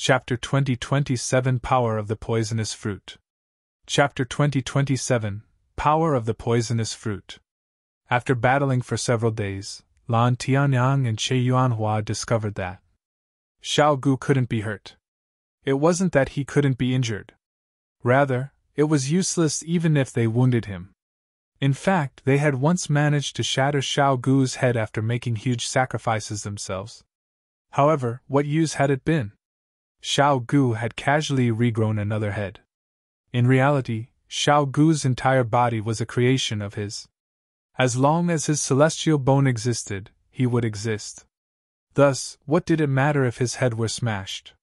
Chapter 2027 Power of the Poisonous Fruit. Chapter 2027 Power of the Poisonous Fruit. After battling for several days, Lan Tianyang and Che Yuanhua discovered that Xiao Gu couldn't be hurt. It wasn't that he couldn't be injured. Rather, it was useless even if they wounded him. In fact, they had once managed to shatter Xiao Gu's head after making huge sacrifices themselves. However, what use had it been? Xiao Gu had casually regrown another head. In reality, Xiao Gu's entire body was a creation of his. As long as his celestial bone existed, he would exist. Thus, what did it matter if his head were smashed?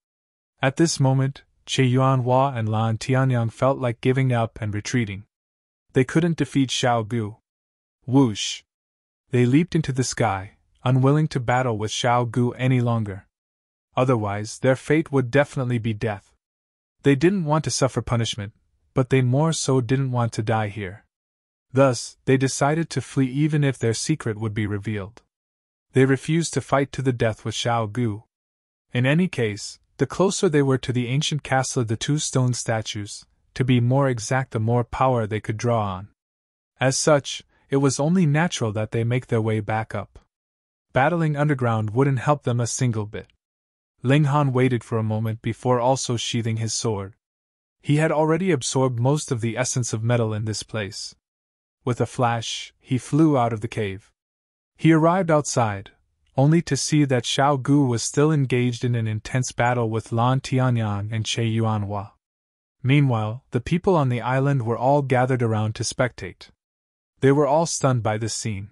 At this moment, Che Yuanhua and Lan Tianyang felt like giving up and retreating. They couldn't defeat Xiao Gu. Whoosh! They leaped into the sky, unwilling to battle with Xiao Gu any longer. Otherwise, their fate would definitely be death. They didn't want to suffer punishment, but they more so didn't want to die here. Thus, they decided to flee even if their secret would be revealed. They refused to fight to the death with Xiao Gu. In any case, the closer they were to the ancient castle of the two stone statues, to be more exact, the more power they could draw on. As such, it was only natural that they make their way back up. Battling underground wouldn't help them a single bit. Ling Han waited for a moment before also sheathing his sword. He had already absorbed most of the essence of metal in this place. With a flash, he flew out of the cave. He arrived outside, only to see that Xiao Gu was still engaged in an intense battle with Lan Tianyang and Che Yuanhua. Meanwhile, the people on the island were all gathered around to spectate. They were all stunned by this scene.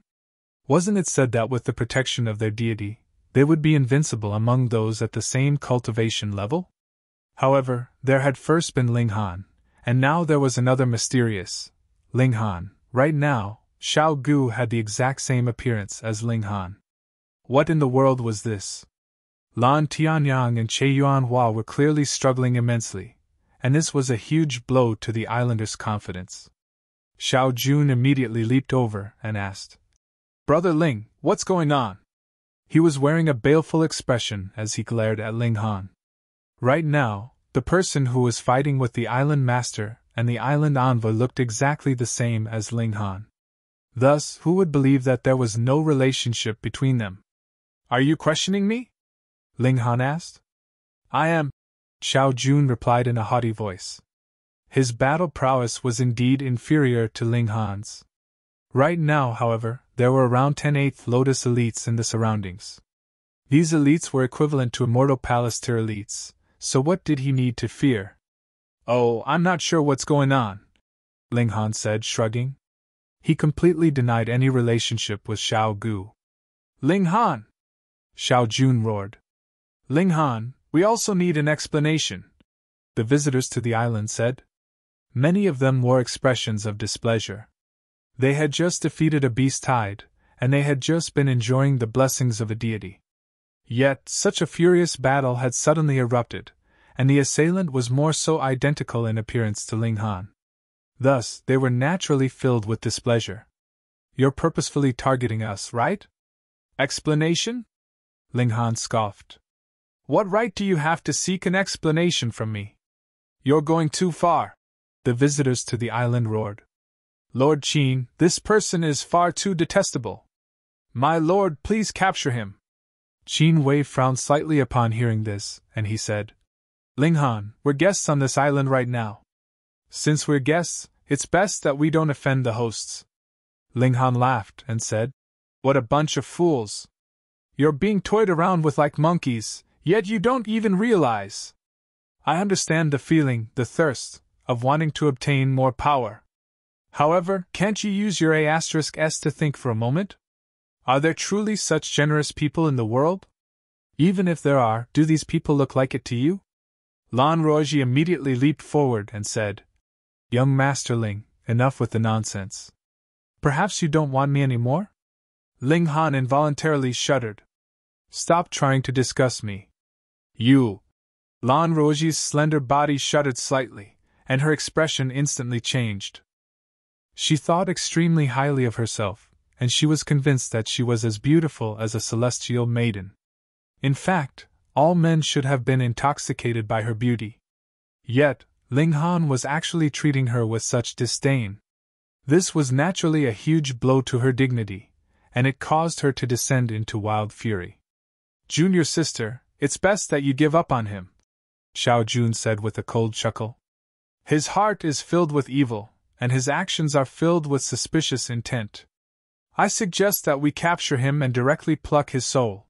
Wasn't it said that with the protection of their deity, they would be invincible among those at the same cultivation level? However, there had first been Ling Han, and now there was another mysterious Ling Han. Right now, Xiao Gu had the exact same appearance as Ling Han. What in the world was this? Lan Tianyang and Che Yuanhua were clearly struggling immensely, and this was a huge blow to the islanders' confidence. Xiao Jun immediately leaped over and asked, "Brother Ling, what's going on?" He was wearing a baleful expression as he glared at Ling Han. Right now, the person who was fighting with the island master and the island envoy looked exactly the same as Ling Han. Thus, who would believe that there was no relationship between them? "Are you questioning me?" Ling Han asked. "I am," Xiao Jun replied in a haughty voice. His battle prowess was indeed inferior to Ling Han's. Right now, however, there were around 10 8th Lotus elites in the surroundings. These elites were equivalent to Immortal Palace tier elites, so what did he need to fear? "Oh, I'm not sure what's going on," Ling Han said, shrugging. He completely denied any relationship with Xiao Gu. "Ling Han!" Xiao Jun roared. "Ling Han, we also need an explanation," the visitors to the island said. Many of them wore expressions of displeasure. They had just defeated a beast tide, and they had just been enjoying the blessings of a deity. Yet, such a furious battle had suddenly erupted, and the assailant was more so identical in appearance to Ling Han. Thus, they were naturally filled with displeasure. "You're purposefully targeting us, right?" "Explanation?" Ling Han scoffed. "What right do you have to seek an explanation from me?" "You're going too far," the visitors to the island roared. "Lord Qin, this person is far too detestable. My lord, please capture him." Qin Wei frowned slightly upon hearing this, and he said, "Ling Han, we're guests on this island right now. Since we're guests, it's best that we don't offend the hosts." Ling Han laughed and said, "What a bunch of fools. You're being toyed around with like monkeys, yet you don't even realize. I understand the feeling, the thirst, of wanting to obtain more power. However, can't you use your A*S to think for a moment? Are there truly such generous people in the world? Even if there are, do these people look like it to you?" Lan Ruoji immediately leaped forward and said, "Young Master Ling, enough with the nonsense. Perhaps you don't want me anymore?" Ling Han involuntarily shuddered. "Stop trying to discuss me. You." Lan Ruoji's slender body shuddered slightly, and her expression instantly changed. She thought extremely highly of herself, and she was convinced that she was as beautiful as a celestial maiden. In fact, All men should have been intoxicated by her beauty. Yet, Ling Han was actually treating her with such disdain. This was naturally a huge blow to her dignity, and it caused her to descend into wild fury. "Junior sister, it's best that you give up on him," Xiao Jun said with a cold chuckle. "His heart is filled with evil, and his actions are filled with suspicious intent. I suggest that we capture him and directly pluck his soul.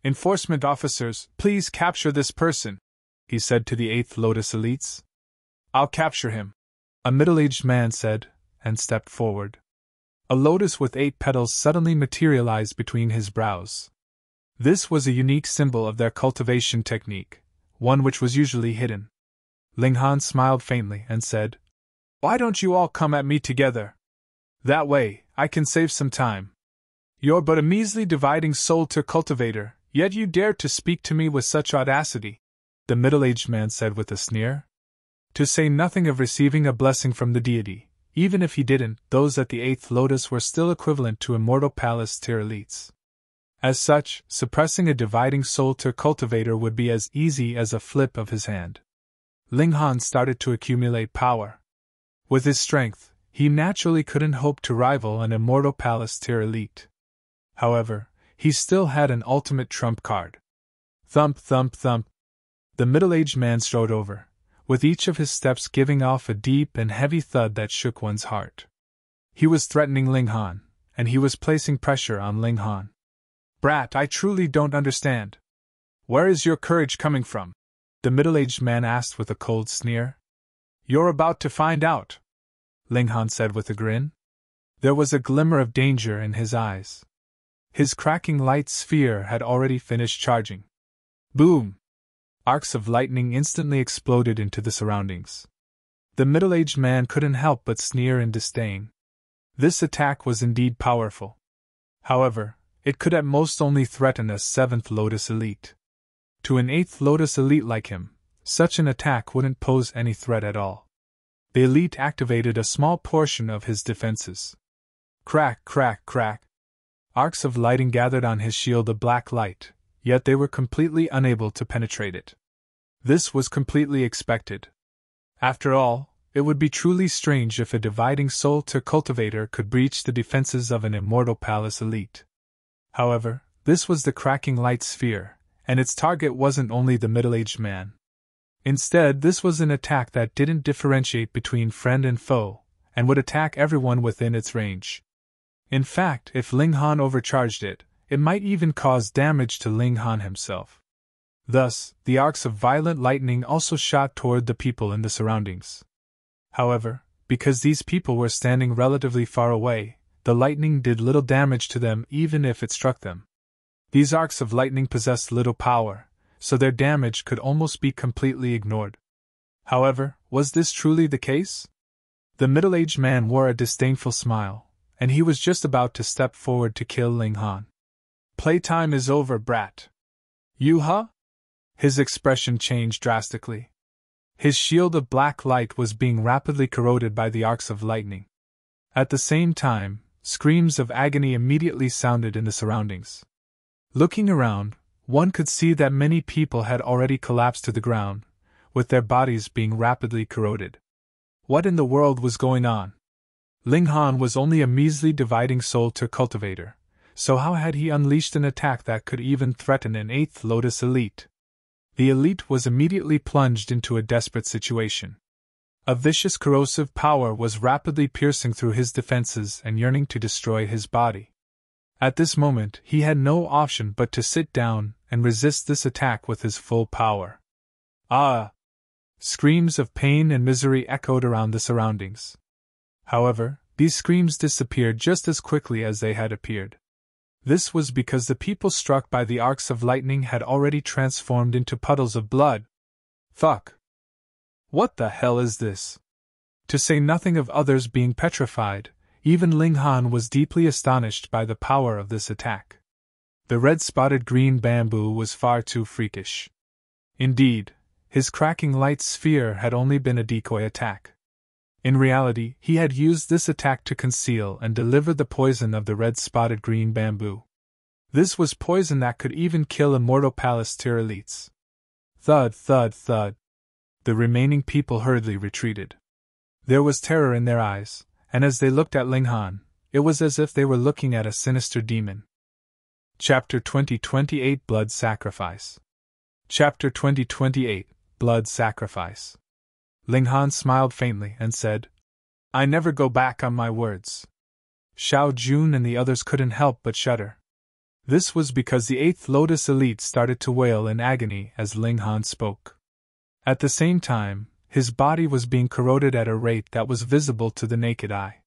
Enforcement officers, please capture this person," he said to the 8th Lotus elites. "I'll capture him," a middle-aged man said, and stepped forward. A lotus with 8 petals suddenly materialized between his brows. This was a unique symbol of their cultivation technique, one which was usually hidden. Ling Han smiled faintly and said, "Why don't you all come at me together? That way, I can save some time. You're but a measly dividing soul to cultivator, yet you dare to speak to me with such audacity," the middle-aged man said with a sneer. To say nothing of receiving a blessing from the deity, even if he didn't, those at the 8th Lotus were still equivalent to Immortal Palace tier elites. As such, suppressing a dividing soul to cultivator would be as easy as a flip of his hand. Ling Han started to accumulate power. With his strength, he naturally couldn't hope to rival an Immortal Palace tier elite. However, he still had an ultimate trump card. Thump, thump, thump. The middle-aged man strode over, with each of his steps giving off a deep and heavy thud that shook one's heart. He was threatening Ling Han, and he was placing pressure on Ling Han. "Brat, I truly don't understand. Where is your courage coming from?" the middle-aged man asked with a cold sneer. "You're about to find out," Ling Han said with a grin. There was a glimmer of danger in his eyes. His cracking light sphere had already finished charging. Boom! Arcs of lightning instantly exploded into the surroundings. The middle-aged man couldn't help but sneer in disdain. This attack was indeed powerful. However, it could at most only threaten a 7th Lotus elite. To an 8th Lotus elite like him, such an attack wouldn't pose any threat at all. The elite activated a small portion of his defenses. Crack, crack, crack. Arcs of lighting gathered on his shield of black light, yet they were completely unable to penetrate it. This was completely expected. After all, it would be truly strange if a dividing soul to cultivator could breach the defenses of an Immortal Palace elite. However, this was the cracking light sphere, and its target wasn't only the middle-aged man. Instead, this was an attack that didn't differentiate between friend and foe, and would attack everyone within its range. In fact, if Ling Han overcharged it, it might even cause damage to Ling Han himself. Thus, the arcs of violent lightning also shot toward the people in the surroundings. However, because these people were standing relatively far away, the lightning did little damage to them even if it struck them. These arcs of lightning possessed little power, so their damage could almost be completely ignored. However, was this truly the case? The middle-aged man wore a disdainful smile, and he was just about to step forward to kill Ling Han. "Playtime is over, brat. You huh?" His expression changed drastically. His shield of black light was being rapidly corroded by the arcs of lightning. At the same time, screams of agony immediately sounded in the surroundings. Looking around, one could see that many people had already collapsed to the ground, with their bodies being rapidly corroded. What in the world was going on? Ling Han was only a measly dividing soul to cultivator, so how had he unleashed an attack that could even threaten an 8th Lotus elite? The elite was immediately plunged into a desperate situation. A vicious corrosive power was rapidly piercing through his defenses and yearning to destroy his body. At this moment, he had no option but to sit down and resist this attack with his full power. Ah! Screams of pain and misery echoed around the surroundings. However, these screams disappeared just as quickly as they had appeared. This was because the people struck by the arcs of lightning had already transformed into puddles of blood. Fuck! What the hell is this? To say nothing of others being petrified, even Ling Han was deeply astonished by the power of this attack. The red-spotted green bamboo was far too freakish. Indeed, his cracking light sphere had only been a decoy attack. In reality, he had used this attack to conceal and deliver the poison of the red-spotted green bamboo. This was poison that could even kill Immortal Palace tier elites. Thud, thud, thud. The remaining people hurriedly retreated. There was terror in their eyes, and as they looked at Ling Han, it was as if they were looking at a sinister demon. Chapter 2028 Blood Sacrifice. Chapter 2028 Blood Sacrifice. Ling Han smiled faintly and said, "I never go back on my words." Xiao Jun and the others couldn't help but shudder. This was because the 8th Lotus Elite started to wail in agony as Ling Han spoke. At the same time, his body was being corroded at a rate that was visible to the naked eye.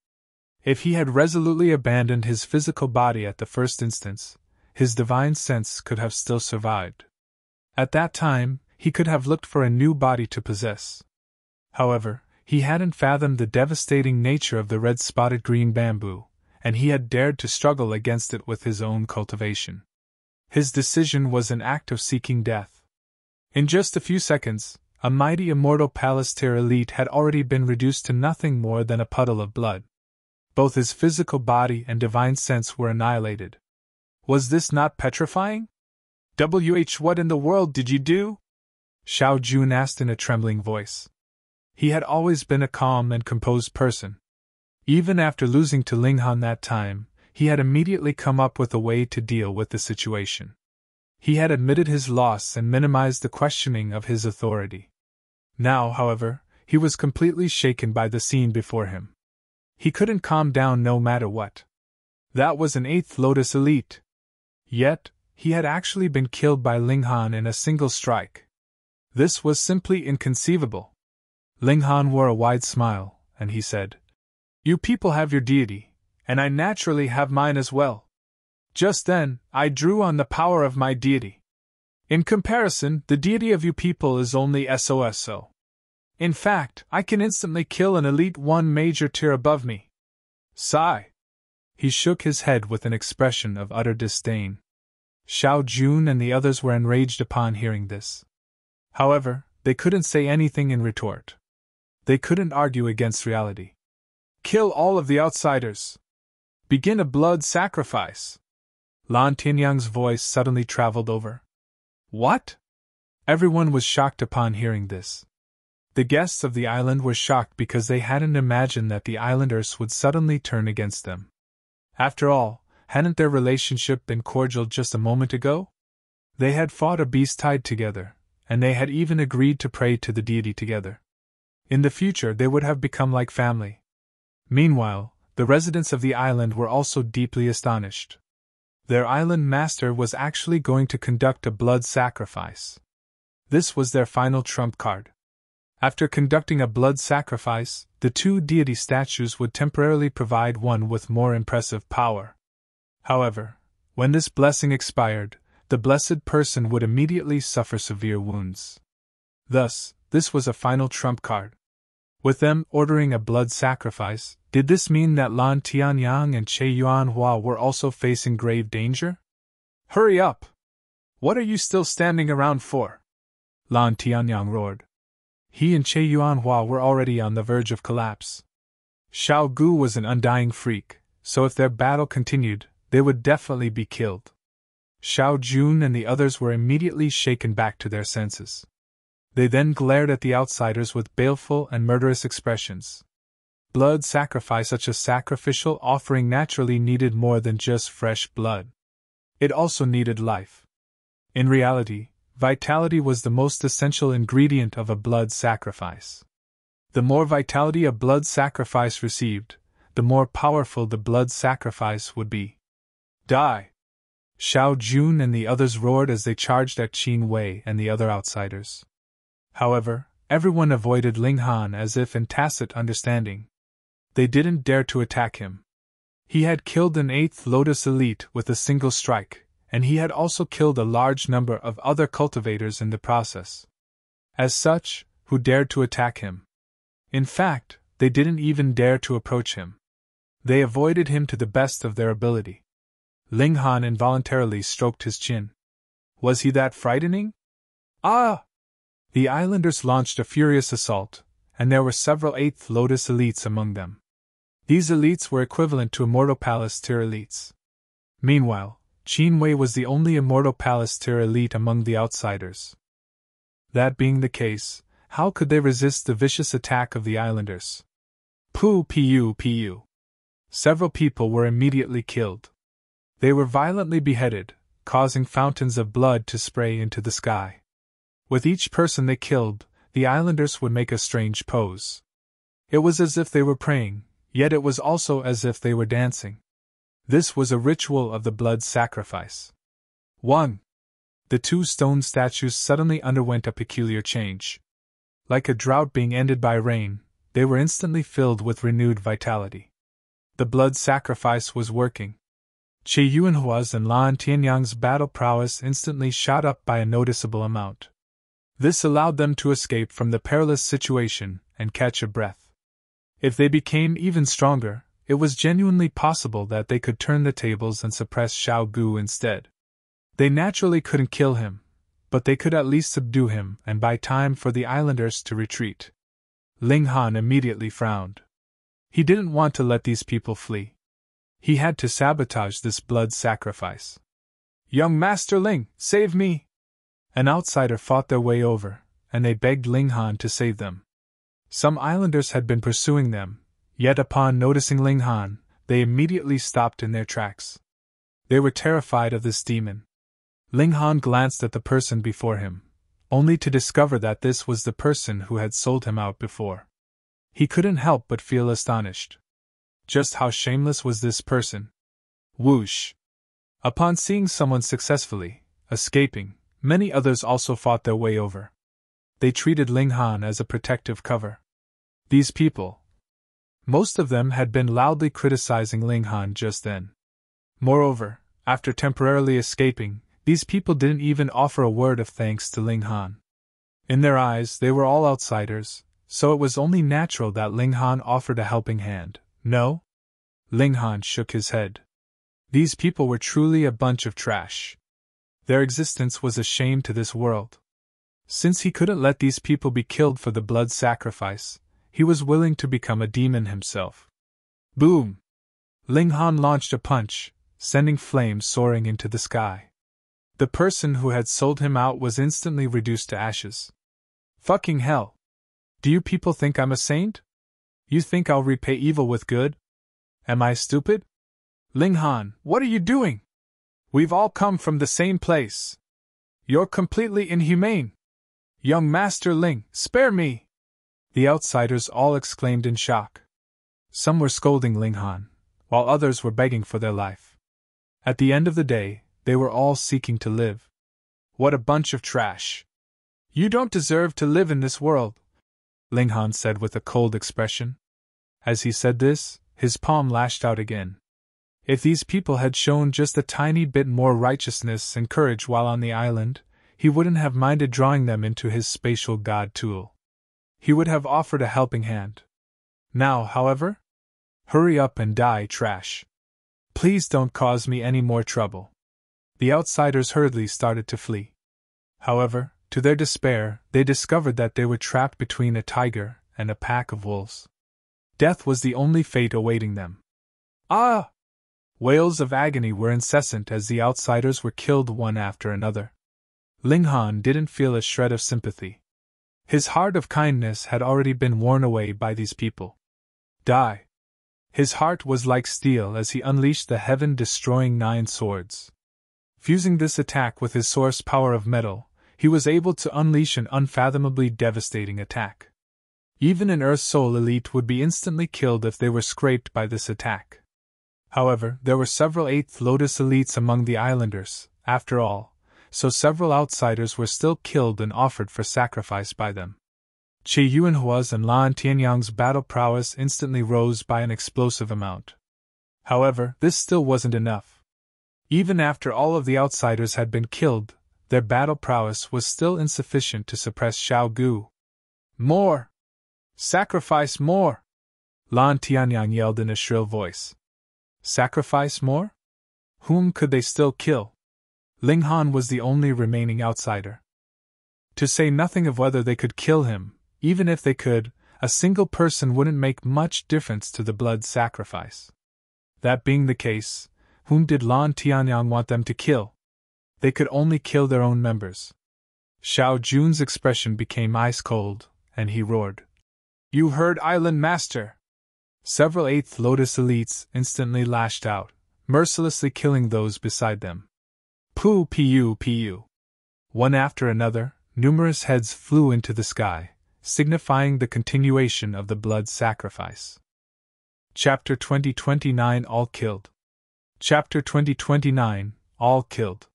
If he had resolutely abandoned his physical body at the first instance, his divine sense could have still survived. At that time, he could have looked for a new body to possess. However, he hadn't fathomed the devastating nature of the red-spotted green bamboo, and he had dared to struggle against it with his own cultivation. His decision was an act of seeking death. In just a few seconds, a mighty Immortal Palace tier elite had already been reduced to nothing more than a puddle of blood. Both his physical body and divine sense were annihilated. Was this not petrifying? What in the world did you do? Xiao Jun asked in a trembling voice. He had always been a calm and composed person. Even after losing to Ling Han that time, he had immediately come up with a way to deal with the situation. He had admitted his loss and minimized the questioning of his authority. Now, however, he was completely shaken by the scene before him. He couldn't calm down no matter what. That was an 8th Lotus Elite. Yet, he had actually been killed by Ling Han in a single strike. This was simply inconceivable. Ling Han wore a wide smile, and he said, "You people have your deity, and I naturally have mine as well." Just then, I drew on the power of my deity. In comparison, the deity of you people is only SOSO. In fact, I can instantly kill an Elite 1 major tier above me. Sigh. He shook his head with an expression of utter disdain. Xiao Jun and the others were enraged upon hearing this. However, they couldn't say anything in retort. They couldn't argue against reality. Kill all of the outsiders. Begin a blood sacrifice. Lan Tianyang's voice suddenly traveled over. What? Everyone was shocked upon hearing this. The guests of the island were shocked because they hadn't imagined that the islanders would suddenly turn against them. After all, hadn't their relationship been cordial just a moment ago? They had fought a beast tied together, and they had even agreed to pray to the deity together. In the future they would have become like family. Meanwhile, the residents of the island were also deeply astonished. Their island master was actually going to conduct a blood sacrifice. This was their final trump card. After conducting a blood sacrifice, the 2 deity statues would temporarily provide one with more impressive power. However, when this blessing expired, the blessed person would immediately suffer severe wounds. Thus, this was a final trump card. With them ordering a blood sacrifice, did this mean that Lan Tianyang and Che Yuanhua were also facing grave danger? Hurry up! What are you still standing around for? Lan Tianyang roared. He and Che Yuanhua were already on the verge of collapse. Xiao Gu was an undying freak, so if their battle continued, they would definitely be killed. Xiao Jun and the others were immediately shaken back to their senses. They then glared at the outsiders with baleful and murderous expressions. Blood sacrifice. Such a sacrificial offering naturally needed more than just fresh blood. It also needed life. In reality, vitality was the most essential ingredient of a blood sacrifice. The more vitality a blood sacrifice received, the more powerful the blood sacrifice would be. Die! Xiao Jun and the others roared as they charged at Qin Wei and the other outsiders. However, everyone avoided Ling Han as if in tacit understanding. They didn't dare to attack him. He had killed an 8th Lotus Elite with a single strike, and he had also killed a large number of other cultivators in the process. As such, who dared to attack him? In fact, they didn't even dare to approach him. They avoided him to the best of their ability. Ling Han involuntarily stroked his chin. Was he that frightening? Ah! The islanders launched a furious assault, and there were several 8th Lotus Elites among them. These elites were equivalent to Immortal Palace tier elites. Meanwhile, Qin Wei was the only immortal palace tier elite among the outsiders. That being the case, how could they resist the vicious attack of the islanders? Pu. Several people were immediately killed. They were violently beheaded, causing fountains of blood to spray into the sky. With each person they killed, the islanders would make a strange pose. It was as if they were praying, yet it was also as if they were dancing. This was a ritual of the blood sacrifice. 1. The two stone statues suddenly underwent a peculiar change. Like a drought being ended by rain, they were instantly filled with renewed vitality. The blood sacrifice was working. Qi Yuanhua's and Lan Tianyang's battle prowess instantly shot up by a noticeable amount. This allowed them to escape from the perilous situation and catch a breath. If they became even stronger, it was genuinely possible that they could turn the tables and suppress Xiao Gu instead. They naturally couldn't kill him, but they could at least subdue him and buy time for the islanders to retreat. Ling Han immediately frowned. He didn't want to let these people flee. He had to sabotage this blood sacrifice. "Young Master Ling, save me!" An outsider fought their way over, and they begged Ling Han to save them. Some islanders had been pursuing them, yet upon noticing Ling Han, they immediately stopped in their tracks. They were terrified of this demon. Ling Han glanced at the person before him, only to discover that this was the person who had sold him out before. He couldn't help but feel astonished. Just how shameless was this person? Whoosh! Upon seeing someone successfully escaping, many others also fought their way over. They treated Ling Han as a protective cover. These people, most of them had been loudly criticizing Ling Han just then. Moreover, after temporarily escaping, these people didn't even offer a word of thanks to Ling Han. In their eyes, they were all outsiders, so it was only natural that Ling Han offered a helping hand. No? Ling Han shook his head. These people were truly a bunch of trash. Their existence was a shame to this world. Since he couldn't let these people be killed for the blood sacrifice, he was willing to become a demon himself. Boom! Ling Han launched a punch, sending flames soaring into the sky. The person who had sold him out was instantly reduced to ashes. Fucking hell! Do you people think I'm a saint? You think I'll repay evil with good? Am I stupid? Ling Han, what are you doing? We've all come from the same place. You're completely inhumane. Young Master Ling, spare me! The outsiders all exclaimed in shock. Some were scolding Ling Han, while others were begging for their life. At the end of the day, they were all seeking to live. What a bunch of trash! You don't deserve to live in this world, Ling Han said with a cold expression. As he said this, his palm lashed out again. If these people had shown just a tiny bit more righteousness and courage while on the island, he wouldn't have minded drawing them into his spatial god tool. He would have offered a helping hand. Now, however? Hurry up and die, trash. Please don't cause me any more trouble. The outsiders hurriedly started to flee. However, to their despair, they discovered that they were trapped between a tiger and a pack of wolves. Death was the only fate awaiting them. Ah! Wails of agony were incessant as the outsiders were killed one after another. Ling Han didn't feel a shred of sympathy. His heart of kindness had already been worn away by these people. Die! His heart was like steel as he unleashed the heaven-destroying 9 swords. Fusing this attack with his source power of metal, he was able to unleash an unfathomably devastating attack. Even an Earth Soul elite would be instantly killed if they were scraped by this attack. However, there were several 8th Lotus elites among the islanders, after all, so several outsiders were still killed and offered for sacrifice by them. Qi Yuanhua's and Lan Tianyang's battle prowess instantly rose by an explosive amount. However, this still wasn't enough. Even after all of the outsiders had been killed, their battle prowess was still insufficient to suppress Xiao Gu. More! Sacrifice more! Lan Tianyang yelled in a shrill voice. Sacrifice more? Whom could they still kill? Ling Han was the only remaining outsider. To say nothing of whether they could kill him, even if they could, a single person wouldn't make much difference to the blood sacrifice. That being the case, Whom did Lan Tianyang want them to kill? They could only kill their own members. Xiao Jun's expression became ice cold, and he roared. You heard, Island Master! Several 8th Lotus elites instantly lashed out, mercilessly killing those beside them. Pu pu pu. One after another, numerous heads flew into the sky, signifying the continuation of the blood sacrifice. Chapter 2029 All Killed. Chapter 2029 All Killed.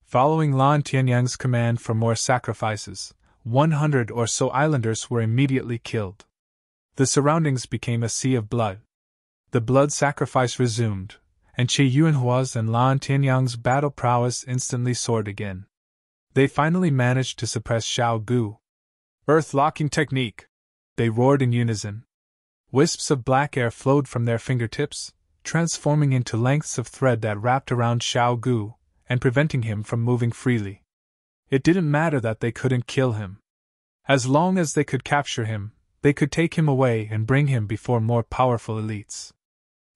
Following Lan Tianyang's command for more sacrifices, 100 or so islanders were immediately killed. The surroundings became a sea of blood. The blood sacrifice resumed, and Che Yuanhua's and Lan Tianyang's battle prowess instantly soared again. They finally managed to suppress Xiao Gu. Earth-locking technique! They roared in unison. Wisps of black air flowed from their fingertips, transforming into lengths of thread that wrapped around Xiao Gu, and preventing him from moving freely. It didn't matter that they couldn't kill him. As long as they could capture him, they could take him away and bring him before more powerful elites.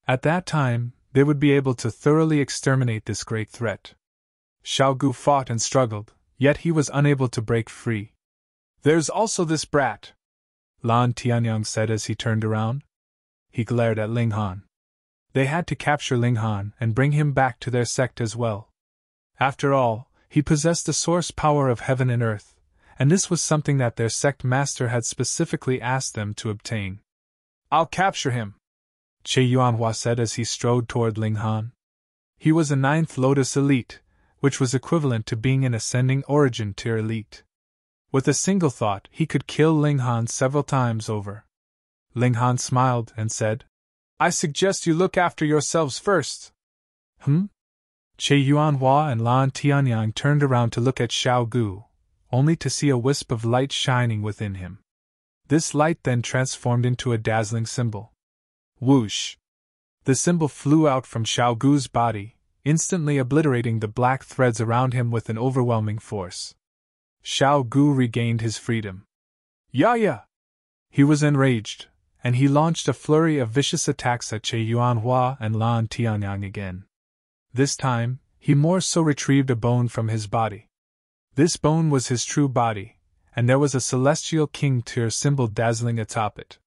At that time, they would be able to thoroughly exterminate this great threat. Xiao Gu fought and struggled, yet he was unable to break free. There's also this brat, Lan Tianyang said as he turned around. He glared at Ling Han. They had to capture Ling Han and bring him back to their sect as well. After all, he possessed the source power of heaven and earth, and this was something that their sect master had specifically asked them to obtain. I'll capture him, Che Yuanhua said as he strode toward Ling Han. He was a 9th Lotus elite, which was equivalent to being an ascending origin tier elite. With a single thought, he could kill Ling Han several times over. Ling Han smiled and said, I suggest you look after yourselves first. Che Yuanhua and Lan Tianyang turned around to look at Xiao Gu, only to see a wisp of light shining within him. This light then transformed into a dazzling symbol. Whoosh! The symbol flew out from Xiao Gu's body, instantly obliterating the black threads around him with an overwhelming force. Xiao Gu regained his freedom. Ya! He was enraged, and he launched a flurry of vicious attacks at Che Yuanhua and Lan Tianyang again. This time, he more so retrieved a bone from his body. This bone was his true body, and there was a celestial king tier symbol dazzling atop it.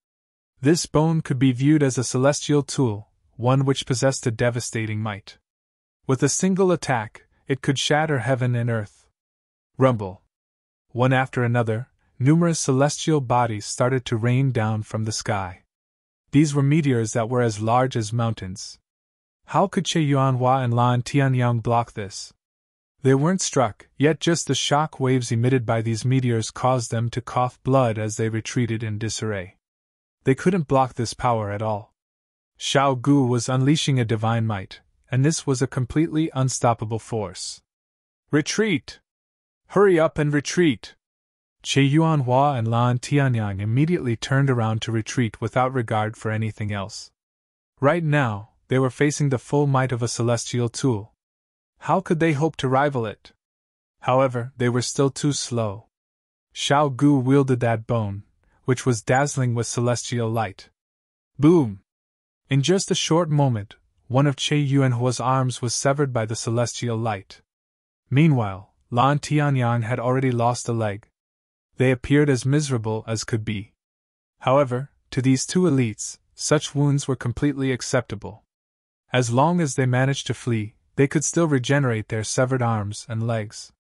This bone could be viewed as a celestial tool, one which possessed a devastating might. With a single attack, it could shatter heaven and earth. Rumble. One after another, numerous celestial bodies started to rain down from the sky. These were meteors that were as large as mountains. How could Che Yuanhua and Lan Tianyang block this? They weren't struck, yet just the shock waves emitted by these meteors caused them to cough blood as they retreated in disarray. They couldn't block this power at all. Xiao Gu was unleashing a divine might, and this was a completely unstoppable force. Retreat! Hurry up and retreat! Che Yuanhua and Lan Tianyang immediately turned around to retreat without regard for anything else. Right now, they were facing the full might of a celestial tool. How could they hope to rival it? However, they were still too slow. Xiao Gu wielded that bone, which was dazzling with celestial light. Boom! In just a short moment, one of Che Yuanhua's arms was severed by the celestial light. Meanwhile, Lan Tianyang had already lost a leg. They appeared as miserable as could be. However, to these two elites, such wounds were completely acceptable. As long as they managed to flee, they could still regenerate their severed arms and legs.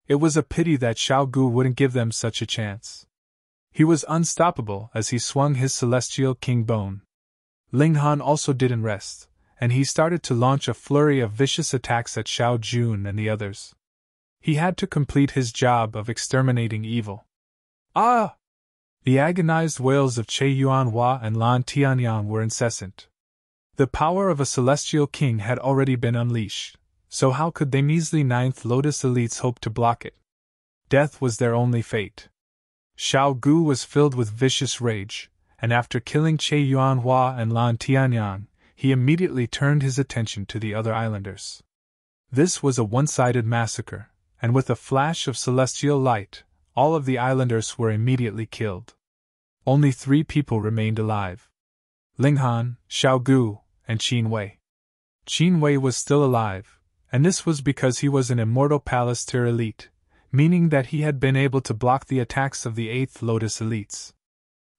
It was a pity that Xiao Gu wouldn't give them such a chance. He was unstoppable as he swung his celestial king bone. Ling Han also didn't rest, and he started to launch a flurry of vicious attacks at Xiao Jun and the others. He had to complete his job of exterminating evil. Ah! The agonized wails of Che Yuanhua and Lan Tianyang were incessant. The power of a celestial king had already been unleashed, so how could they measly 9th Lotus elites hope to block it? Death was their only fate. Xiao Gu was filled with vicious rage, and after killing Che Yuanhua and Lan Tianyang, he immediately turned his attention to the other islanders. This was a one-sided massacre, and with a flash of celestial light, all of the islanders were immediately killed. Only 3 people remained alive: Ling Han, Xiao Gu, and Qin Wei. Qin Wei was still alive, and this was because he was an immortal Palace Tier elite, meaning that he had been able to block the attacks of the 8th Lotus elites.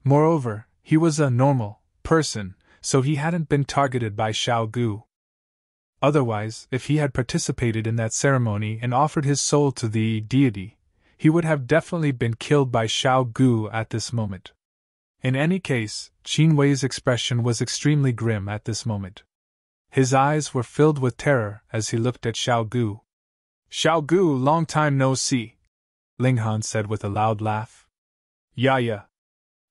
Moreover, he was a normal person, so he hadn't been targeted by Xiao Gu. Otherwise, if he had participated in that ceremony and offered his soul to the deity, he would have definitely been killed by Xiao Gu at this moment. In any case, Qin Wei's expression was extremely grim at this moment. His eyes were filled with terror as he looked at Xiao Gu. "Xiao Gu, long time no see," Ling Han said with a loud laugh. "Yeah.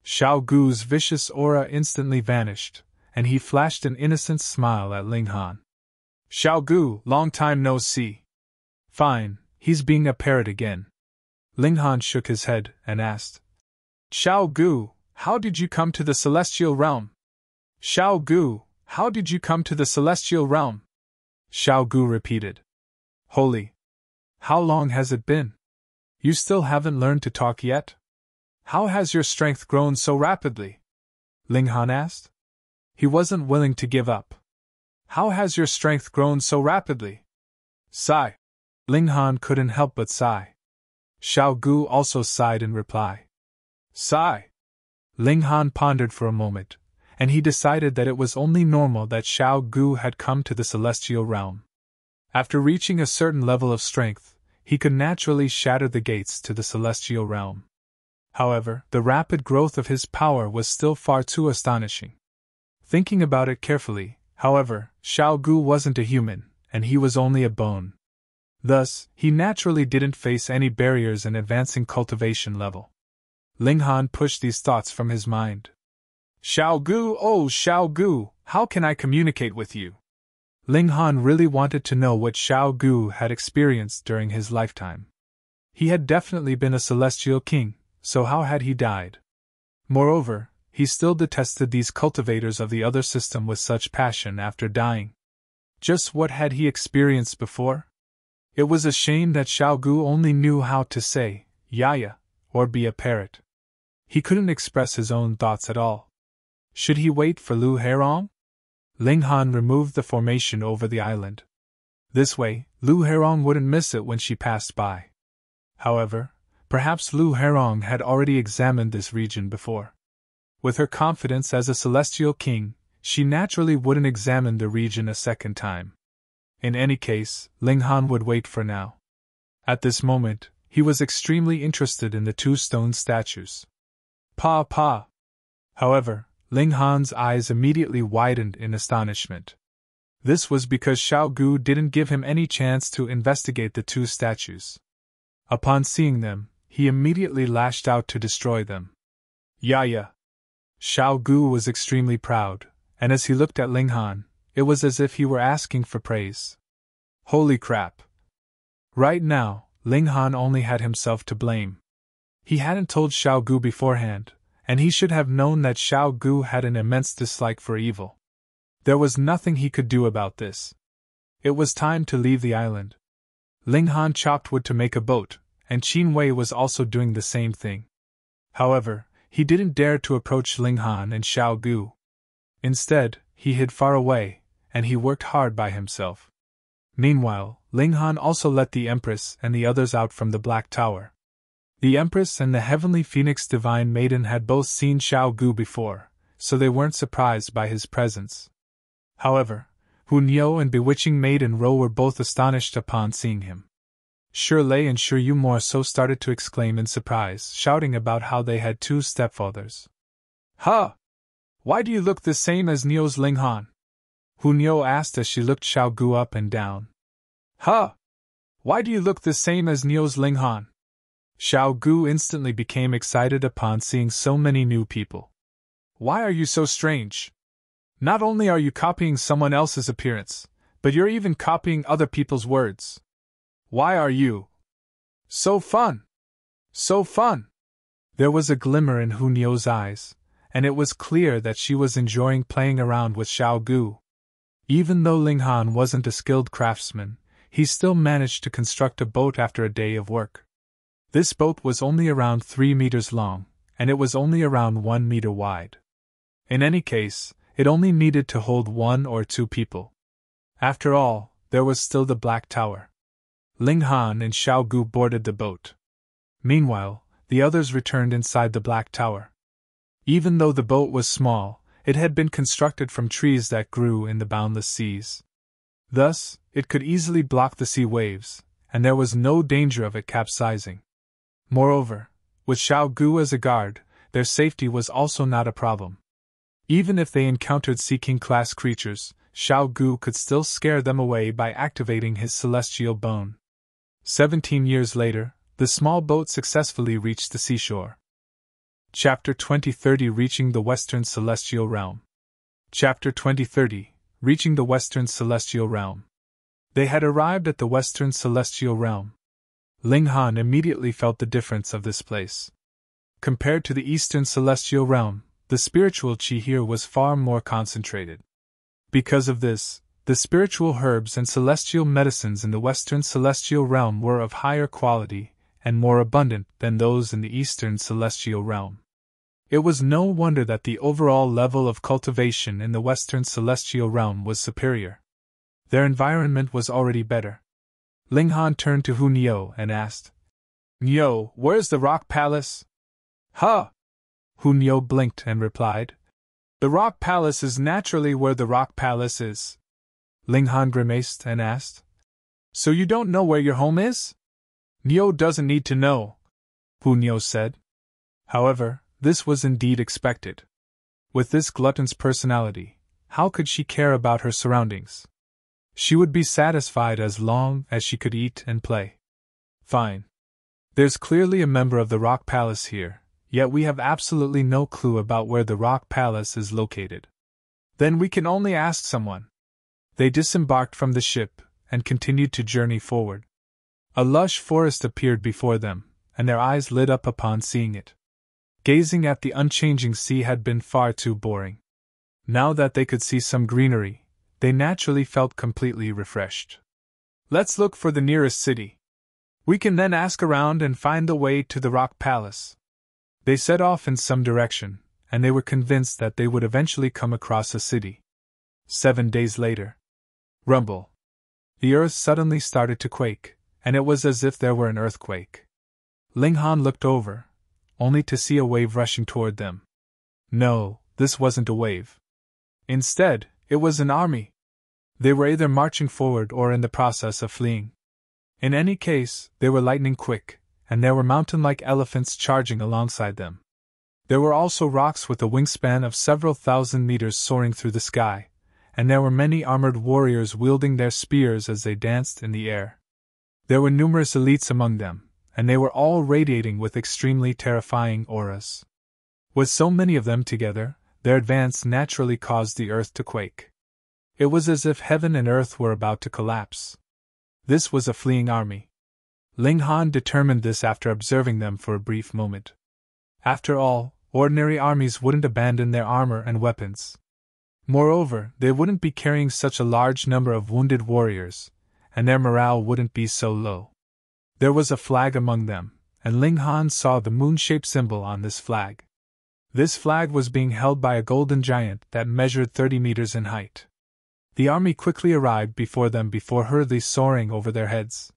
Xiao Gu's vicious aura instantly vanished, and he flashed an innocent smile at Ling Han. "Xiao Gu, long time no see." "Fine, he's being a parrot again." Ling Han shook his head and asked, "Xiao Gu, how did you come to the celestial realm?" "Xiao Gu, how did you come to the celestial realm?" Xiao Gu repeated. "Holy! How long has it been? You still haven't learned to talk yet? How has your strength grown so rapidly?" Ling Han asked. He wasn't willing to give up. "How has your strength grown so rapidly?" Sigh. Ling Han couldn't help but sigh. Xiao Gu also sighed in reply. Sigh. Ling Han pondered for a moment, and he decided that it was only normal that Xiao Gu had come to the celestial realm. After reaching a certain level of strength, he could naturally shatter the gates to the celestial realm. However, the rapid growth of his power was still far too astonishing. Thinking about it carefully, however, Xiao Gu wasn't a human, and he was only a bone. Thus, he naturally didn't face any barriers in advancing cultivation level. Ling Han pushed these thoughts from his mind. "Xiao Gu, oh Xiao Gu, how can I communicate with you?" Ling Han really wanted to know what Xiao Gu had experienced during his lifetime. He had definitely been a celestial king, so how had he died? Moreover, he still detested these cultivators of the other system with such passion after dying. Just what had he experienced before? It was a shame that Xiao Gu only knew how to say, "Yaya," or be a parrot. He couldn't express his own thoughts at all. Should he wait for Lu Herong? Ling Han removed the formation over the island. This way, Lu Herong wouldn't miss it when she passed by. However, perhaps Lu Herong had already examined this region before. With her confidence as a celestial king, she naturally wouldn't examine the region a second time. In any case, Ling Han would wait for now. At this moment, he was extremely interested in the two stone statues. Pa! However, Ling Han's eyes immediately widened in astonishment. This was because Xiao Gu didn't give him any chance to investigate the two statues. Upon seeing them, he immediately lashed out to destroy them. "Yaya!" Xiao Gu was extremely proud, and as he looked at Ling Han, it was as if he were asking for praise. Holy crap! Right now, Ling Han only had himself to blame. He hadn't told Xiao Gu beforehand, and he should have known that Xiao Gu had an immense dislike for evil. There was nothing he could do about this. It was time to leave the island. Ling Han chopped wood to make a boat, and Qin Wei was also doing the same thing. However, he didn't dare to approach Ling Han and Xiao Gu. Instead, he hid far away, and he worked hard by himself. Meanwhile, Ling Han also let the Empress and the others out from the Black Tower. The Empress and the Heavenly Phoenix Divine Maiden had both seen Xiao Gu before, so they weren't surprised by his presence. However, Hunyou and Bewitching Maiden Ro were both astonished upon seeing him. Shi Lei and Shi Yu more so started to exclaim in surprise, shouting about how they had two stepfathers. "Huh! Why do you look the same as Niu's Ling Han?" Hunyou asked as she looked Xiao Gu up and down. "Huh! Why do you look the same as Niu's Ling Han?" Xiao Gu instantly became excited upon seeing so many new people. "Why are you so strange? Not only are you copying someone else's appearance, but you're even copying other people's words. Why are you so fun? So fun!" There was a glimmer in Hunyou's eyes, and it was clear that she was enjoying playing around with Xiao Gu. Even though Ling Han wasn't a skilled craftsman, he still managed to construct a boat after a day of work. This boat was only around 3 meters long, and it was only around 1 meter wide. In any case, it only needed to hold 1 or 2 people. After all, there was still the Black Tower. Ling Han and Xiao Gu boarded the boat. Meanwhile, the others returned inside the Black Tower. Even though the boat was small, it had been constructed from trees that grew in the boundless seas. Thus, it could easily block the sea waves, and there was no danger of it capsizing. Moreover, with Xiao Gu as a guard, their safety was also not a problem. Even if they encountered Sea King-class creatures, Xiao Gu could still scare them away by activating his celestial bone. 17 years later, the small boat successfully reached the seashore. Chapter 2030 Reaching the Western Celestial Realm. Chapter 2030 Reaching the Western Celestial Realm. They had arrived at the Western Celestial Realm. Ling Han immediately felt the difference of this place. Compared to the Eastern Celestial Realm, the spiritual qi here was far more concentrated. Because of this, the spiritual herbs and celestial medicines in the Western Celestial Realm were of higher quality and more abundant than those in the Eastern Celestial Realm. It was no wonder that the overall level of cultivation in the Western Celestial Realm was superior. Their environment was already better. Ling Han turned to Hu Niu and asked, "Niu, where's the Rock Palace?" "Huh!" Hu Niu blinked and replied, "The Rock Palace is naturally where the Rock Palace is." Ling Han grimaced and asked, "So you don't know where your home is?" "Niu doesn't need to know," Hu Niu said. However, this was indeed expected. With this glutton's personality, how could she care about her surroundings? She would be satisfied as long as she could eat and play. Fine. There's clearly a member of the Rock Palace here, yet we have absolutely no clue about where the Rock Palace is located. Then we can only ask someone. They disembarked from the ship and continued to journey forward. A lush forest appeared before them, and their eyes lit up upon seeing it. Gazing at the unchanging sea had been far too boring. Now that they could see some greenery, they naturally felt completely refreshed. "Let's look for the nearest city. We can then ask around and find the way to the Rock Palace." They set off in some direction, and they were convinced that they would eventually come across a city. 7 days later. Rumble. The earth suddenly started to quake, and it was as if there were an earthquake. Ling Han looked over, only to see a wave rushing toward them. No, this wasn't a wave. Instead, it was an army. They were either marching forward or in the process of fleeing. In any case, they were lightning quick, and there were mountain-like elephants charging alongside them. There were also rocks with a wingspan of several thousand meters soaring through the sky, and there were many armored warriors wielding their spears as they danced in the air. There were numerous elites among them, and they were all radiating with extremely terrifying auras. With so many of them together, their advance naturally caused the earth to quake. It was as if heaven and earth were about to collapse. This was a fleeing army. Ling Han determined this after observing them for a brief moment. After all, ordinary armies wouldn't abandon their armor and weapons. Moreover, they wouldn't be carrying such a large number of wounded warriors, and their morale wouldn't be so low. There was a flag among them, and Ling Han saw the moon-shaped symbol on this flag. This flag was being held by a golden giant that measured 30 meters in height. The army quickly arrived before them hurriedly soaring over their heads.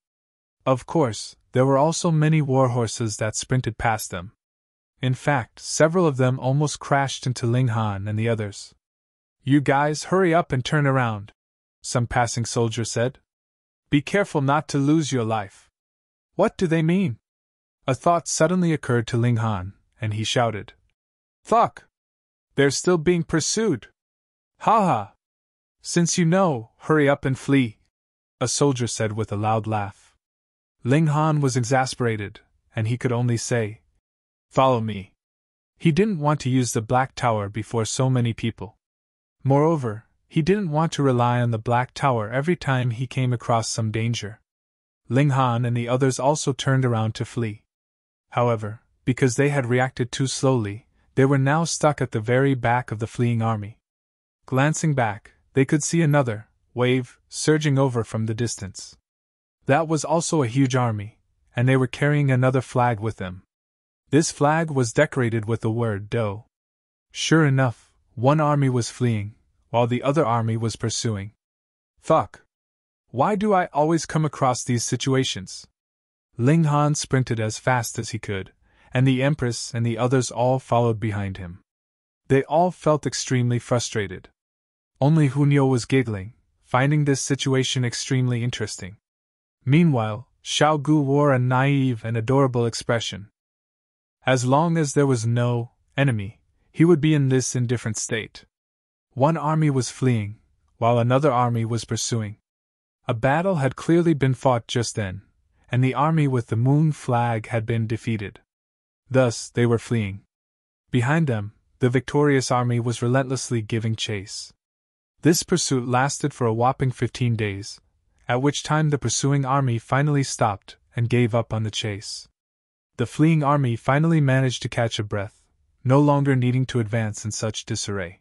Of course, there were also many war horses that sprinted past them. In fact, several of them almost crashed into Ling Han and the others. "You guys, hurry up and turn around," some passing soldier said. "Be careful not to lose your life." "What do they mean?" A thought suddenly occurred to Ling Han, and he shouted, "Fuck! They're still being pursued! Ha ha! Since you know, hurry up and flee," a soldier said with a loud laugh. Ling Han was exasperated, and he could only say, "Follow me." He didn't want to use the Black Tower before so many people. Moreover, he didn't want to rely on the Black Tower every time he came across some danger. Ling Han and the others also turned around to flee. However, because they had reacted too slowly, they were now stuck at the very back of the fleeing army. Glancing back, they could see another wave surging over from the distance. That was also a huge army, and they were carrying another flag with them. This flag was decorated with the word Do. Sure enough, one army was fleeing, while the other army was pursuing. Fuck. Why do I always come across these situations? Ling Han sprinted as fast as he could, and the Empress and the others all followed behind him. They all felt extremely frustrated. Only Hunyo was giggling, finding this situation extremely interesting. Meanwhile, Xiao Gu wore a naive and adorable expression. As long as there was no enemy, he would be in this indifferent state. One army was fleeing, while another army was pursuing. A battle had clearly been fought just then, and the army with the moon flag had been defeated. Thus, they were fleeing. Behind them, the victorious army was relentlessly giving chase. This pursuit lasted for a whopping 15 days, at which time the pursuing army finally stopped and gave up on the chase. The fleeing army finally managed to catch a breath, no longer needing to advance in such disarray.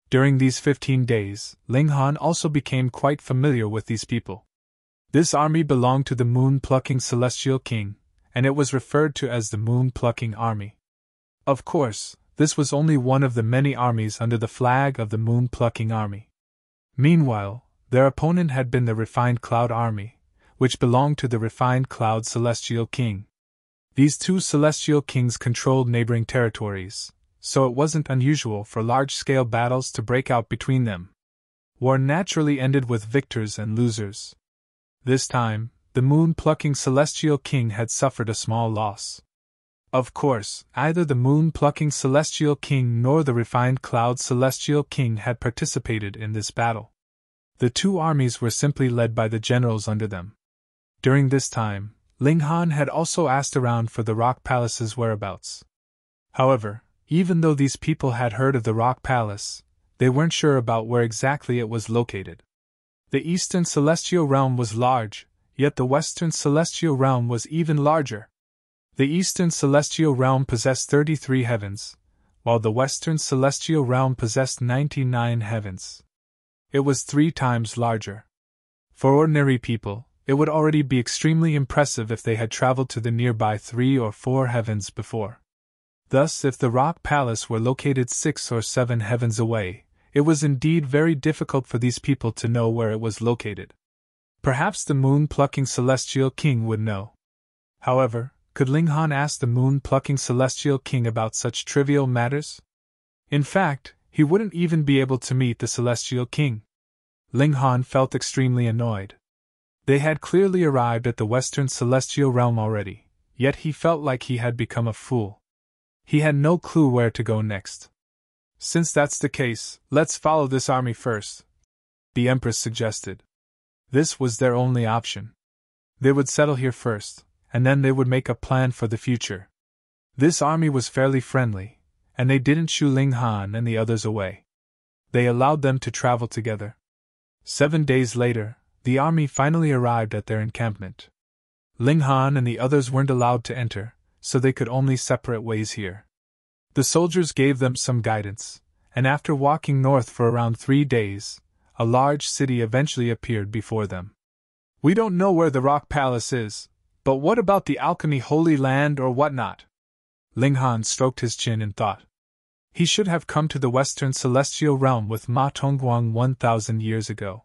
During these 15 days, Ling Han also became quite familiar with these people. This army belonged to the moon-plucking celestial king, and it was referred to as the moon-plucking army. Of course, this was only one of the many armies under the flag of the moon-plucking army. Meanwhile, their opponent had been the refined cloud army, which belonged to the refined cloud celestial king. These two celestial kings controlled neighboring territories, so it wasn't unusual for large-scale battles to break out between them. War naturally ended with victors and losers. This time, the moon-plucking celestial king had suffered a small loss. Of course, either the moon-plucking celestial king nor the refined cloud celestial king had participated in this battle. The two armies were simply led by the generals under them. During this time, Ling Han had also asked around for the Rock Palace's whereabouts. However, even though these people had heard of the Rock Palace, they weren't sure about where exactly it was located. The Eastern Celestial Realm was large, yet the Western Celestial Realm was even larger. The Eastern Celestial Realm possessed 33 heavens, while the Western Celestial Realm possessed 99 heavens. It was 3 times larger. For ordinary people, it would already be extremely impressive if they had traveled to the nearby 3 or 4 heavens before. Thus, if the Rock Palace were located 6 or 7 heavens away, it was indeed very difficult for these people to know where it was located. Perhaps the moon-plucking celestial king would know. However, could Ling Han ask the moon-plucking celestial king about such trivial matters? In fact, he wouldn't even be able to meet the celestial king. Ling Han felt extremely annoyed. They had clearly arrived at the Western Celestial Realm already, yet he felt like he had become a fool. He had no clue where to go next. Since that's the case, let's follow this army first, the Empress suggested. This was their only option. They would settle here first, and then they would make a plan for the future. This army was fairly friendly, and they didn't shoo Ling Han and the others away. They allowed them to travel together. 7 days later, the army finally arrived at their encampment. Ling Han and the others weren't allowed to enter, so they could only separate ways here. The soldiers gave them some guidance, and after walking north for around 3 days, a large city eventually appeared before them. We don't know where the Rock Palace is, but what about the Alchemy Holy Land or whatnot? Ling Han stroked his chin in thought. He should have come to the Western Celestial Realm with Ma Tongguang 1,000 years ago.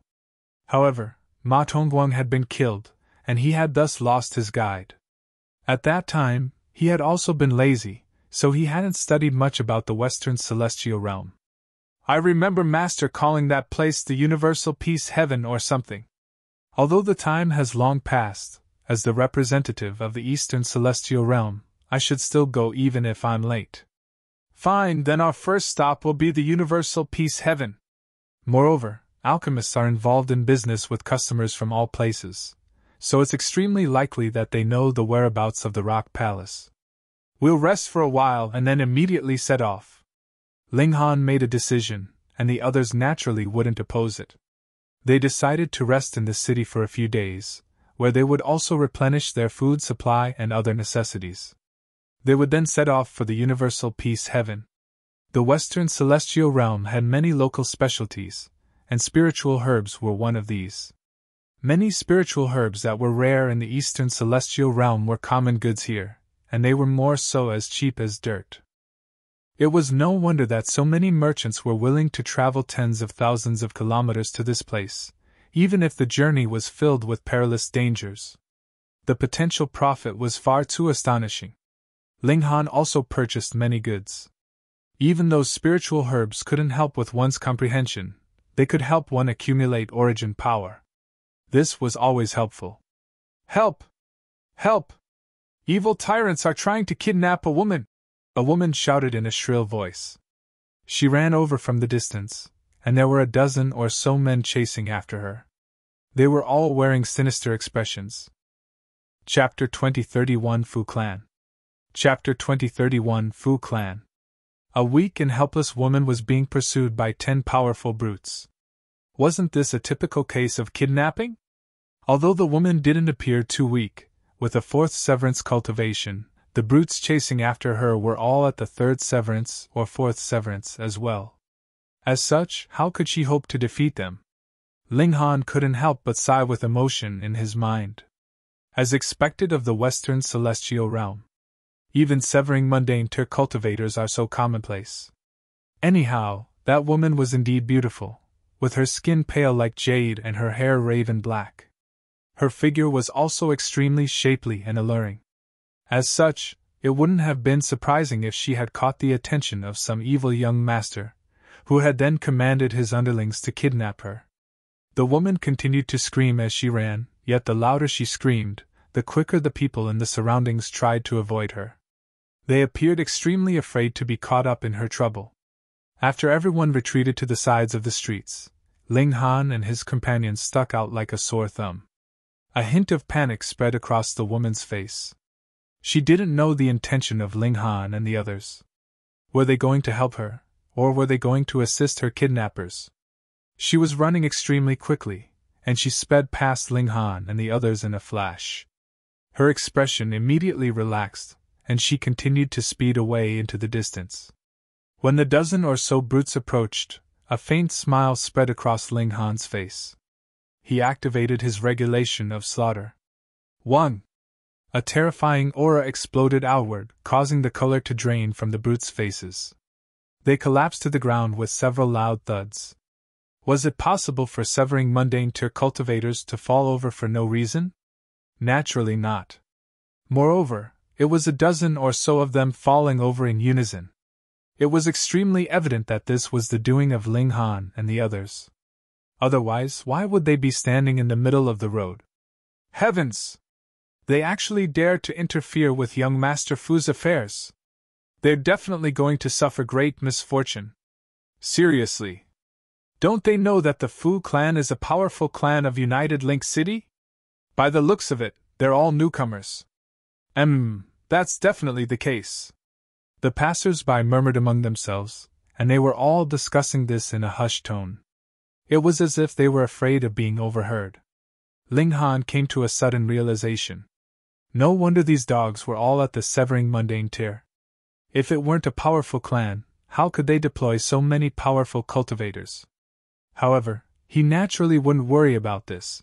However, Ma Tongguang had been killed, and he had thus lost his guide. At that time, he had also been lazy, so he hadn't studied much about the Western Celestial Realm. I remember Master calling that place the Universal Peace Heaven or something. Although the time has long passed, as the representative of the Eastern Celestial Realm, I should still go even if I'm late. Fine, then our first stop will be the Universal Peace Heaven. Moreover, alchemists are involved in business with customers from all places, so it's extremely likely that they know the whereabouts of the Rock Palace. We'll rest for a while and then immediately set off. Ling Han made a decision, and the others naturally wouldn't oppose it. They decided to rest in the city for a few days, where they would also replenish their food supply and other necessities. They would then set off for the Universal Peace Heaven. The Western Celestial Realm had many local specialties, and spiritual herbs were one of these. Many spiritual herbs that were rare in the Eastern Celestial Realm were common goods here, and they were more so as cheap as dirt. It was no wonder that so many merchants were willing to travel tens of thousands of kilometers to this place, even if the journey was filled with perilous dangers. The potential profit was far too astonishing. Ling Han also purchased many goods. Even those spiritual herbs couldn't help with one's comprehension, they could help one accumulate origin power. This was always helpful. Help! Help! Evil tyrants are trying to kidnap a woman! A woman shouted in a shrill voice. She ran over from the distance, and there were a dozen or so men chasing after her. They were all wearing sinister expressions. Chapter 2031 Fu Clan. Chapter 2031 Fu Clan. A weak and helpless woman was being pursued by 10 powerful brutes. Wasn't this a typical case of kidnapping? Although the woman didn't appear too weak, with a 4th severance cultivation, the brutes chasing after her were all at the 3rd severance or 4th severance as well. As such, how could she hope to defeat them? Ling Han couldn't help but sigh with emotion in his mind. As expected of the Western celestial realm, even severing mundane Tur cultivators are so commonplace. Anyhow, that woman was indeed beautiful, with her skin pale like jade and her hair raven black. Her figure was also extremely shapely and alluring. As such, it wouldn't have been surprising if she had caught the attention of some evil young master, who had then commanded his underlings to kidnap her. The woman continued to scream as she ran, yet the louder she screamed, the quicker the people in the surroundings tried to avoid her. They appeared extremely afraid to be caught up in her trouble. After everyone retreated to the sides of the streets, Ling Han and his companions stuck out like a sore thumb. A hint of panic spread across the woman's face. She didn't know the intention of Ling Han and the others. Were they going to help her, or were they going to assist her kidnappers? She was running extremely quickly, and she sped past Ling Han and the others in a flash. Her expression immediately relaxed, and she continued to speed away into the distance. When the dozen or so brutes approached, a faint smile spread across Ling Han's face. He activated his regulation of slaughter. 1. A terrifying aura exploded outward, causing the color to drain from the brutes' faces. They collapsed to the ground with several loud thuds. Was it possible for severing mundane Tur cultivators to fall over for no reason? Naturally not. Moreover, it was a dozen or so of them falling over in unison. It was extremely evident that this was the doing of Ling Han and the others. Otherwise, why would they be standing in the middle of the road? Heavens! They actually dared to interfere with young Master Fu's affairs. They're definitely going to suffer great misfortune. Seriously. Don't they know that the Fu clan is a powerful clan of United Link City? By the looks of it, they're all newcomers. That's definitely the case. The passers-by murmured among themselves, and they were all discussing this in a hushed tone. It was as if they were afraid of being overheard. Ling Han came to a sudden realization. No wonder these dogs were all at the severing mundane tier. If it weren't a powerful clan, how could they deploy so many powerful cultivators? However, he naturally wouldn't worry about this.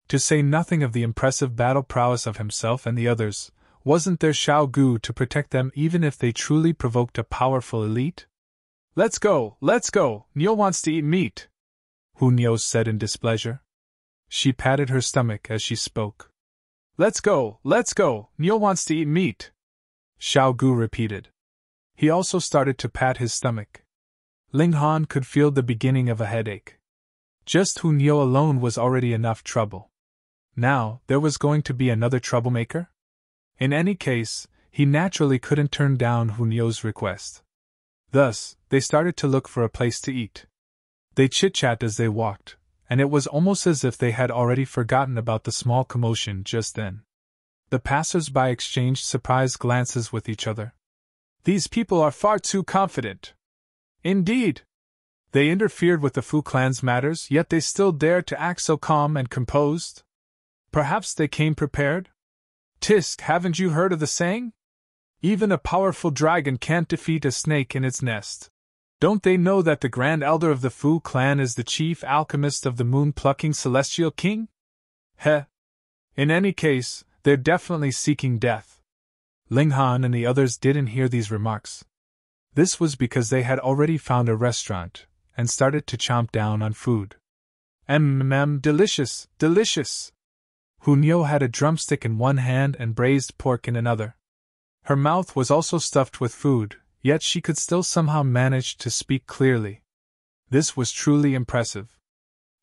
To say nothing of the impressive battle prowess of himself and the others, wasn't there Xiao Gu to protect them even if they truly provoked a powerful elite? Let's go, Niu wants to eat meat, Hu Niu said in displeasure. She patted her stomach as she spoke. Let's go, Niu wants to eat meat, Xiao Gu repeated. He also started to pat his stomach. Ling Han could feel the beginning of a headache. Just Hu Niu alone was already enough trouble. Now, there was going to be another troublemaker? In any case, he naturally couldn't turn down Hu Niu's request. Thus, they started to look for a place to eat. They chit-chat as they walked, and it was almost as if they had already forgotten about the small commotion just then. The passers-by exchanged surprised glances with each other. These people are far too confident. Indeed. They interfered with the Fu clan's matters, yet they still dared to act so calm and composed. Perhaps they came prepared? Tisk, haven't you heard of the saying? Even a powerful dragon can't defeat a snake in its nest. Don't they know that the Grand Elder of the Fu clan is the chief alchemist of the moon-plucking celestial king? Heh. In any case, they're definitely seeking death. Ling Han and the others didn't hear these remarks. This was because they had already found a restaurant, and started to chomp down on food. Delicious, delicious! Hunyo had a drumstick in one hand and braised pork in another. Her mouth was also stuffed with food, yet she could still somehow manage to speak clearly. This was truly impressive.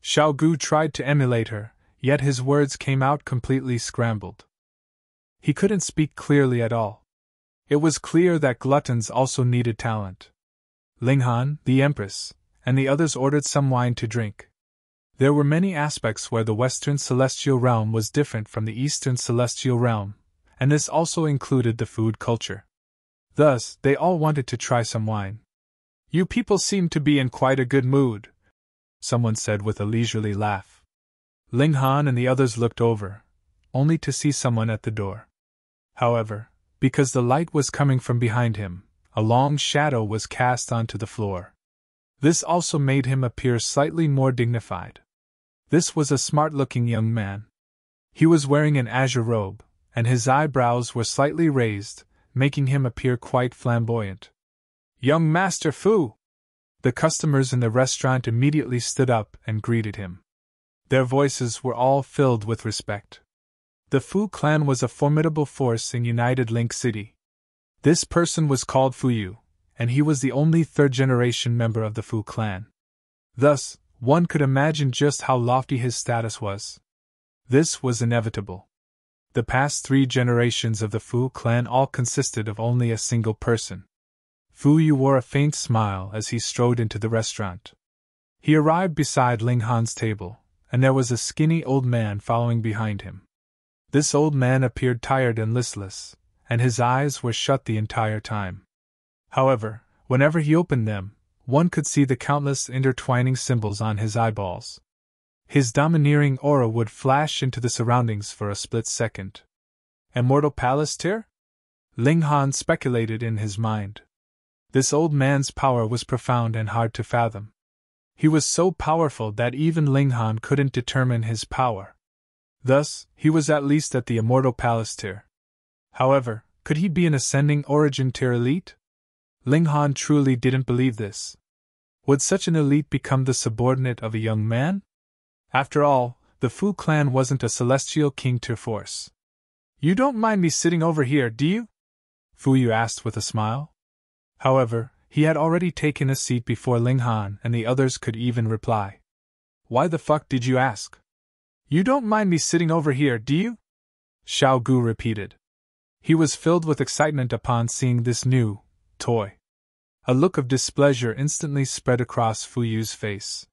Xiao Gu tried to emulate her, yet his words came out completely scrambled. He couldn't speak clearly at all. It was clear that gluttons also needed talent. Linghan, the Empress, and the others ordered some wine to drink. There were many aspects where the Western Celestial Realm was different from the Eastern Celestial Realm, and this also included the food culture. Thus, they all wanted to try some wine. "You people seem to be in quite a good mood," someone said with a leisurely laugh. Linghan and the others looked over, only to see someone at the door. However, because the light was coming from behind him, a long shadow was cast onto the floor. This also made him appear slightly more dignified. This was a smart-looking young man. He was wearing an azure robe, and his eyebrows were slightly raised, making him appear quite flamboyant. "Young Master Fu!" The customers in the restaurant immediately stood up and greeted him. Their voices were all filled with respect. The Fu clan was a formidable force in United Link City. This person was called Fuyu, and he was the only third-generation member of the Fu clan. Thus, one could imagine just how lofty his status was. This was inevitable. The past 3 generations of the Fu clan all consisted of only a single person. Fuyu wore a faint smile as he strode into the restaurant. He arrived beside Linghan's table, and there was a skinny old man following behind him. This old man appeared tired and listless, and his eyes were shut the entire time. However, whenever he opened them, one could see the countless intertwining symbols on his eyeballs. His domineering aura would flash into the surroundings for a split second. Immortal Palace Tier? Linghan speculated in his mind. This old man's power was profound and hard to fathom. He was so powerful that even Linghan couldn't determine his power. Thus, he was at least at the Immortal Palace Tier. However, could he be an ascending origin tier elite? Linghan truly didn't believe this. Would such an elite become the subordinate of a young man? After all, the Fu clan wasn't a celestial king tier force. "You don't mind me sitting over here, do you?" Fuyu asked with a smile. However, he had already taken a seat before Linghan and the others could even reply. "Why the fuck did you ask?" "You don't mind me sitting over here, do you?" Xiao Gu repeated. He was filled with excitement upon seeing this new toy. A look of displeasure instantly spread across Fuyu's face.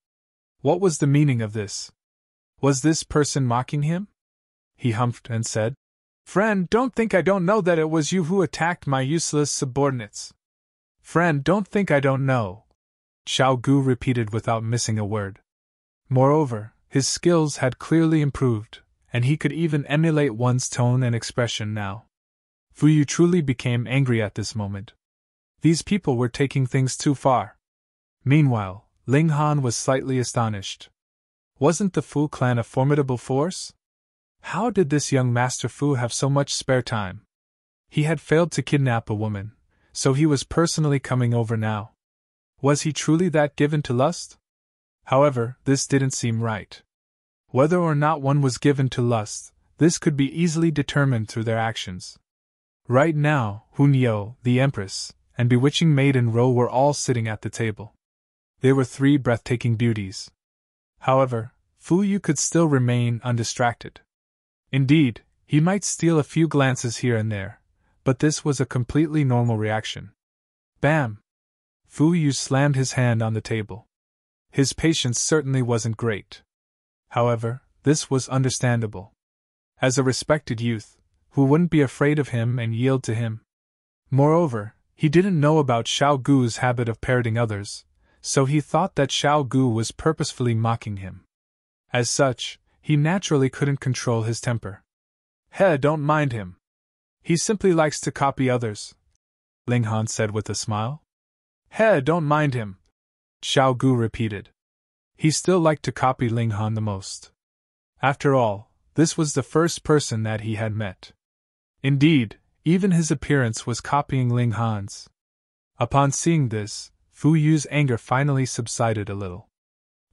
What was the meaning of this? Was this person mocking him? He humphed and said, "Friend, don't think I don't know that it was you who attacked my useless subordinates." "Friend, don't think I don't know," Xiao Gu repeated without missing a word. Moreover, his skills had clearly improved, and he could even emulate one's tone and expression now. Fuyu truly became angry at this moment. These people were taking things too far. Meanwhile, Linghan was slightly astonished. Wasn't the Fu clan a formidable force? How did this young Master Fu have so much spare time? He had failed to kidnap a woman, so he was personally coming over now. Was he truly that given to lust? However, this didn't seem right. Whether or not one was given to lust, this could be easily determined through their actions. Right now, Hunyo, the Empress, and bewitching maiden Ro were all sitting at the table. They were 3 breathtaking beauties. However, Fuyu could still remain undistracted. Indeed, he might steal a few glances here and there, but this was a completely normal reaction. Bam! Fuyu slammed his hand on the table. His patience certainly wasn't great. However, this was understandable. As a respected youth, who wouldn't be afraid of him and yield to him? Moreover, he didn't know about Xiao Gu's habit of parroting others, so he thought that Xiao Gu was purposefully mocking him. As such, he naturally couldn't control his temper. Don't mind him. He simply likes to copy others," Linghan said with a smile. Don't mind him," Xiao Gu repeated. He still liked to copy Linghan the most. After all, this was the first person that he had met. Indeed, even his appearance was copying Linghan's. Upon seeing this, Fuyu's anger finally subsided a little.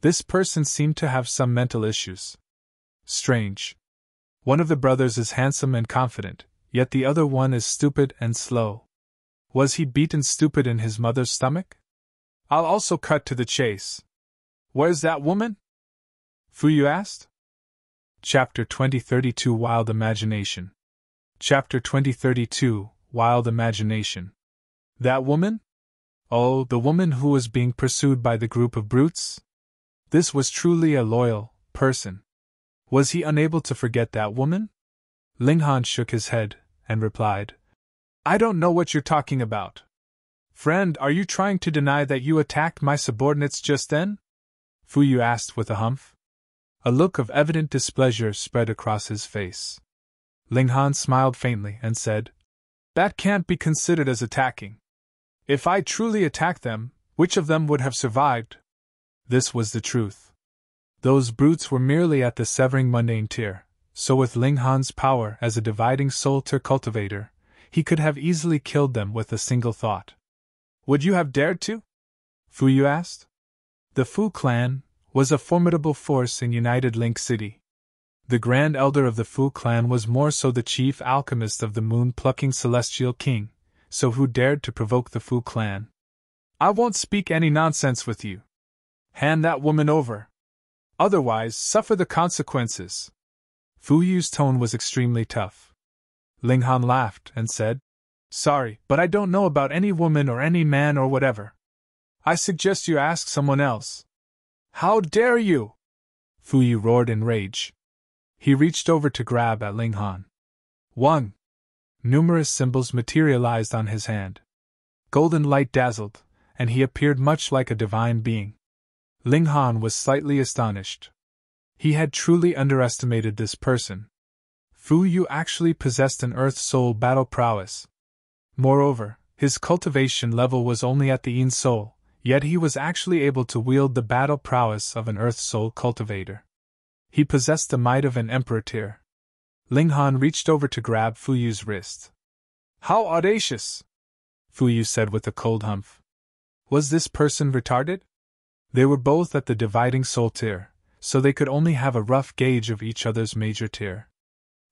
This person seemed to have some mental issues. Strange. One of the brothers is handsome and confident, yet the other one is stupid and slow. Was he beaten stupid in his mother's stomach? I'll also cut to the chase. Where's that woman? Fuyu asked. Chapter 2032 Wild Imagination. Chapter 2032 Wild Imagination. That woman? Oh, the woman who was being pursued by the group of brutes? This was truly a loyal person. Was he unable to forget that woman? Linghan shook his head and replied, I don't know what you're talking about. Friend, are you trying to deny that you attacked my subordinates just then? Fuyu asked with a humph. A look of evident displeasure spread across his face. Linghan smiled faintly and said, That can't be considered as attacking. If I truly attacked them, which of them would have survived? This was the truth. Those brutes were merely at the severing mundane tier, so with Linghan's power as a dividing soul tier cultivator, he could have easily killed them with a single thought. Would you have dared to? Fuyu asked. The Fu clan was a formidable force in United Link City. The Grand Elder of the Fu clan was more so the chief alchemist of the moon-plucking Celestial King, so who dared to provoke the Fu clan? I won't speak any nonsense with you. Hand that woman over. Otherwise, suffer the consequences. Fuyu's tone was extremely tough. Linghan laughed and said, Sorry, but I don't know about any woman or any man or whatever. I suggest you ask someone else. How dare you? Fuyu roared in rage. He reached over to grab at Linghan. 1. Numerous symbols materialized on his hand. Golden light dazzled, and he appeared much like a divine being. Linghan was slightly astonished. He had truly underestimated this person. Fuyu actually possessed an Earth Soul battle prowess. Moreover, his cultivation level was only at the Yin Soul, yet he was actually able to wield the battle prowess of an Earth Soul cultivator. He possessed the might of an Emperor tier. Linghan reached over to grab Fuyu's wrist. How audacious! Fuyu said with a cold humph. Was this person retarded? They were both at the dividing soul tier, so they could only have a rough gauge of each other's major tier.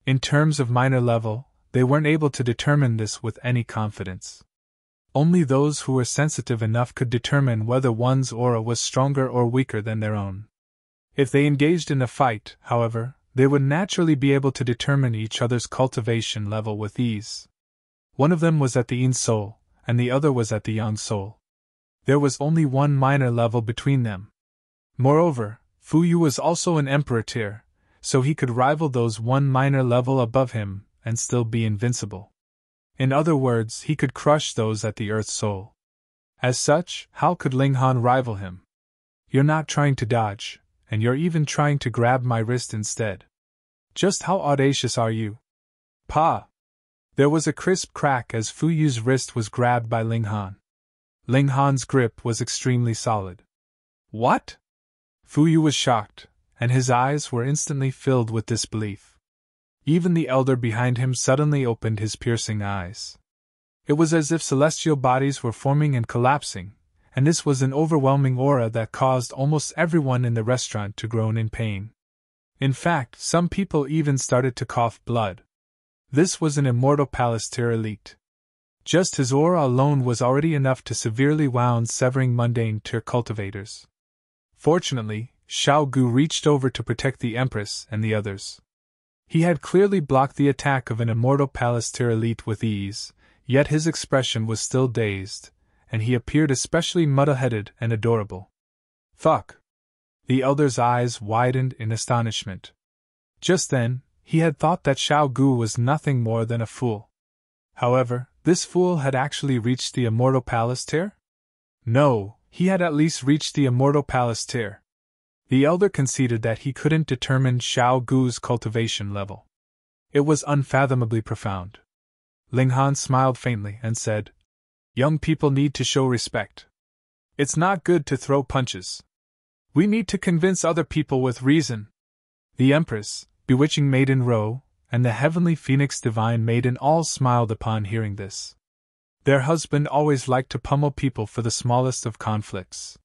In terms of minor level, they weren't able to determine this with any confidence. Only those who were sensitive enough could determine whether one's aura was stronger or weaker than their own. If they engaged in a fight, however, they would naturally be able to determine each other's cultivation level with ease. One of them was at the Yin Soul, and the other was at the Yang Soul. There was only one minor level between them. Moreover, Fuyu was also an Emperor tier, so he could rival those one minor level above him and still be invincible. In other words, he could crush those at the Earth Soul. As such, how could Linghan rival him? You're not trying to dodge, and you're even trying to grab my wrist instead. Just how audacious are you? Pa! There was a crisp crack as Fuyu's wrist was grabbed by Linghan. Linghan's grip was extremely solid. What? Fuyu was shocked, and his eyes were instantly filled with disbelief. Even the elder behind him suddenly opened his piercing eyes. It was as if celestial bodies were forming and collapsing, and this was an overwhelming aura that caused almost everyone in the restaurant to groan in pain. In fact, some people even started to cough blood. This was an immortal palace tier elite. Just his aura alone was already enough to severely wound severing mundane tier cultivators. Fortunately, Xiao Gu reached over to protect the Empress and the others. He had clearly blocked the attack of an immortal palace tier elite with ease, yet his expression was still dazed, and he appeared especially muddle-headed and adorable. Fuck! The elder's eyes widened in astonishment. Just then, he had thought that Xiao Gu was nothing more than a fool. However, this fool had actually reached the immortal palace tier? No, he had at least reached the immortal palace tier. The elder conceded that he couldn't determine Xiao Gu's cultivation level. It was unfathomably profound. Linghan smiled faintly and said, Young people need to show respect. It's not good to throw punches. We need to convince other people with reason. The Empress, bewitching Maiden Ro, and the heavenly Phoenix Divine Maiden all smiled upon hearing this. Their husband always liked to pummel people for the smallest of conflicts.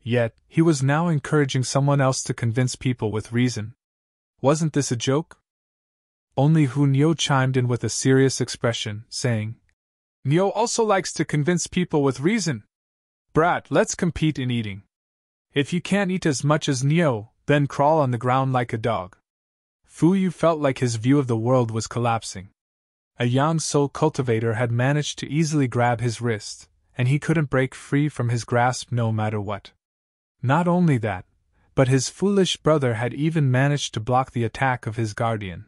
Yet, he was now encouraging someone else to convince people with reason. Wasn't this a joke? Only Hu Niu chimed in with a serious expression, saying, Niu also likes to convince people with reason. Brat, let's compete in eating. If you can't eat as much as Niu, then crawl on the ground like a dog. Fu Yu felt like his view of the world was collapsing. A young soul cultivator had managed to easily grab his wrist, and he couldn't break free from his grasp no matter what. Not only that, but his foolish brother had even managed to block the attack of his guardian.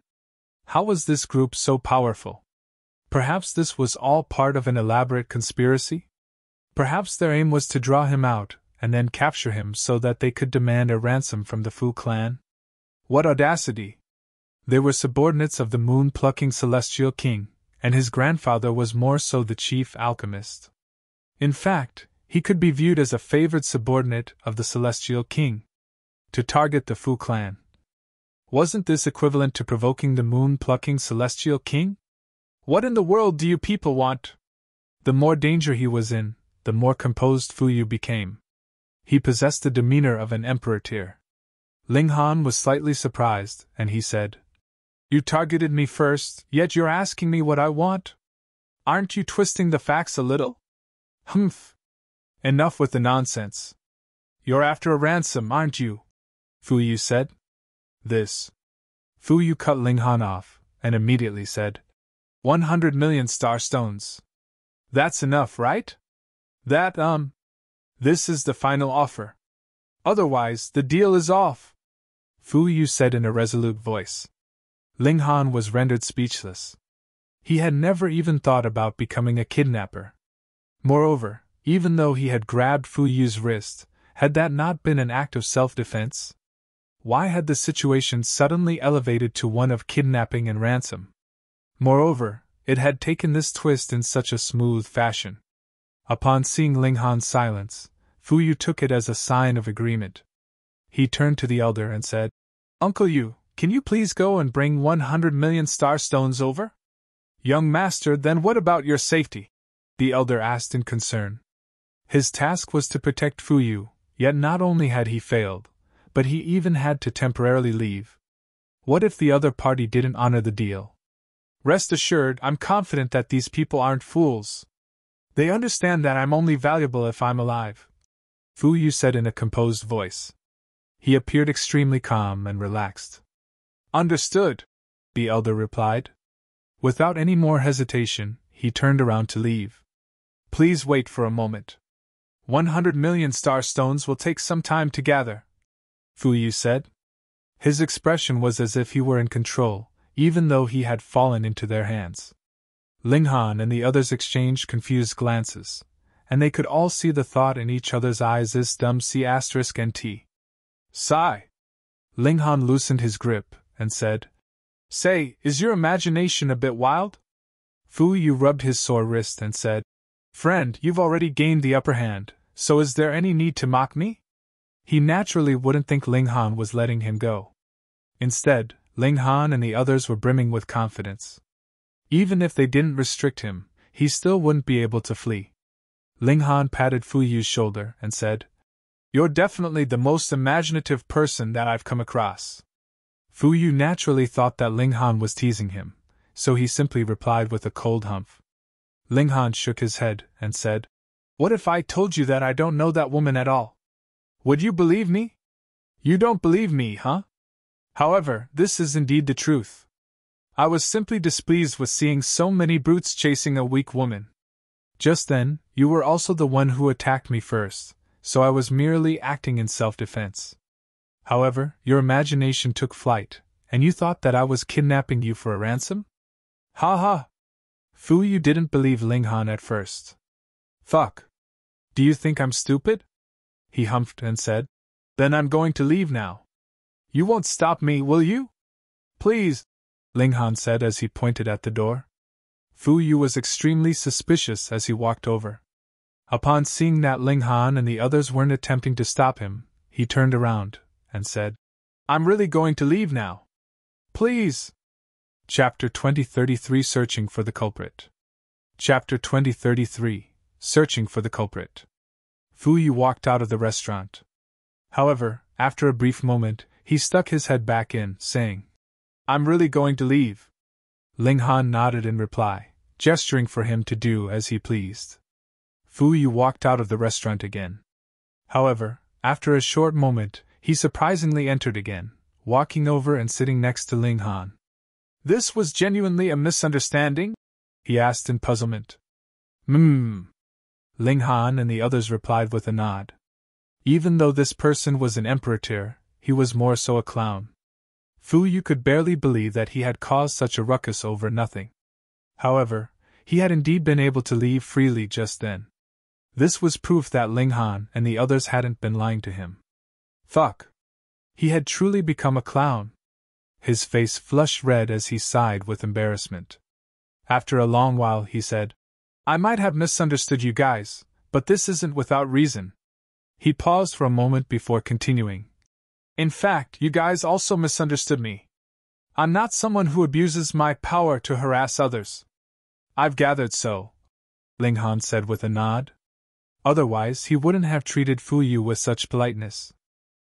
How was this group so powerful? Perhaps this was all part of an elaborate conspiracy? Perhaps their aim was to draw him out, and then capture him so that they could demand a ransom from the Fu clan? What audacity! They were subordinates of the moon-plucking celestial king, and his grandfather was more so the chief alchemist. In fact, he could be viewed as a favored subordinate of the celestial king. To target the Fu clan. Wasn't this equivalent to provoking the moon-plucking celestial king? What in the world do you people want? The more danger he was in, the more composed Fu Yu became. He possessed the demeanor of an emperor tier. Ling Han was slightly surprised, and he said, You targeted me first, yet you're asking me what I want? Aren't you twisting the facts a little? Humph! Enough with the nonsense. You're after a ransom, aren't you? Fu Yu said. This. Fu Yu cut Ling Han off, and immediately said, 100 million star stones. That's enough, right? This is the final offer. Otherwise, the deal is off, Fu Yu said in a resolute voice. Ling Han was rendered speechless. He had never even thought about becoming a kidnapper. Moreover, even though he had grabbed Fu Yu's wrist, had that not been an act of self-defense? Why had the situation suddenly elevated to one of kidnapping and ransom? Moreover, it had taken this twist in such a smooth fashion. Upon seeing Ling Han's silence, Fu Yu took it as a sign of agreement. He turned to the elder and said, Uncle Yu, can you please go and bring 100 million star stones over? Young master, then what about your safety? The elder asked in concern. His task was to protect Fu Yu, yet not only had he failed, but he even had to temporarily leave. What if the other party didn't honor the deal? Rest assured, I'm confident that these people aren't fools. They understand that I'm only valuable if I'm alive, Fu Yu said in a composed voice. He appeared extremely calm and relaxed. Understood, the elder replied. Without any more hesitation, he turned around to leave. Please wait for a moment. 100 million star stones will take some time to gather, Fu Yu said. His expression was as if he were in control, even though he had fallen into their hands. Ling Han and the others exchanged confused glances, and they could all see the thought in each other's eyes is C***NT. Sigh. Ling Han loosened his grip, and said, Say, is your imagination a bit wild? Fu Yu rubbed his sore wrist and said, Friend, you've already gained the upper hand, so is there any need to mock me? He naturally wouldn't think Ling Han was letting him go. Instead, Ling Han and the others were brimming with confidence. Even if they didn't restrict him, he still wouldn't be able to flee. Ling Han patted Fu Yu's shoulder and said, You're definitely the most imaginative person that I've come across. Fu Yu naturally thought that Ling Han was teasing him, so he simply replied with a cold humph. Ling Han shook his head and said, What if I told you that I don't know that woman at all? Would you believe me? You don't believe me, huh? However, this is indeed the truth. I was simply displeased with seeing so many brutes chasing a weak woman. Just then, you were also the one who attacked me first, so I was merely acting in self-defense. However, your imagination took flight, and you thought that I was kidnapping you for a ransom? Ha ha! Fu Yu didn't believe Ling Han at first. Fuck. Do you think I'm stupid? He humphed and said, Then I'm going to leave now. You won't stop me, will you? Please, Ling Han said as he pointed at the door. Fu Yu was extremely suspicious as he walked over. Upon seeing that Ling Han and the others weren't attempting to stop him, he turned around and said, I'm really going to leave now. Please. Chapter 2033 Searching for the Culprit. Chapter 2033 Searching for the Culprit. Fu Yu walked out of the restaurant. However, after a brief moment, he stuck his head back in, saying, "I'm really going to leave." Ling Han nodded in reply, gesturing for him to do as he pleased. Fu Yu walked out of the restaurant again. However, after a short moment, he surprisingly entered again, walking over and sitting next to Ling Han. "This was genuinely a misunderstanding?" he asked in puzzlement. Ling Han and the others replied with a nod. Even though this person was an emperor, he was more so a clown. Fu Yu could barely believe that he had caused such a ruckus over nothing. However, he had indeed been able to leave freely just then. This was proof that Ling Han and the others hadn't been lying to him. Fuck! He had truly become a clown. His face flushed red as he sighed with embarrassment. After a long while, he said, "I might have misunderstood you guys, but this isn't without reason." He paused for a moment before continuing. "In fact, you guys also misunderstood me. I'm not someone who abuses my power to harass others." "I've gathered so," Ling Han said with a nod. Otherwise, he wouldn't have treated Fu Yu with such politeness.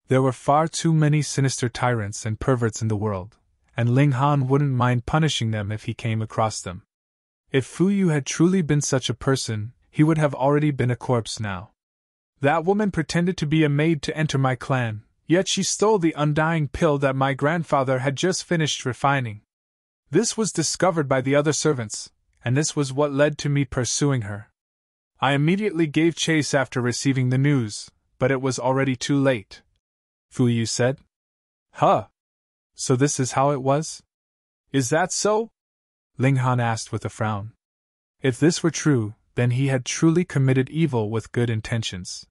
There were far too many sinister tyrants and perverts in the world, and Ling Han wouldn't mind punishing them if he came across them. If Fu Yu had truly been such a person, he would have already been a corpse now. "That woman pretended to be a maid to enter my clan, yet she stole the undying pill that my grandfather had just finished refining. This was discovered by the other servants, and this was what led to me pursuing her. I immediately gave chase after receiving the news, but it was already too late," Fu Yu said. "Huh? So this is how it was? Is that so?" Ling Han asked with a frown. If this were true, then he had truly committed evil with good intentions.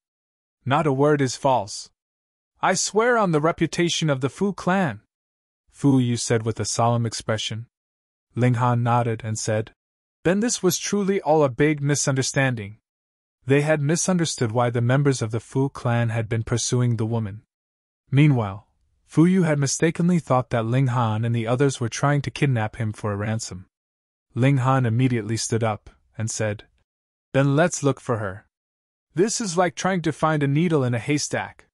"Not a word is false. I swear on the reputation of the Fu clan," Fu Yu said with a solemn expression. Ling Han nodded and said, "Then this was truly all a big misunderstanding." They had misunderstood why the members of the Fu clan had been pursuing the woman. Meanwhile, Fu Yu had mistakenly thought that Ling Han and the others were trying to kidnap him for a ransom. Ling Han immediately stood up and said, "Then let's look for her. This is like trying to find a needle in a haystack.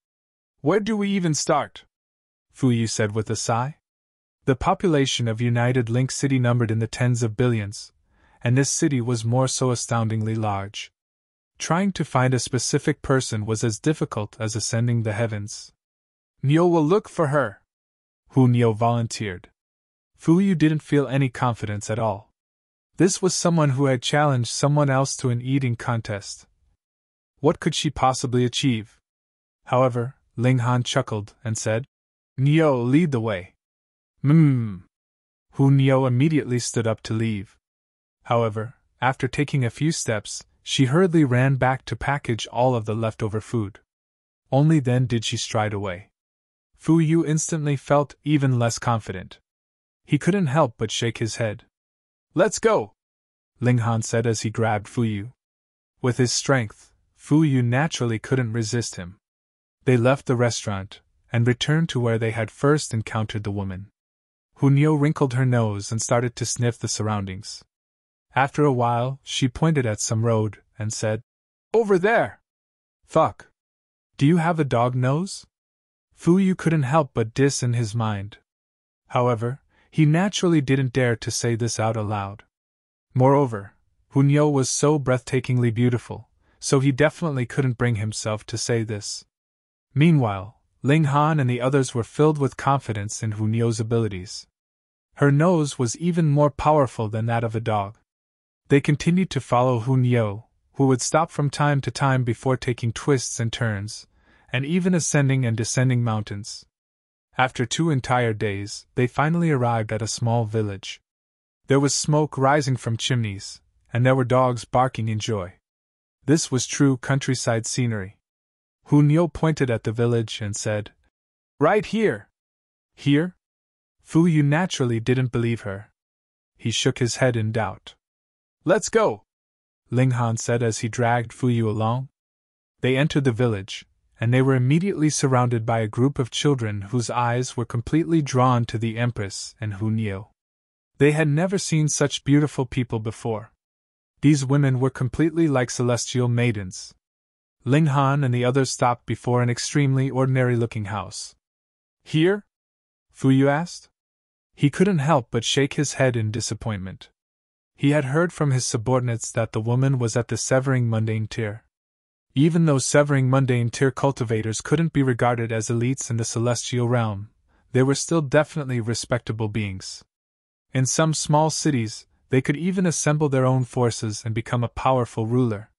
Where do we even start?" Fu Yu said with a sigh. The population of United Link City numbered in the tens of billions, and this city was more so astoundingly large. Trying to find a specific person was as difficult as ascending the heavens. "Nio will look for her," Hu Nio volunteered. Fu Yu didn't feel any confidence at all. This was someone who had challenged someone else to an eating contest. What could she possibly achieve? However, Ling Han chuckled and said, "Nio, lead the way." Hu Nio immediately stood up to leave. However, after taking a few steps, she hurriedly ran back to package all of the leftover food. Only then did she stride away. Fu Yu instantly felt even less confident. He couldn't help but shake his head. "Let's go," Ling Han said as he grabbed Fu Yu. With his strength, Fu Yu naturally couldn't resist him. They left the restaurant and returned to where they had first encountered the woman. Hu Nio wrinkled her nose and started to sniff the surroundings. After a while, she pointed at some road and said, "Over there!" "Fuck! Do you have a dog nose?" Fu Yu couldn't help but diss in his mind. However, he naturally didn't dare to say this out aloud. Moreover, Hu Nio was so breathtakingly beautiful, so he definitely couldn't bring himself to say this. Meanwhile, Ling Han and the others were filled with confidence in Hu Nio's abilities. Her nose was even more powerful than that of a dog. They continued to follow Hu Nio, who would stop from time to time before taking twists and turns, and even ascending and descending mountains. After 2 entire days, they finally arrived at a small village. There was smoke rising from chimneys, and there were dogs barking in joy. This was true countryside scenery. Hu Nio pointed at the village and said, "Right here!" "Here?" Fu Yu naturally didn't believe her. He shook his head in doubt. "Let's go," Ling Han said as he dragged Fu Yu along. They entered the village, and they were immediately surrounded by a group of children whose eyes were completely drawn to the Empress and Hu Nio. They had never seen such beautiful people before. These women were completely like celestial maidens. Ling Han and the others stopped before an extremely ordinary-looking house. Here? Fu Yu asked. He couldn't help but shake his head in disappointment. He had heard from his subordinates that the woman was at the Severing Mundane tier. Even though Severing Mundane tier cultivators couldn't be regarded as elites in the celestial realm, they were still definitely respectable beings. In some small cities, they could even assemble their own forces and become a powerful ruler.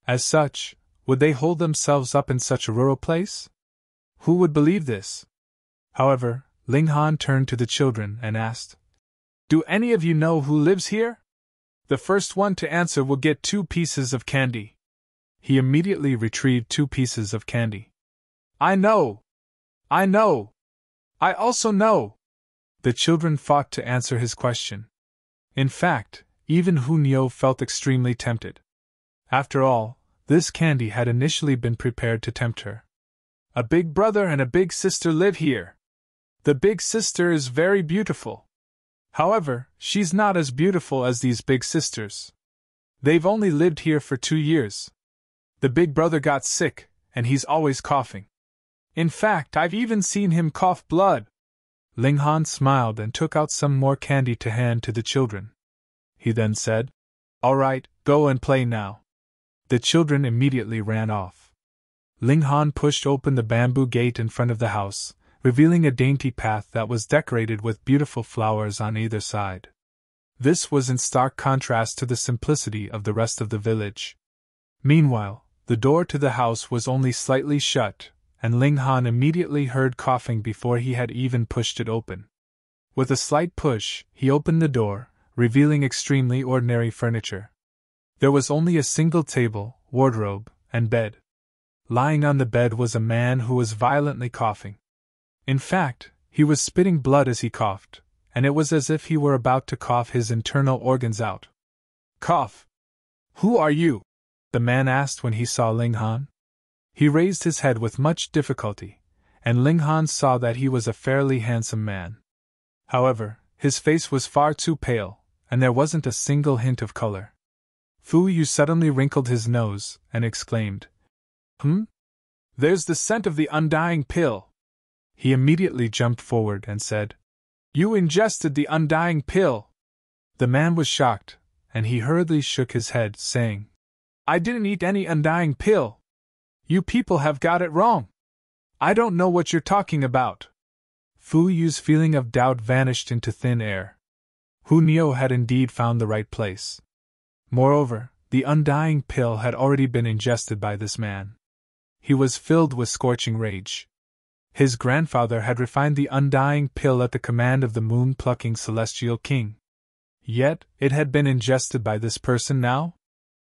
As such, would they hold themselves up in such a rural place? Who would believe this? However, Ling Han turned to the children and asked, "Do any of you know who lives here? The first one to answer will get 2 pieces of candy." He immediately retrieved 2 pieces of candy. "I know! I know! I also know!" The children fought to answer his question. In fact, even Hu Niu felt extremely tempted. After all, this candy had initially been prepared to tempt her. "A big brother and a big sister live here. The big sister is very beautiful. However, she's not as beautiful as these big sisters. They've only lived here for 2 years. The big brother got sick, and he's always coughing. In fact, I've even seen him cough blood." Ling Han smiled and took out some more candy to hand to the children. He then said, "All right, go and play now." The children immediately ran off. Ling Han pushed open the bamboo gate in front of the house, revealing a dainty path that was decorated with beautiful flowers on either side. This was in stark contrast to the simplicity of the rest of the village. Meanwhile, the door to the house was only slightly shut, and Ling Han immediately heard coughing before he had even pushed it open. With a slight push, he opened the door, revealing extremely ordinary furniture. There was only a single table, wardrobe, and bed. Lying on the bed was a man who was violently coughing. In fact, he was spitting blood as he coughed, and it was as if he were about to cough his internal organs out. "Cough! Who are you?" the man asked when he saw Ling Han. He raised his head with much difficulty, and Ling Han saw that he was a fairly handsome man. However, his face was far too pale, and there wasn't a single hint of color. Fu Yu suddenly wrinkled his nose and exclaimed, There's the scent of the undying pill." He immediately jumped forward and said, "You ingested the undying pill." The man was shocked, and he hurriedly shook his head, saying, "I didn't eat any undying pill. You people have got it wrong. I don't know what you're talking about." Fu Yu's feeling of doubt vanished into thin air. Hu Niu had indeed found the right place. Moreover, the undying pill had already been ingested by this man. He was filled with scorching rage. His grandfather had refined the undying pill at the command of the moon-plucking celestial king. Yet, it had been ingested by this person now?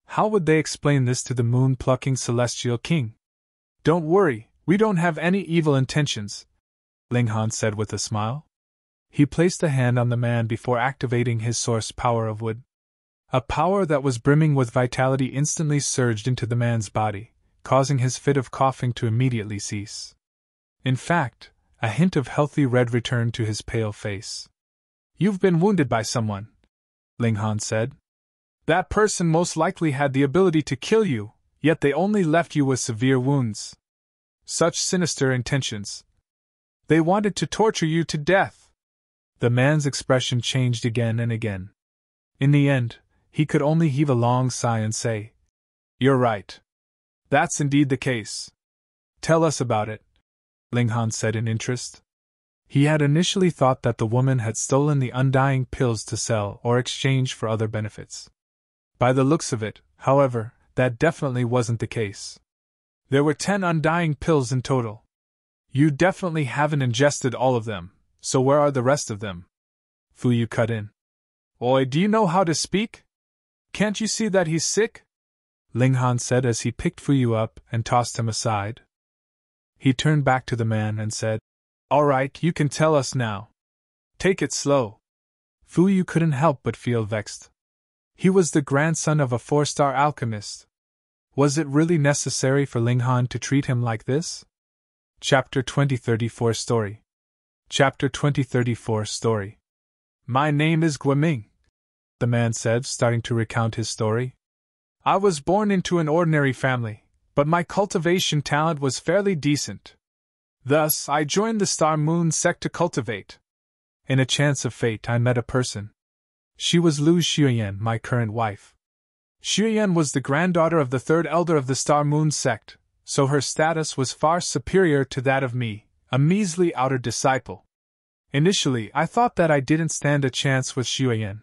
How would they explain this to the moon-plucking celestial king? "Don't worry, we don't have any evil intentions," Ling Han said with a smile. He placed a hand on the man before activating his source power of wood. A power that was brimming with vitality instantly surged into the man's body, causing his fit of coughing to immediately cease. In fact, a hint of healthy red returned to his pale face. "You've been wounded by someone," Ling Han said. "That person most likely had the ability to kill you, yet they only left you with severe wounds. Such sinister intentions. They wanted to torture you to death." The man's expression changed again and again. In the end, he could only heave a long sigh and say, "You're right. That's indeed the case. Tell us about it," Ling Han said in interest. He had initially thought that the woman had stolen the undying pills to sell or exchange for other benefits. By the looks of it, however, that definitely wasn't the case. There were 10 undying pills in total. "You definitely haven't ingested all of them, so where are the rest of them?" Fu Yu cut in. "Oi, do you know how to speak? Can't you see that he's sick?" Ling Han said as he picked Fu Yu up and tossed him aside. He turned back to the man and said, "All right, you can tell us now. Take it slow." Fu Yu couldn't help but feel vexed. He was the grandson of a 4-star alchemist. Was it really necessary for Ling Han to treat him like this? Chapter 2034 Story. Chapter 2034 Story. "My name is Guoming," the man said, starting to recount his story. "I was born into an ordinary family, but my cultivation talent was fairly decent. Thus, I joined the Star Moon sect to cultivate. In a chance of fate, I met a person. She was Lu Xuyan, my current wife. Xuyan was the granddaughter of the third elder of the Star Moon sect, so her status was far superior to that of me, a measly outer disciple. Initially, I thought that I didn't stand a chance with Xuyan.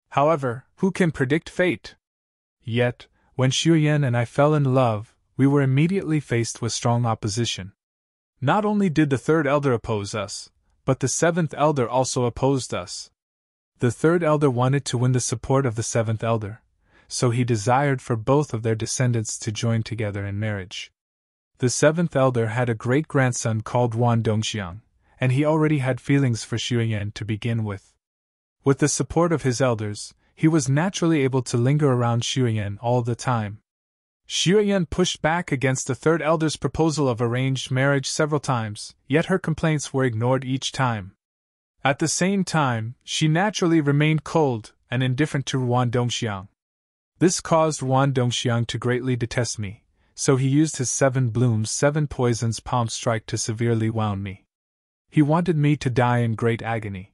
However, who can predict fate? Yet, when Xuyan and I fell in love, we were immediately faced with strong opposition. Not only did the third elder oppose us, but the seventh elder also opposed us. The third elder wanted to win the support of the seventh elder, so he desired for both of their descendants to join together in marriage. The seventh elder had a great-grandson called Ruan Dongxia, and he already had feelings for Xuyan to begin with. With the support of his elders, he was naturally able to linger around Xuyan all the time. Xuyan pushed back against the third elder's proposal of arranged marriage several times, yet her complaints were ignored each time. At the same time, she naturally remained cold and indifferent to Ruan Dongxia. This caused Ruan Dongxia to greatly detest me, so he used his 7 blooms 7 poisons palm strike to severely wound me. He wanted me to die in great agony.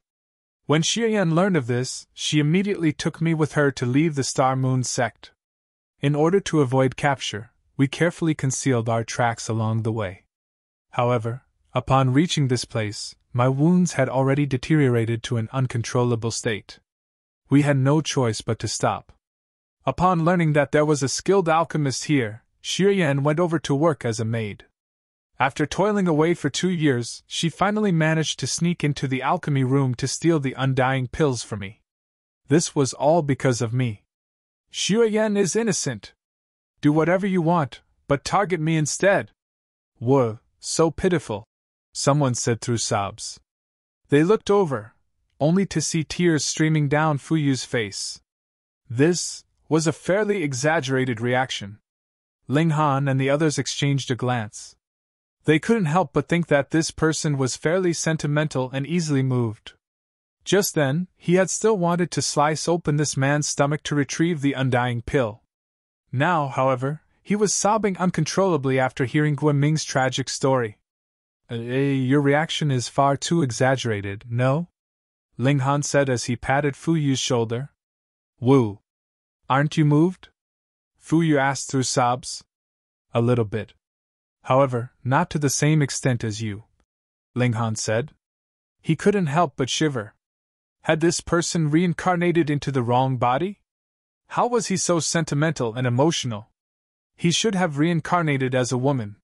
When Xuyan learned of this, she immediately took me with her to leave the Star Moon sect. In order to avoid capture, we carefully concealed our tracks along the way. However, upon reaching this place, my wounds had already deteriorated to an uncontrollable state. We had no choice but to stop. Upon learning that there was a skilled alchemist here, Xuyan went over to work as a maid. After toiling away for 2 years, she finally managed to sneak into the alchemy room to steal the undying pills for me. This was all because of me. Xuyan is innocent. Do whatever you want, but target me instead. Whoa, so pitiful, someone said through sobs. They looked over, only to see tears streaming down Fuyu's face. This was a fairly exaggerated reaction. Ling Han and the others exchanged a glance. They couldn't help but think that this person was fairly sentimental and easily moved. Just then, he had still wanted to slice open this man's stomach to retrieve the undying pill. Now, however, he was sobbing uncontrollably after hearing Guiming's tragic story. Your reaction is far too exaggerated, no? Ling Han said as he patted Fuyu's shoulder. Wu. Aren't you moved? Fuyu asked through sobs. A little bit. However, not to the same extent as you, Ling Han said. He couldn't help but shiver. Had this person reincarnated into the wrong body? How was he so sentimental and emotional? He should have reincarnated as a woman.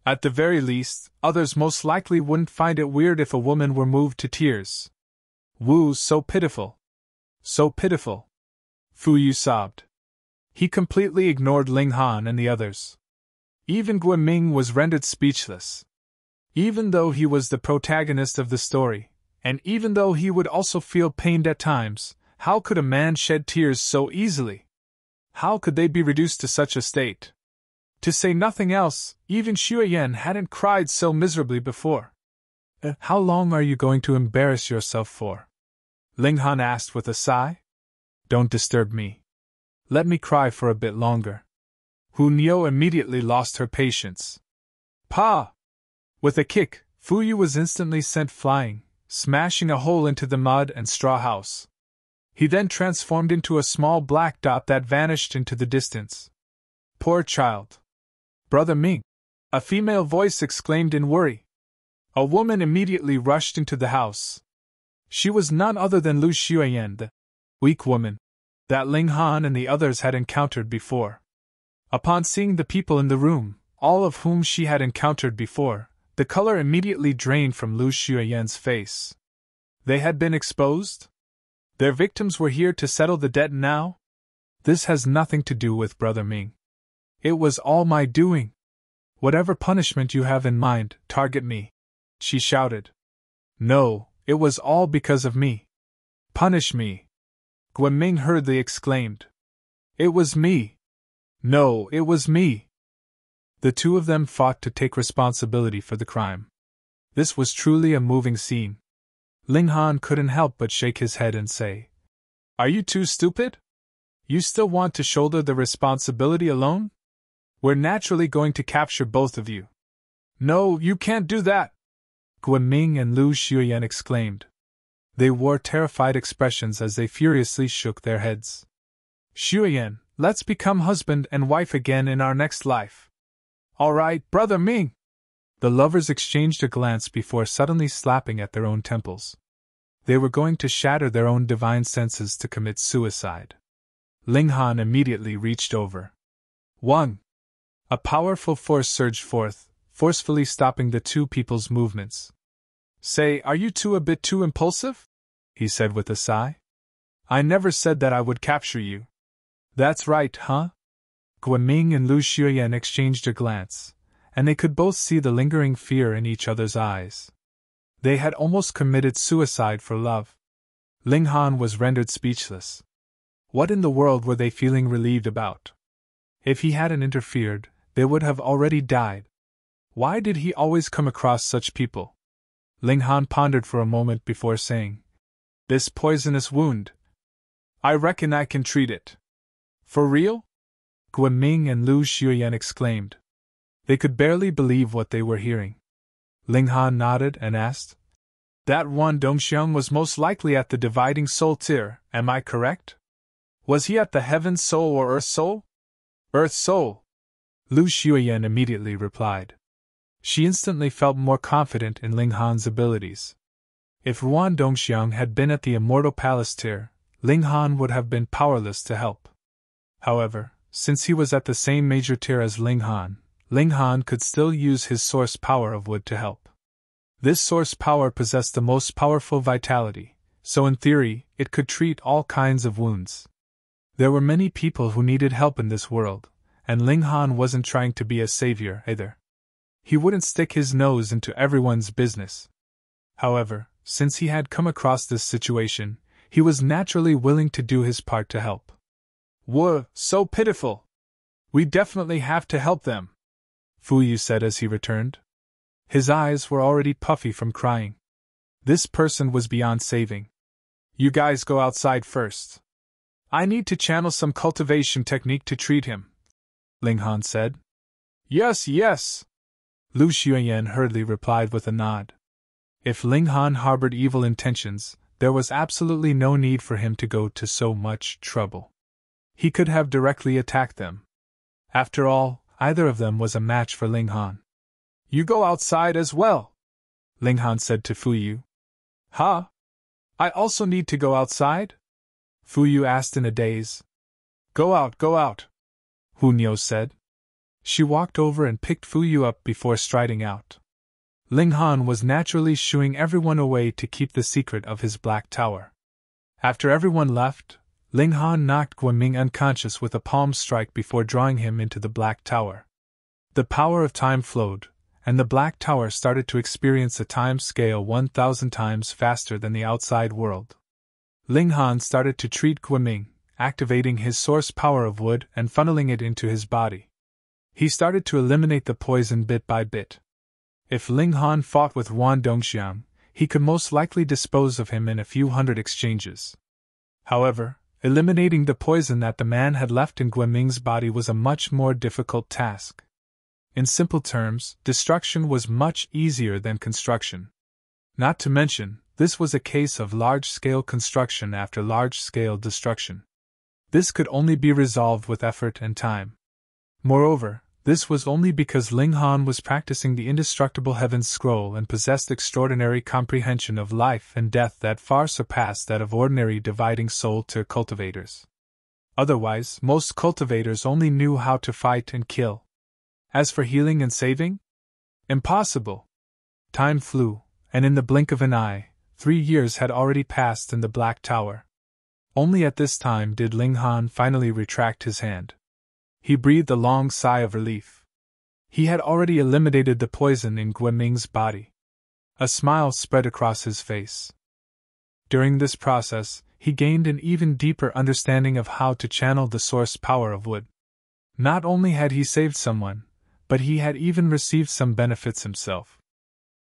At the very least, others most likely wouldn't find it weird if a woman were moved to tears. Wu's so pitiful. So pitiful. Fuyu sobbed. He completely ignored Ling Han and the others. Even Guiming was rendered speechless. Even though he was the protagonist of the story, and even though he would also feel pained at times, how could a man shed tears so easily? How could they be reduced to such a state? To say nothing else, even Xuyan hadn't cried so miserably before. How long are you going to embarrass yourself for? Ling Han asked with a sigh. Don't disturb me. Let me cry for a bit longer. Hu Niu immediately lost her patience. Pa! With a kick, Fuyu was instantly sent flying, smashing a hole into the mud and straw house. He then transformed into a small black dot that vanished into the distance. Poor child. Brother Ming! A female voice exclaimed in worry. A woman immediately rushed into the house. She was none other than Lu Xuyan, the weak woman that Ling Han and the others had encountered before. Upon seeing the people in the room, all of whom she had encountered before, the color immediately drained from Lu Xuyan's face. They had been exposed? Their victims were here to settle the debt now? This has nothing to do with Brother Ming. It was all my doing. Whatever punishment you have in mind, target me, she shouted. No, it was all because of me. Punish me. Guiming hurriedly exclaimed. It was me. No, it was me. The two of them fought to take responsibility for the crime. This was truly a moving scene. Ling Han couldn't help but shake his head and say, Are you too stupid? You still want to shoulder the responsibility alone? We're naturally going to capture both of you. No, you can't do that! Guiming and Lu Xiuyan exclaimed. They wore terrified expressions as they furiously shook their heads. Xiuyan, let's become husband and wife again in our next life. All right, Brother Ming! The lovers exchanged a glance before suddenly slapping at their own temples. They were going to shatter their own divine senses to commit suicide. Ling Han immediately reached over. 1. A powerful force surged forth, forcefully stopping the two people's movements. Say, are you two a bit too impulsive? He said with a sigh. I never said that I would capture you. That's right, huh? Guiming and Lu Xiuyan exchanged a glance, and they could both see the lingering fear in each other's eyes. They had almost committed suicide for love. Ling Han was rendered speechless. What in the world were they feeling relieved about? If he hadn't interfered, they would have already died. Why did he always come across such people? Ling Han pondered for a moment before saying, This poisonous wound. I reckon I can treat it. For real? Guiming and Lu Xiuyan exclaimed. They could barely believe what they were hearing. Ling Han nodded and asked, That one Dongxia was most likely at the dividing soul tier, am I correct? Was he at the heaven soul or earth soul? Earth soul, Lu Xiuyan immediately replied. She instantly felt more confident in Ling Han's abilities. If Ruan Dongxia had been at the Immortal Palace tier, Ling Han would have been powerless to help. However, since he was at the same major tier as Ling Han could still use his source power of wood to help. This source power possessed the most powerful vitality, so in theory, it could treat all kinds of wounds. There were many people who needed help in this world, and Ling Han wasn't trying to be a savior either. He wouldn't stick his nose into everyone's business. However, since he had come across this situation, he was naturally willing to do his part to help. Whoa, so pitiful! We definitely have to help them, Fu Yu said as he returned. His eyes were already puffy from crying. This person was beyond saving. You guys go outside first. I need to channel some cultivation technique to treat him, Ling Han said. Yes, yes, Lu Xiuyan hurriedly replied with a nod. If Ling Han harbored evil intentions, there was absolutely no need for him to go to so much trouble. He could have directly attacked them. After all, either of them was a match for Ling Han. You go outside as well, Ling Han said to Fu Yu. Huh? I also need to go outside? Fu Yu asked in a daze. Go out, Hu Niu said. She walked over and picked Fu Yu up before striding out. Ling Han was naturally shooing everyone away to keep the secret of his black tower. After everyone left, Ling Han knocked Guiming unconscious with a palm strike before drawing him into the black tower. The power of time flowed, and the black tower started to experience a time scale 1,000 times faster than the outside world. Ling Han started to treat Guiming, activating his source power of wood and funneling it into his body. He started to eliminate the poison bit by bit. If Ling Han fought with Ruan Dongxia, he could most likely dispose of him in a few hundred exchanges. However, eliminating the poison that the man had left in Guiming's body was a much more difficult task. In simple terms, destruction was much easier than construction. Not to mention, this was a case of large-scale construction after large-scale destruction. This could only be resolved with effort and time. Moreover, this was only because Ling Han was practicing the indestructible Heaven's Scroll and possessed extraordinary comprehension of life and death that far surpassed that of ordinary dividing soul to cultivators. Otherwise, most cultivators only knew how to fight and kill. As for healing and saving? Impossible. Time flew, and in the blink of an eye, 3 years had already passed in the Black Tower. Only at this time did Ling Han finally retract his hand. He breathed a long sigh of relief. He had already eliminated the poison in Guiming's body. A smile spread across his face. During this process, he gained an even deeper understanding of how to channel the source power of wood. Not only had he saved someone, but he had even received some benefits himself.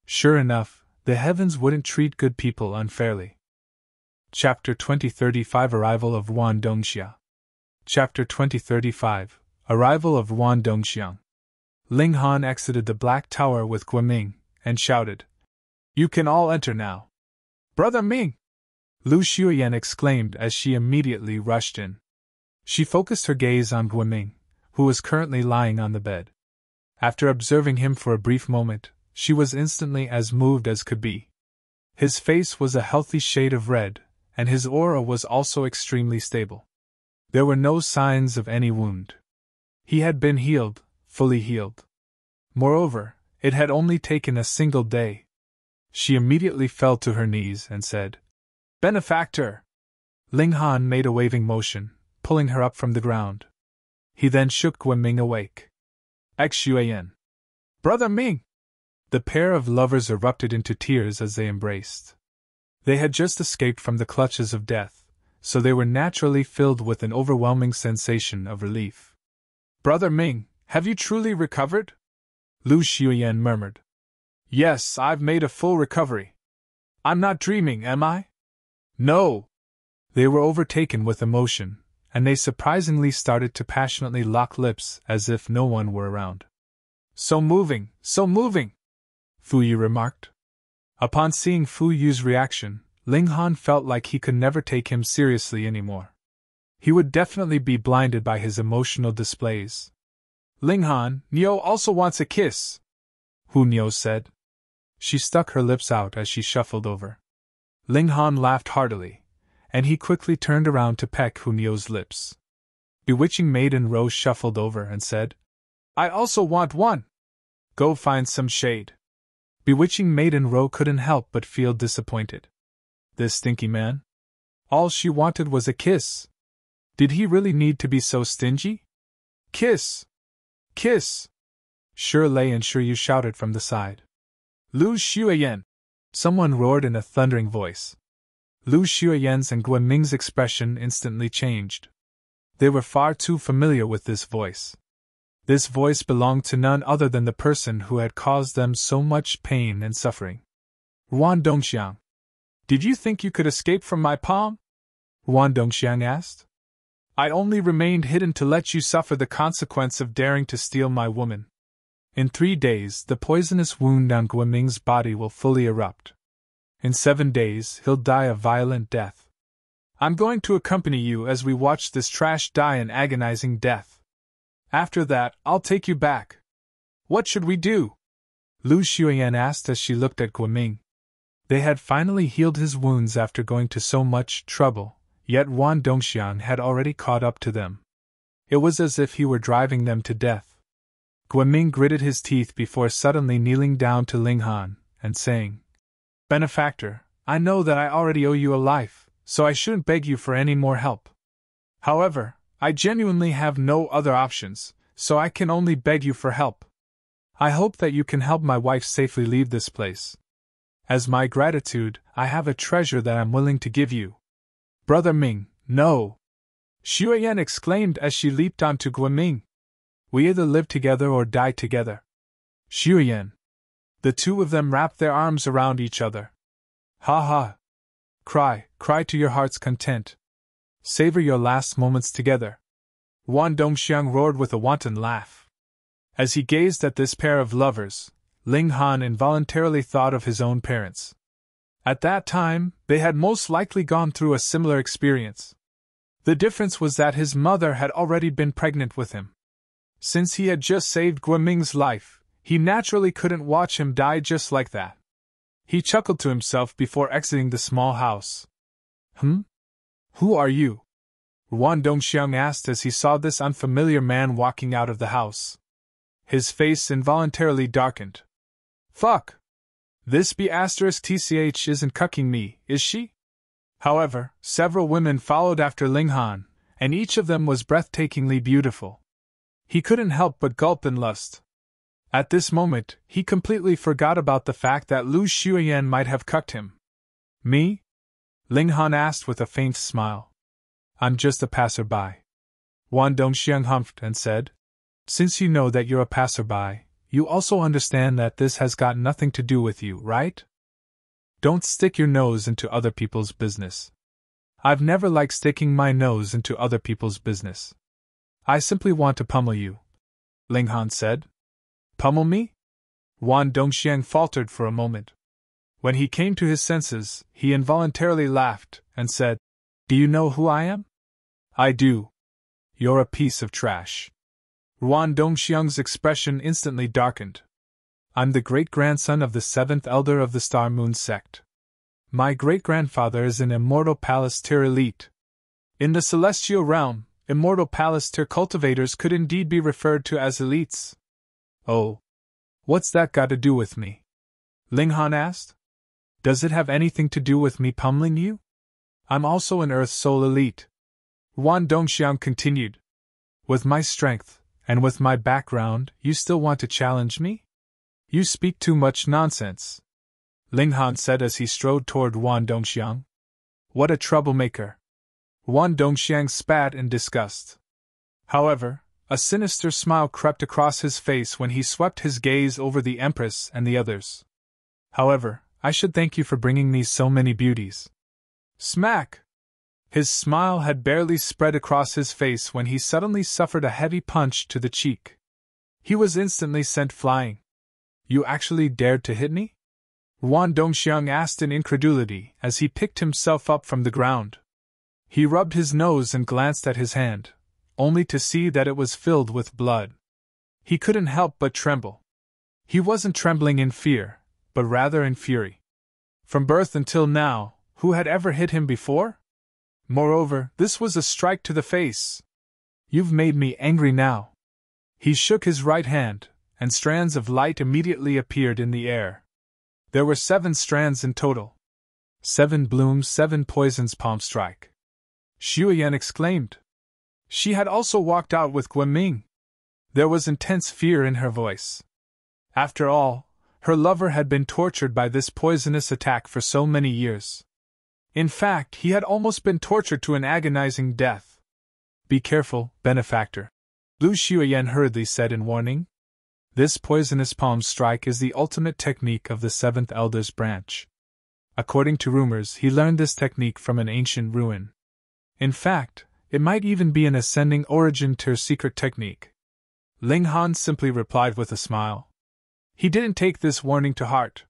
Sure enough, the heavens wouldn't treat good people unfairly. Chapter 2035 Arrival of Ruan Dongxia. Chapter 2035 Arrival of Ruan Dongxia. Ling Han exited the Black Tower with Guiming, and shouted, "You can all enter now." "Brother Ming!" Lu Xuyen exclaimed as she immediately rushed in. She focused her gaze on Guiming, who was currently lying on the bed. After observing him for a brief moment, she was instantly as moved as could be. His face was a healthy shade of red, and his aura was also extremely stable. There were no signs of any wound. He had been healed, fully healed. Moreover, it had only taken a single day. She immediately fell to her knees and said, "Benefactor!" Ling Han made a waving motion, pulling her up from the ground. He then shook Guiming awake. "Xuan! Brother Ming!" The pair of lovers erupted into tears as they embraced. They had just escaped from the clutches of death, so they were naturally filled with an overwhelming sensation of relief. "Brother Ming, have you truly recovered?" Lu Xuyen murmured. "Yes, I've made a full recovery. I'm not dreaming, am I?" "No!" They were overtaken with emotion, and they surprisingly started to passionately lock lips as if no one were around. "So moving, so moving!" Fu Yu remarked. Upon seeing Fu Yu's reaction, Ling Han felt like he could never take him seriously anymore. He would definitely be blinded by his emotional displays. "Ling Han, Niu also wants a kiss," Hu Niu said. She stuck her lips out as she shuffled over. Ling Han laughed heartily, and he quickly turned around to peck Hu Niu's lips. Bewitching Maiden Rose shuffled over and said, "I also want one. Go find some shade." Bewitching Maiden Rose couldn't help but feel disappointed. This stinky man? All she wanted was a kiss. Did he really need to be so stingy? "Kiss! Kiss!" Sure Lei and Sure Yu shouted from the side. "Lu Xuyen!" Someone roared in a thundering voice. Lu Xuyen's and Guiming's expression instantly changed. They were far too familiar with this voice. This voice belonged to none other than the person who had caused them so much pain and suffering. "Ruan Dongxia, did you think you could escape from my palm?" Ruan Dongxia asked. "I only remained hidden to let you suffer the consequence of daring to steal my woman. In 3 days, the poisonous wound on Guiming's body will fully erupt. In 7 days, he'll die a violent death. I'm going to accompany you as we watch this trash die an agonizing death. After that, I'll take you back. What should we do?" Lu Xuyen asked as she looked at Guiming. They had finally healed his wounds after going to so much trouble, yet Ruan Dongxian had already caught up to them. It was as if he were driving them to death. Guiming gritted his teeth before suddenly kneeling down to Ling Han, and saying, "Benefactor, I know that I already owe you a life, so I shouldn't beg you for any more help. However, I genuinely have no other options, so I can only beg you for help. I hope that you can help my wife safely leave this place. As my gratitude, I have a treasure that I'm willing to give you." "Brother Ming, no!" Xuyen exclaimed as she leaped onto Guiming. "We either live together or die together." "Xuyen!" The two of them wrapped their arms around each other. "Ha ha! Cry, cry to your heart's content. Savor your last moments together." Ruan Dongxiang roared with a wanton laugh. As he gazed at this pair of lovers, Ling Han involuntarily thought of his own parents. At that time, they had most likely gone through a similar experience. The difference was that his mother had already been pregnant with him. Since he had just saved Guiming's life, he naturally couldn't watch him die just like that. He chuckled to himself before exiting the small house. Who are you?" Ruan Dongxiang asked as he saw this unfamiliar man walking out of the house. His face involuntarily darkened. "Fuck! This B*TCH isn't cucking me, is she?" However, several women followed after Ling Han, and each of them was breathtakingly beautiful. He couldn't help but gulp in lust. At this moment, he completely forgot about the fact that Lu Xuyen might have cucked him. "Me?" Ling Han asked with a faint smile. "I'm just a passerby." Ruan Dongxiang humphed and said, "Since you know that you're a passerby, you also understand that this has got nothing to do with you, right? Don't stick your nose into other people's business." "I've never liked sticking my nose into other people's business. I simply want to pummel you, Ling Han said. Pummel me? Ruan Dongxia faltered for a moment. When he came to his senses, he involuntarily laughed and said, Do you know who I am? I do. You're a piece of trash. Ruan Dongxiang's expression instantly darkened. I'm the great-grandson of the 7th elder of the Star Moon sect. My great-grandfather is an immortal Palace Tier elite. In the celestial realm, immortal Palace Tier cultivators could indeed be referred to as elites. Oh. What's that got to do with me? Ling Han asked. Does it have anything to do with me pummeling you? I'm also an Earth Soul elite. Ruan Dongxiang continued. With my strength, and with my background, you still want to challenge me? You speak too much nonsense, Ling Han said as he strode toward Ruan Dongxiang. What a troublemaker. Ruan Dongxiang spat in disgust. However, a sinister smile crept across his face when he swept his gaze over the Empress and the others. However, I should thank you for bringing me so many beauties. Smack! His smile had barely spread across his face when he suddenly suffered a heavy punch to the cheek. He was instantly sent flying. You actually dared to hit me? Ruan Dongxiang asked in incredulity as he picked himself up from the ground. He rubbed his nose and glanced at his hand, only to see that it was filled with blood. He couldn't help but tremble. He wasn't trembling in fear, but rather in fury. From birth until now, who had ever hit him before? Moreover, this was a strike to the face. You've made me angry now. He shook his right hand, and strands of light immediately appeared in the air. There were 7 strands in total. 7 blooms, 7 poisons palm strike. Xueyan exclaimed. She had also walked out with Guiming. There was intense fear in her voice. After all, her lover had been tortured by this poisonous attack for so many years. In fact, he had almost been tortured to an agonizing death. Be careful, benefactor, Lu Xueyan hurriedly said in warning. This poisonous palm strike is the ultimate technique of the 7th Elder's branch. According to rumors, he learned this technique from an ancient Ruan. In fact, it might even be an ascending origin tier secret technique. Ling Han simply replied with a smile. He didn't take this warning to heart.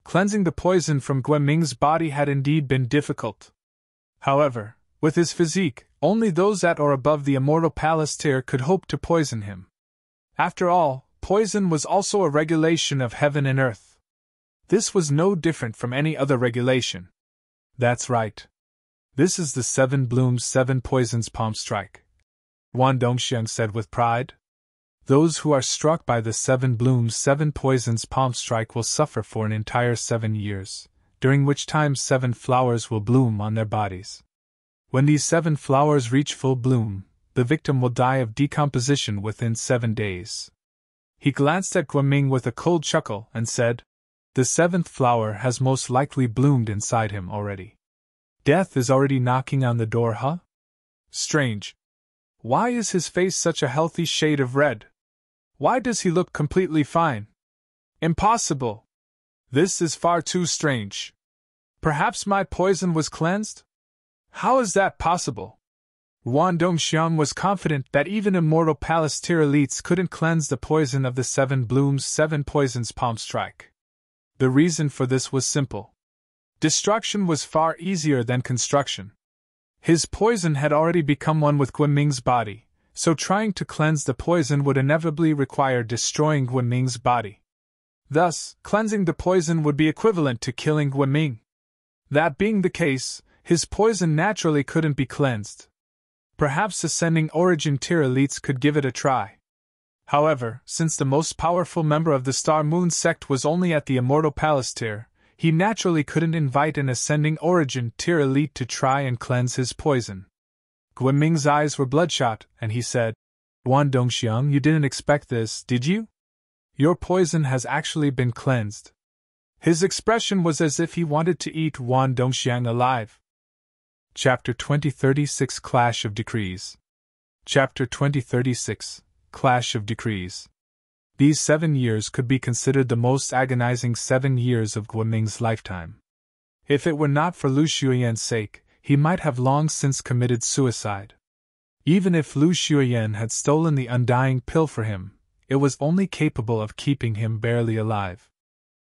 Cleansing the poison from Guiming's body had indeed been difficult. However, with his physique, only those at or above the immortal Palace tier could hope to poison him. After all, poison was also a regulation of heaven and earth. This was no different from any other regulation. That's right. This is the 7 blooms 7 poisons palm strike, Ruan Dongxiang said with pride. Those who are struck by the 7 blooms 7 poisons palm strike will suffer for an entire 7 years, during which time 7 flowers will bloom on their bodies. When these 7 flowers reach full bloom, the victim will die of decomposition within 7 days. He glanced at Guiming with a cold chuckle and said, The 7th flower has most likely bloomed inside him already. Death is already knocking on the door, huh? Strange. Why is his face such a healthy shade of red? Why does he look completely fine? Impossible. This is far too strange. Perhaps my poison was cleansed? How is that possible? Ruan Dongxiang was confident that even immortal Palace tier elites couldn't cleanse the poison of the 7 blooms 7 poisons palm strike. The reason for this was simple. Destruction was far easier than construction. His poison had already become one with Guiming's body, so trying to cleanse the poison would inevitably require destroying Guiming's body. Thus, cleansing the poison would be equivalent to killing Guiming. That being the case, his poison naturally couldn't be cleansed. Perhaps ascending origin tier elites could give it a try. However, since the most powerful member of the Star Moon sect was only at the Immortal Palace tier, he naturally couldn't invite an ascending origin tier elite to try and cleanse his poison. Guiming's eyes were bloodshot, and he said, Ruan Dongxiang, you didn't expect this, did you? Your poison has actually been cleansed. His expression was as if he wanted to eat Ruan Dongxiang alive. Chapter 2036 Clash of Decrees. Chapter 2036 Clash of Decrees. These 7 years could be considered the most agonizing 7 years of Guiming's lifetime. If it were not for Lu Xueyan's sake, he might have long since committed suicide. Even if Lu Xuyen had stolen the undying pill for him, it was only capable of keeping him barely alive.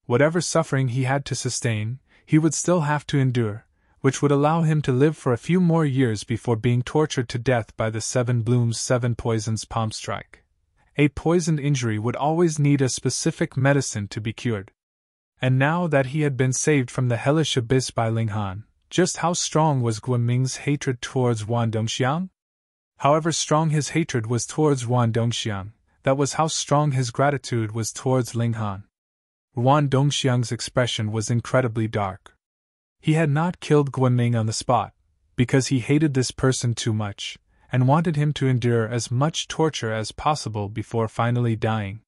Whatever suffering he had to sustain, he would still have to endure, which would allow him to live for a few more years before being tortured to death by the 7 blooms 7 poisons palm strike. A poisoned injury would always need a specific medicine to be cured. And now that he had been saved from the hellish abyss by Ling Han, just how strong was Guoming's hatred towards Ruan Dongxiang? However strong his hatred was towards Ruan Dongxiang, that was how strong his gratitude was towards Ling Han. Ruan Dongxiang's expression was incredibly dark. He had not killed Guoming on the spot, because he hated this person too much, and wanted him to endure as much torture as possible before finally dying.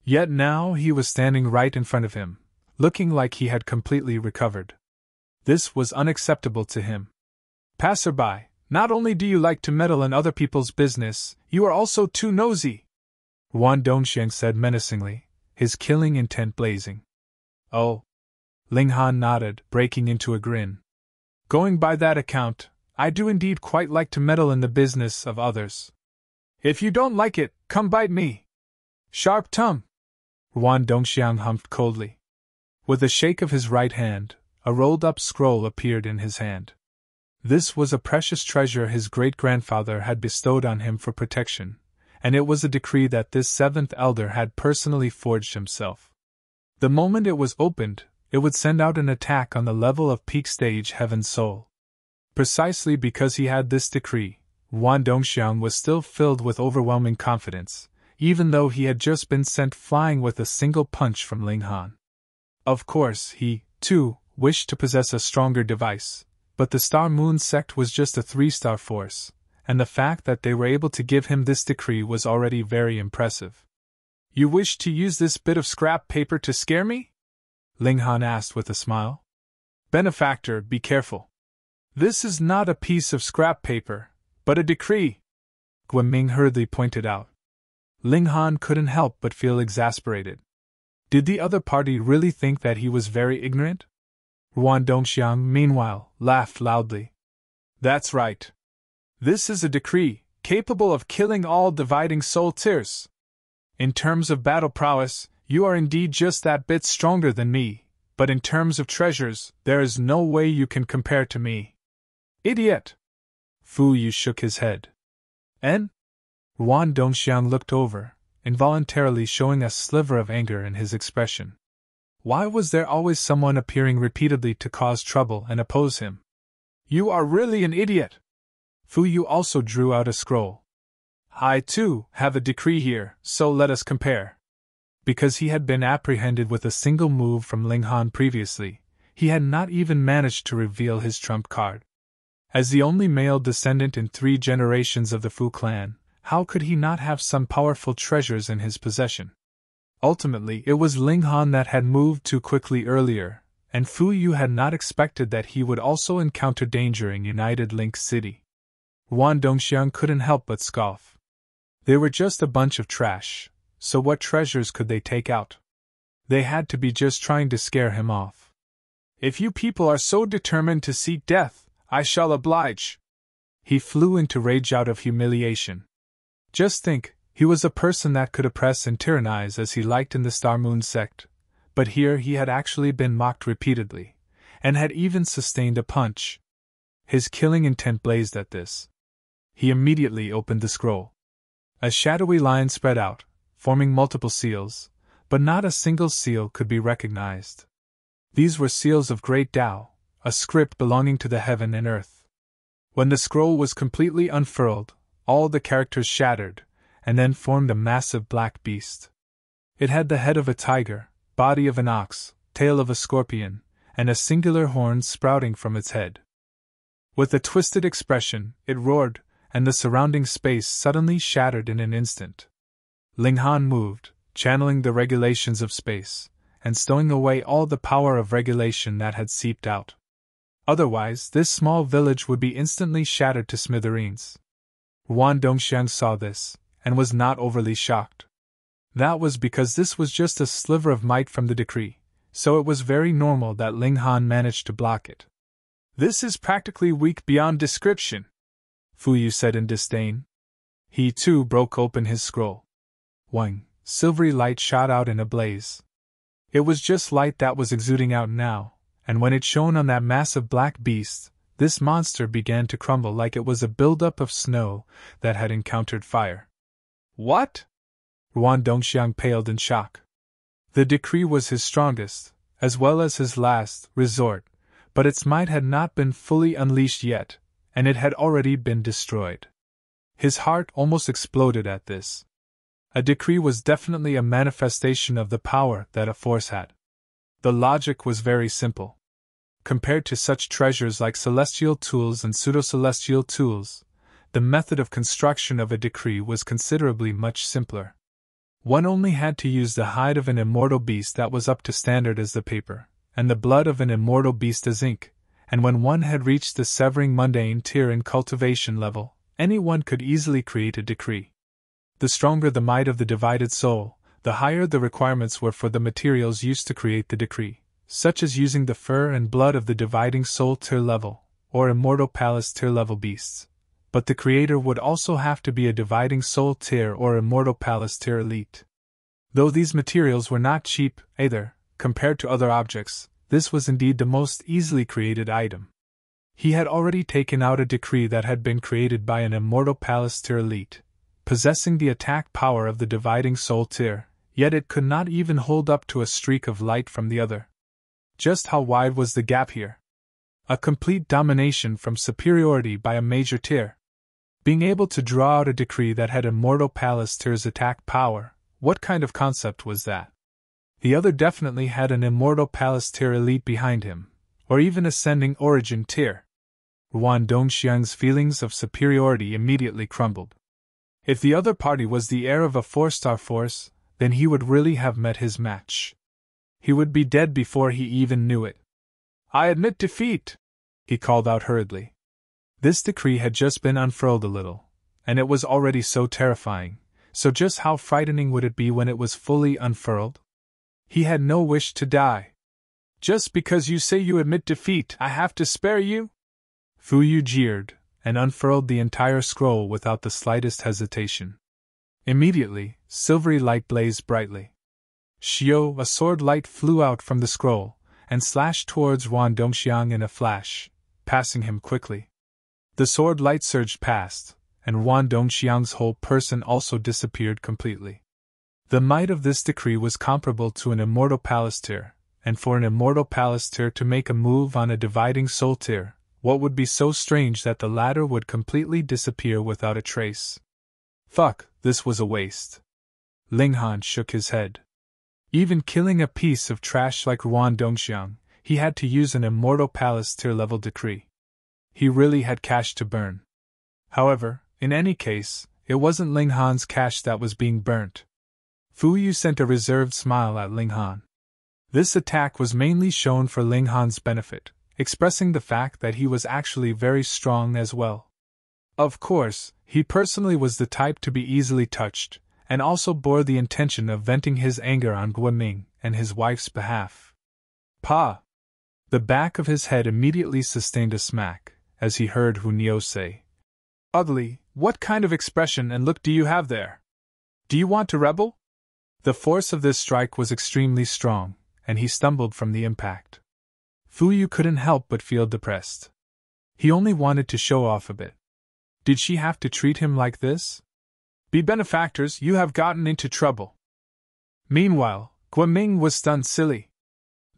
Yet now he was standing right in front of him, looking like he had completely recovered. This was unacceptable to him. "Passerby, not only do you like to meddle in other people's business, you are also too nosy," Ruan Dongxiang said menacingly, his killing intent blazing. "Oh." Ling Han nodded, breaking into a grin. "Going by that account, I do indeed quite like to meddle in the business of others. If you don't like it, come bite me." "Sharp tongue," Ruan Dongxiang humped coldly. With a shake of his right hand, a rolled-up scroll appeared in his hand. This was a precious treasure his great-grandfather had bestowed on him for protection, and it was a decree that this 7th elder had personally forged himself. The moment it was opened, it would send out an attack on the level of peak stage Heaven Soul. Precisely because he had this decree, Ruan Dongxiang was still filled with overwhelming confidence, even though he had just been sent flying with a single punch from Ling Han. Of course, he, too, wished to possess a stronger device, but the Star Moon sect was just a 3-star force, and the fact that they were able to give him this decree was already very impressive. "You wish to use this bit of scrap paper to scare me?" Ling Han asked with a smile. "Benefactor, be careful. This is not a piece of scrap paper, but a decree," Guoming hurriedly pointed out. Ling Han couldn't help but feel exasperated. Did the other party really think that he was very ignorant? Ruan Dongxiang, meanwhile, laughed loudly. "That's right. This is a decree, capable of killing all dividing soul tears. In terms of battle prowess, you are indeed just that bit stronger than me, but in terms of treasures, there is no way you can compare to me." "Idiot!" Fu Yu shook his head. "En?" Ruan Dongxiang looked over, involuntarily showing a sliver of anger in his expression. Why was there always someone appearing repeatedly to cause trouble and oppose him? "You are really an idiot!" Fu Yu also drew out a scroll. "I, too, have a decree here, so let us compare." Because he had been apprehended with a single move from Ling Han previously, he had not even managed to reveal his trump card. As the only male descendant in 3 generations of the Fu clan, how could he not have some powerful treasures in his possession? Ultimately, it was Ling Han that had moved too quickly earlier, and Fu Yu had not expected that he would also encounter danger in United Link City. Ruan Dongxiang couldn't help but scoff. They were just a bunch of trash, so what treasures could they take out? They had to be just trying to scare him off. "If you people are so determined to seek death, I shall oblige." He flew into rage out of humiliation. Just think, he was a person that could oppress and tyrannize as he liked in the Star Moon sect, but here he had actually been mocked repeatedly, and had even sustained a punch. His killing intent blazed at this. He immediately opened the scroll. A shadowy line spread out, forming multiple seals, but not a single seal could be recognized. These were seals of Great Tao, a script belonging to the heaven and earth. When the scroll was completely unfurled, all the characters shattered, and then formed a massive black beast. It had the head of a tiger, body of an ox, tail of a scorpion, and a singular horn sprouting from its head. With a twisted expression, it roared, and the surrounding space suddenly shattered in an instant. Ling Han moved, channeling the regulations of space, and stowing away all the power of regulation that had seeped out. Otherwise, this small village would be instantly shattered to smithereens. Ruan Dongxiang saw this, and was not overly shocked. That was because this was just a sliver of might from the decree, so it was very normal that Ling Han managed to block it. "This is practically weak beyond description," Fu Yu said in disdain. He too broke open his scroll. Wang, silvery light shot out in a blaze. It was just light that was exuding out now, and when it shone on that massive black beast, this monster began to crumble like it was a buildup of snow that had encountered fire. What? Ruan Dongxia paled in shock. The decree was his strongest, as well as his last resort, but its might had not been fully unleashed yet, and it had already been destroyed. His heart almost exploded at this. A decree was definitely a manifestation of the power that a force had. The logic was very simple. Compared to such treasures like celestial tools and pseudo-celestial tools, the method of construction of a decree was considerably much simpler. One only had to use the hide of an immortal beast that was up to standard as the paper, and the blood of an immortal beast as ink, and when one had reached the severing mundane tier in cultivation level, anyone could easily create a decree. The stronger the might of the divided soul, the higher the requirements were for the materials used to create the decree, such as using the fur and blood of the dividing soul tier level, or immortal palace tier level beasts. But the creator would also have to be a dividing soul tier or immortal palace tier elite. Though these materials were not cheap, either, compared to other objects, this was indeed the most easily created item. He had already taken out a decree that had been created by an immortal palace tier elite, possessing the attack power of the dividing soul tier, yet it could not even hold up to a streak of light from the other. Just how wide was the gap here? A complete domination from superiority by a major tier. Being able to draw out a decree that had immortal palace tier's attack power, what kind of concept was that? The other definitely had an immortal palace tier elite behind him, or even ascending origin tier. Ruan Dongxiang's feelings of superiority immediately crumbled. If the other party was the heir of a 4-star force, then he would really have met his match. He would be dead before he even knew it. I admit defeat, he called out hurriedly. This decree had just been unfurled a little, and it was already so terrifying, so just how frightening would it be when it was fully unfurled? He had no wish to die. Just because you say you admit defeat, I have to spare you? Fu Yu jeered, and unfurled the entire scroll without the slightest hesitation. Immediately, silvery light blazed brightly. Xiao, a sword light flew out from the scroll, and slashed towards Ruan Dongxiang in a flash, passing him quickly. The sword light surged past, and Ruan Dongxiang's whole person also disappeared completely. The might of this decree was comparable to an immortal palace tier, and for an immortal palace tier to make a move on a dividing soul tier, what would be so strange that the latter would completely disappear without a trace? Fuck, this was a waste. Ling Han shook his head. Even killing a piece of trash like Ruan Dongxiang, he had to use an immortal palace tier level decree. He really had cash to burn. However, in any case, it wasn't Ling Han's cash that was being burnt. Fu Yu sent a reserved smile at Ling Han. This attack was mainly shown for Ling Han's benefit, expressing the fact that he was actually very strong as well. Of course, he personally was the type to be easily touched, and also bore the intention of venting his anger on Guoming and his wife's behalf. Pa! The back of his head immediately sustained a smack, as he heard Hu Niu say, Ugly, what kind of expression and look do you have there? Do you want to rebel? The force of this strike was extremely strong, and he stumbled from the impact. Fu Yu couldn't help but feel depressed. He only wanted to show off a bit. Did she have to treat him like this? Be benefactors, you have gotten into trouble. Meanwhile, Guoming was stunned silly.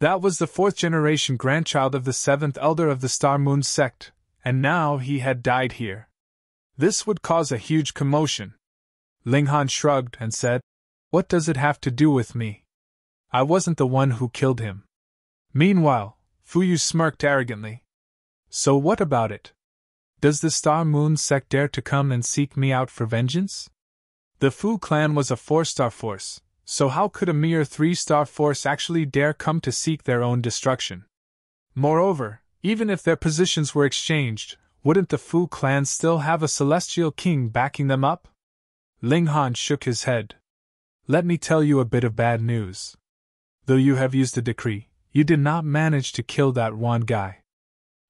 That was the 4th-generation grandchild of the 7th elder of the Star Moon sect, and now he had died here. This would cause a huge commotion. Ling Han shrugged and said, What does it have to do with me? I wasn't the one who killed him. Meanwhile, Fu Yu smirked arrogantly. So what about it? Does the Star Moon sect dare to come and seek me out for vengeance? The Fu clan was a 4-star force, so how could a mere 3-star force actually dare come to seek their own destruction? Moreover, even if their positions were exchanged, wouldn't the Fu clan still have a celestial king backing them up? Ling Han shook his head. Let me tell you a bit of bad news. Though you have used a decree, you did not manage to kill that one guy.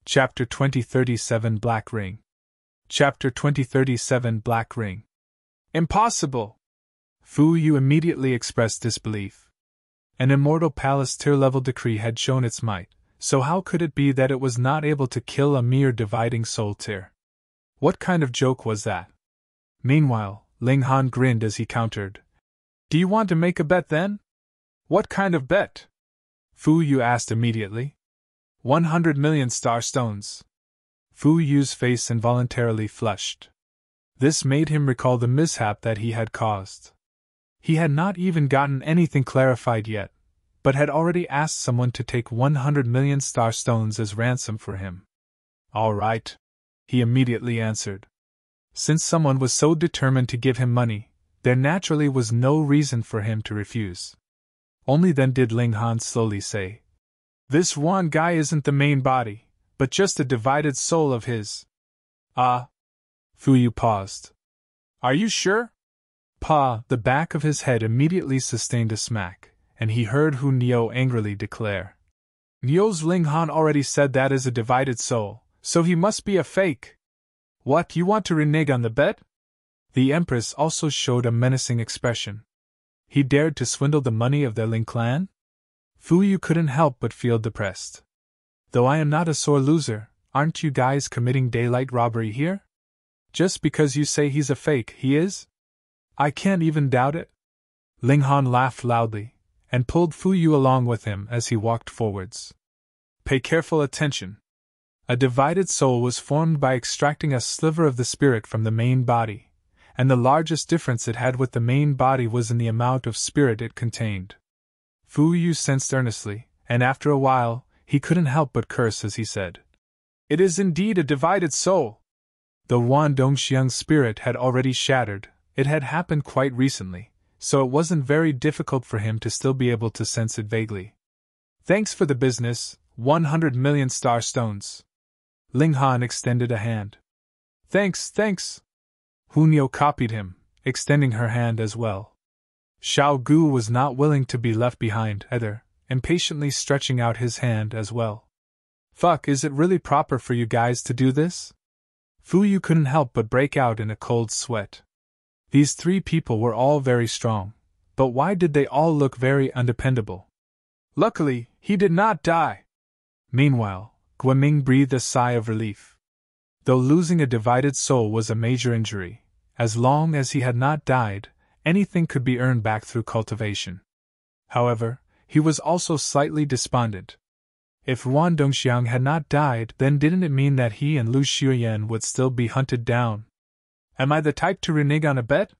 Chapter 2037 Black Ring. Chapter 2037 Black Ring. Impossible! Fu Yu immediately expressed disbelief. An immortal palace tier-level decree had shown its might, so how could it be that it was not able to kill a mere dividing soul tier? What kind of joke was that? Meanwhile, Ling Han grinned as he countered. Do you want to make a bet then? What kind of bet? Fu Yu asked immediately. 100 million star stones. Fu Yu's face involuntarily flushed. This made him recall the mishap that he had caused. He had not even gotten anything clarified yet, but had already asked someone to take 100 million star stones as ransom for him. All right, he immediately answered. Since someone was so determined to give him money, there naturally was no reason for him to refuse. Only then did Ling Han slowly say, This Ruan guy isn't the main body, but just a divided soul of his. Ah. Fu Yu paused. Are you sure? The back of his head immediately sustained a smack, and he heard Hu Nio angrily declare. Nio's Ling Han already said that is a divided soul, so he must be a fake. What, you want to renege on the bet? The Empress also showed a menacing expression. He dared to swindle the money of the Ling clan? Fu Yu couldn't help but feel depressed. Though I am not a sore loser, aren't you guys committing daylight robbery here? Just because you say he's a fake, he is? I can't even doubt it. Ling Han laughed loudly, and pulled Fu Yu along with him as he walked forwards. Pay careful attention. A divided soul was formed by extracting a sliver of the spirit from the main body, and the largest difference it had with the main body was in the amount of spirit it contained. Fu Yu sensed earnestly, and after a while, he couldn't help but curse as he said, It is indeed a divided soul. Though Ruan Dongxia's spirit had already shattered, it had happened quite recently, so it wasn't very difficult for him to still be able to sense it vaguely. Thanks for the business, 100 million star stones. Ling Han extended a hand. Thanks. Hu Nio copied him, extending her hand as well. Xiao Gu was not willing to be left behind either, impatiently stretching out his hand as well. Fuck, is it really proper for you guys to do this? Fu Yu couldn't help but break out in a cold sweat. These three people were all very strong, but why did they all look very undependable? Luckily, he did not die. Meanwhile, Guoming breathed a sigh of relief. Though losing a divided soul was a major injury, as long as he had not died, anything could be earned back through cultivation. However, he was also slightly despondent. If Ruan Dongxia had not died, then didn't it mean that he and Lu Xiuyan would still be hunted down? Am I the type to renege on a bet?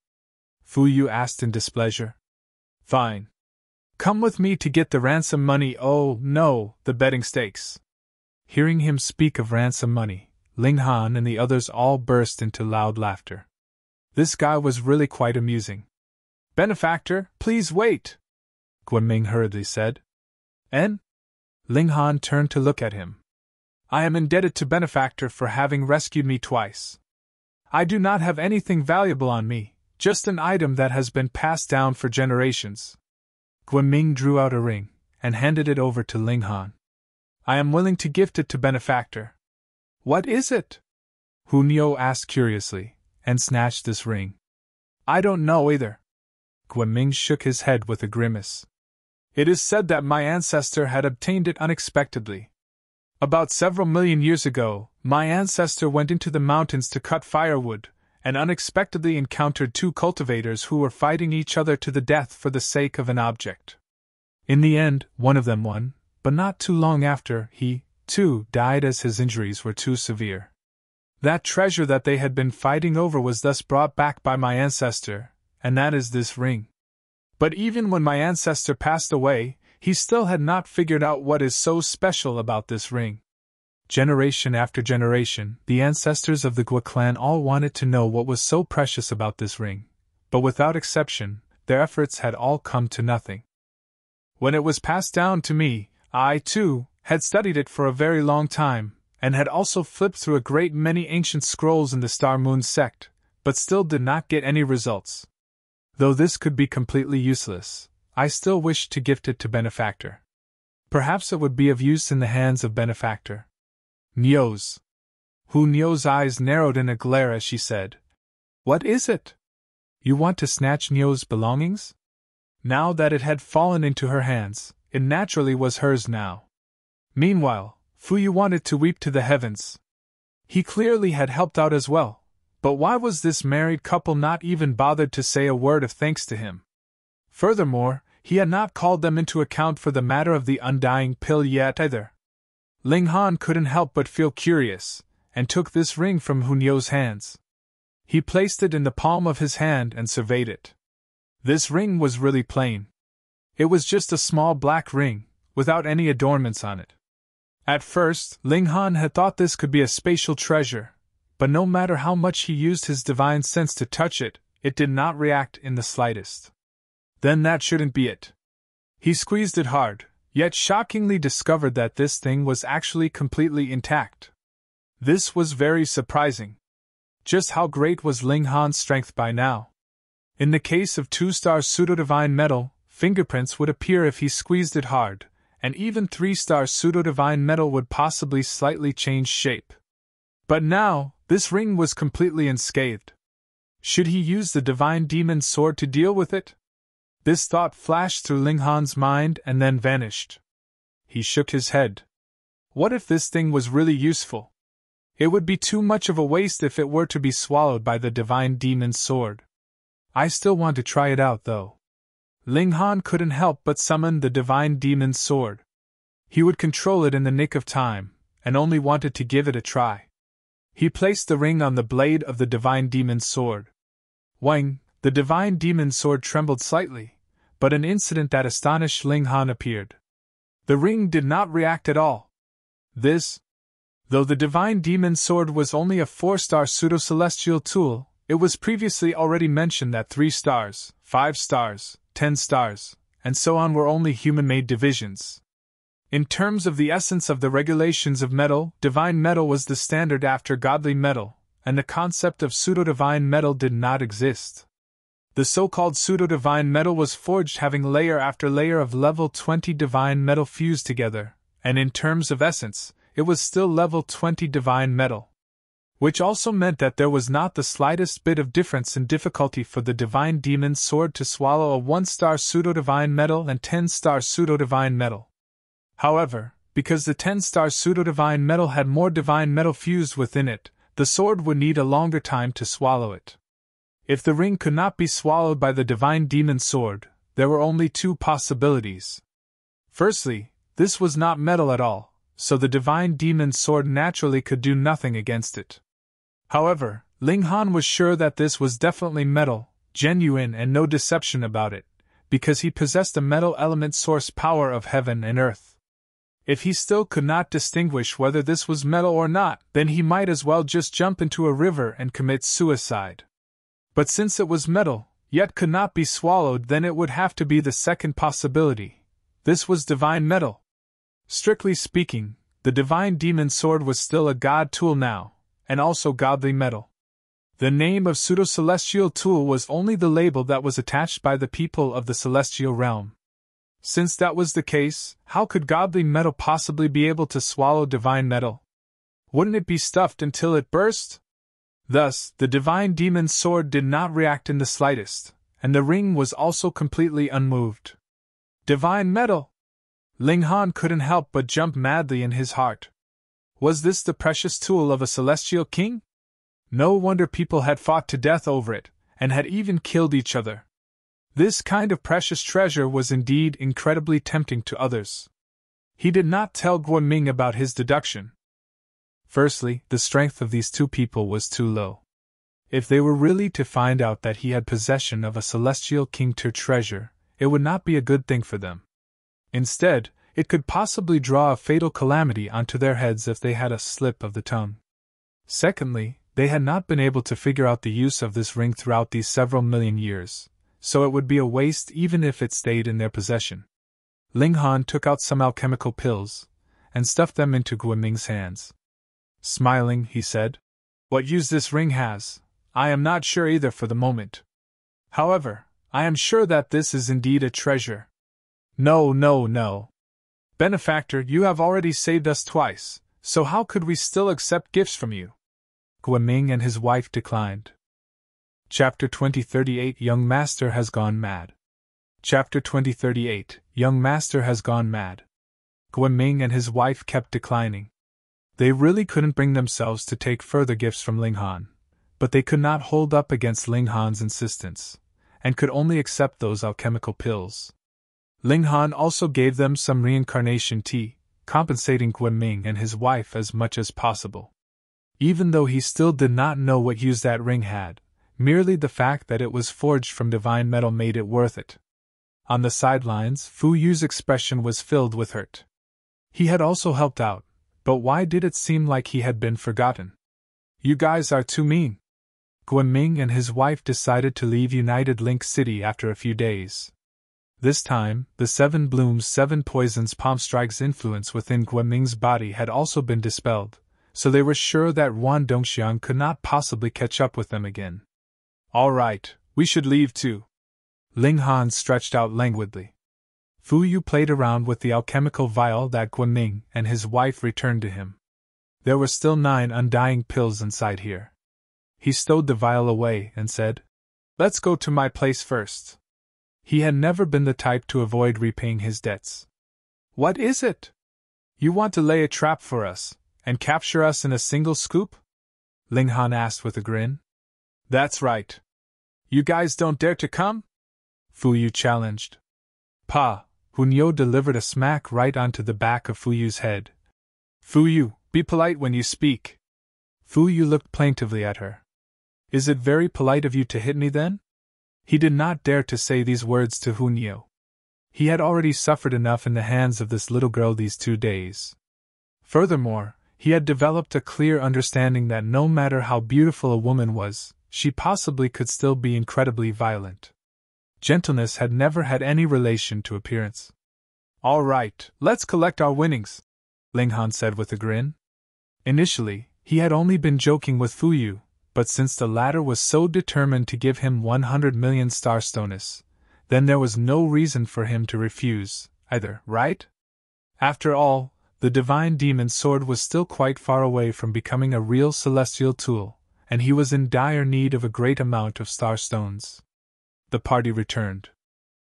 Fu Yu asked in displeasure. Fine. Come with me to get the ransom money. Oh, no, the betting stakes. Hearing him speak of ransom money, Ling Han and the others all burst into loud laughter. This guy was really quite amusing. Benefactor, please wait, Guoming hurriedly said. En? Ling Han turned to look at him. I am indebted to Benefactor for having rescued me twice. I do not have anything valuable on me, just an item that has been passed down for generations. Guoming drew out a ring, and handed it over to Ling Han. I am willing to gift it to Benefactor. What is it? Hu Nio asked curiously, and snatched this ring. I don't know either. Guoming shook his head with a grimace. It is said that my ancestor had obtained it unexpectedly. About several million years ago, my ancestor went into the mountains to cut firewood, and unexpectedly encountered two cultivators who were fighting each other to the death for the sake of an object. In the end, one of them won, but not too long after, he, too, died as his injuries were too severe. That treasure that they had been fighting over was thus brought back by my ancestor, and that is this ring. But even when my ancestor passed away, he still had not figured out what is so special about this ring. Generation after generation, the ancestors of the Gua clan all wanted to know what was so precious about this ring, but without exception, their efforts had all come to nothing. When it was passed down to me, I, too, had studied it for a very long time, and had also flipped through a great many ancient scrolls in the Star Moon sect, but still did not get any results. Though this could be completely useless, I still wished to gift it to Benefactor. Perhaps it would be of use in the hands of Benefactor. Nios. Hu Niu's eyes narrowed in a glare as she said, "What is it? You want to snatch Niu's belongings?" Now that it had fallen into her hands, it naturally was hers now. Meanwhile, Fu Yu wanted to weep to the heavens. He clearly had helped out as well, but why was this married couple not even bothered to say a word of thanks to him? Furthermore, he had not called them into account for the matter of the undying pill yet either. Ling Han couldn't help but feel curious, and took this ring from Hu Niu's hands. He placed it in the palm of his hand and surveyed it. This ring was really plain. It was just a small black ring, without any adornments on it. At first, Ling Han had thought this could be a spatial treasure, but no matter how much he used his divine sense to touch it, it did not react in the slightest. Then that shouldn't be it. He squeezed it hard, yet shockingly discovered that this thing was actually completely intact. This was very surprising. Just how great was Ling Han's strength by now? In the case of 2-star pseudo-divine metal, fingerprints would appear if he squeezed it hard, and even 3-star pseudo-divine metal would possibly slightly change shape. But now, this ring was completely unscathed. Should he use the divine demon's sword to deal with it? This thought flashed through Ling Han's mind and then vanished. He shook his head. What if this thing was really useful? It would be too much of a waste if it were to be swallowed by the divine demon's sword. I still want to try it out, though. Ling Han couldn't help but summon the divine demon's sword. He would control it in the nick of time, and only wanted to give it a try. He placed the ring on the blade of the divine demon's sword. Wang, the divine demon's sword trembled slightly, but an incident that astonished Ling Han appeared. The ring did not react at all. Though the divine demon's sword was only a 4-star pseudo-celestial tool, it was previously already mentioned that 3 stars, 5 stars, 10 stars, and so on were only human-made divisions. In terms of the essence of the regulations of metal, divine metal was the standard after godly metal, and the concept of pseudo-divine metal did not exist. The so-called pseudo-divine metal was forged having layer after layer of level 20 divine metal fused together, and in terms of essence, it was still level 20 divine metal. Which also meant that there was not the slightest bit of difference in difficulty for the divine demon's sword to swallow a 1-star pseudo-divine metal and 10-star pseudo-divine metal. However, because the 10-star pseudo-divine metal had more divine metal fused within it, the sword would need a longer time to swallow it. If the ring could not be swallowed by the divine demon's sword, there were only 2 possibilities. Firstly, this was not metal at all, so the divine demon's sword naturally could do nothing against it. However, Ling Han was sure that this was definitely metal, genuine and no deception about it, because he possessed a metal element source power of heaven and earth. If he still could not distinguish whether this was metal or not, then he might as well just jump into a river and commit suicide. But since it was metal, yet could not be swallowed, then it would have to be the second possibility. This was divine metal. Strictly speaking, the divine demon's sword was still a god tool now, and also godly metal. The name of pseudo-celestial tool was only the label that was attached by the people of the celestial realm. Since that was the case, how could godly metal possibly be able to swallow divine metal? Wouldn't it be stuffed until it burst? Thus, the divine demon's sword did not react in the slightest, and the ring was also completely unmoved. Divine metal! Ling Han couldn't help but jump madly in his heart. Was this the precious tool of a celestial king? No wonder people had fought to death over it, and had even killed each other. This kind of precious treasure was indeed incredibly tempting to others. He did not tell Guoming about his deduction. Firstly, the strength of these 2 people was too low. If they were really to find out that he had possession of a celestial king-tier treasure, it would not be a good thing for them. Instead, it could possibly draw a fatal calamity onto their heads if they had a slip of the tongue. Secondly, they had not been able to figure out the use of this ring throughout these several million years, so it would be a waste even if it stayed in their possession. Ling Han took out some alchemical pills, and stuffed them into Guoming's hands. Smiling, he said, "What use this ring has, I am not sure either for the moment. However, I am sure that this is indeed a treasure." No. Benefactor, you have already saved us twice, so how could we still accept gifts from you? Guoming and his wife declined. Chapter 2038 Young Master has gone mad. Chapter 2038 Young Master has gone mad. Guoming and his wife kept declining. They really couldn't bring themselves to take further gifts from Ling Han, but they could not hold up against Ling Han's insistence, and could only accept those alchemical pills. Ling Han also gave them some reincarnation tea, compensating Guoming and his wife as much as possible. Even though he still did not know what use that ring had, merely the fact that it was forged from divine metal made it worth it. On the sidelines, Fu Yu's expression was filled with hurt. He had also helped out, but why did it seem like he had been forgotten? You guys are too mean. Guoming and his wife decided to leave United Link City after a few days. This time, the 7 blooms 7 poisons palm strike's influence within Guoming's body had also been dispelled, so they were sure that Ruan Dongxia could not possibly catch up with them again. All right, we should leave too. Ling Han stretched out languidly. Fu Yu played around with the alchemical vial that Guoming and his wife returned to him. There were still 9 undying pills inside here. He stowed the vial away and said, "Let's go to my place first." He had never been the type to avoid repaying his debts. What is it? You want to lay a trap for us, and capture us in a single scoop? Ling Han asked with a grin. That's right. You guys don't dare to come? Fu Yu challenged. Pa, Hunyo delivered a smack right onto the back of Fu Yu's head. Fu Yu, be polite when you speak. Fu Yu looked plaintively at her. Is it very polite of you to hit me then? He did not dare to say these words to Hunyo. He had already suffered enough in the hands of this little girl these 2 days. Furthermore, he had developed a clear understanding that no matter how beautiful a woman was, she possibly could still be incredibly violent. Gentleness had never had any relation to appearance. All right, let's collect our winnings, Ling Han said with a grin. Initially, he had only been joking with Fu Yu, but since the latter was so determined to give him 100 million starstones, then there was no reason for him to refuse, either, right? After all, the divine demon sword was still quite far away from becoming a real celestial tool, and he was in dire need of a great amount of starstones. The party returned.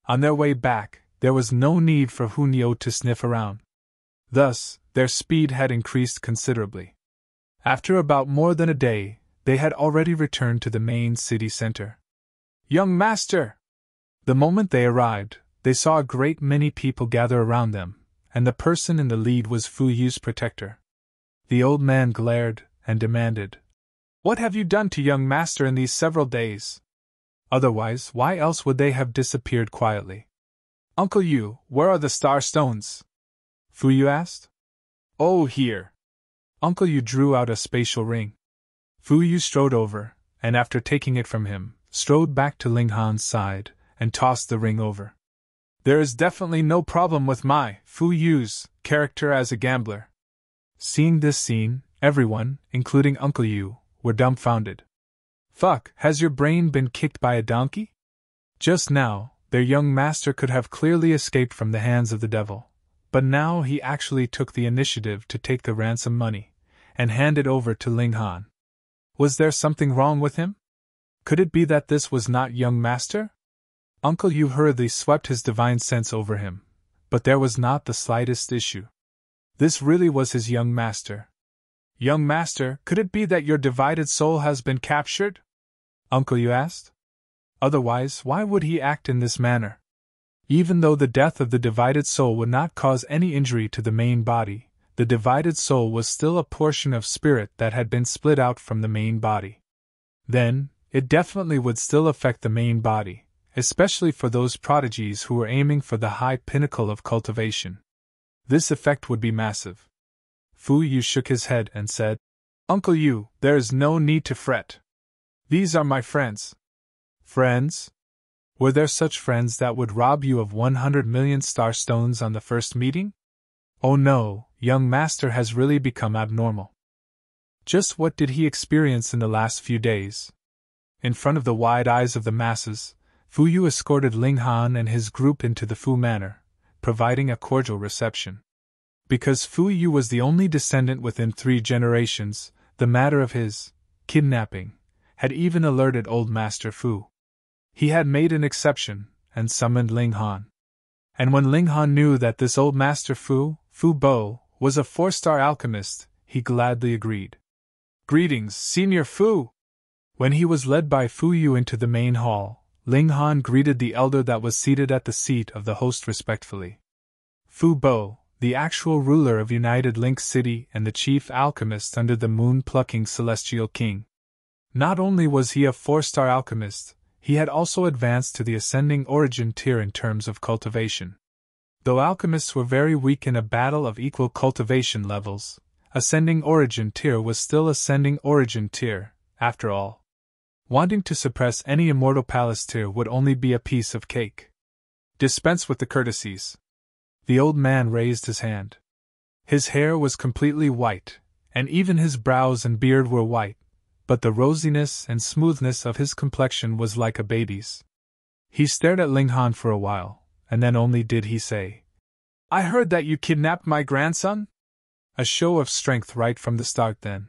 On their way back, there was no need for Hunyo to sniff around. Thus, their speed had increased considerably. After about more than a day, they had already returned to the main city center. Young Master! The moment they arrived, they saw a great many people gather around them, and the person in the lead was Fu Yu's protector. The old man glared and demanded, What have you done to young Master in these several days? Otherwise, why else would they have disappeared quietly? Uncle Yu, where are the star stones? Fu Yu asked. Oh, here. Uncle Yu drew out a spatial ring. Fu Yu strode over, and after taking it from him, strode back to Ling Han's side, and tossed the ring over. There is definitely no problem with my, Fu Yu's, character as a gambler. Seeing this scene, everyone, including Uncle Yu, were dumbfounded. Fuck, has your brain been kicked by a donkey? Just now, their young master could have clearly escaped from the hands of the devil, but now he actually took the initiative to take the ransom money, and hand it over to Ling Han. Was there something wrong with him? Could it be that this was not young master? Uncle Yu hurriedly swept his divine sense over him, but there was not the slightest issue. This really was his young master. Young master, could it be that your divided soul has been captured? Uncle Yu asked. Otherwise, why would he act in this manner? Even though the death of the divided soul would not cause any injury to the main body, the divided soul was still a portion of spirit that had been split out from the main body. Then, it definitely would still affect the main body, especially for those prodigies who were aiming for the high pinnacle of cultivation. This effect would be massive. Fu Yu shook his head and said, Uncle Yu, there is no need to fret. These are my friends. Friends? Were there such friends that would rob you of 100 million star stones on the first meeting? Oh no, young master has really become abnormal. Just what did he experience in the last few days? In front of the wide eyes of the masses, Fu Yu escorted Ling Han and his group into the Fu Manor, providing a cordial reception. Because Fu Yu was the only descendant within 3 generations, the matter of his kidnapping, had even alerted old Master Fu. He had made an exception, and summoned Ling Han. And when Ling Han knew that this old Master Fu Bo, was a 4-star alchemist, he gladly agreed. "Greetings, Senior Fu!" When he was led by Fu Yu into the main hall, Ling Han greeted the elder that was seated at the seat of the host respectfully. Fu Bo, the actual ruler of United Link City and the chief alchemist under the moon-plucking Celestial King. Not only was he a 4-star alchemist, he had also advanced to the ascending origin tier in terms of cultivation. Though alchemists were very weak in a battle of equal cultivation levels, ascending origin tier was still ascending origin tier, after all. Wanting to suppress any immortal palace tier would only be a piece of cake. "Dispense with the courtesies." The old man raised his hand. His hair was completely white, and even his brows and beard were white, but the rosiness and smoothness of his complexion was like a baby's. He stared at Ling Han for a while, and then only did he say, "I heard that you kidnapped my grandson?" A show of strength right from the start then.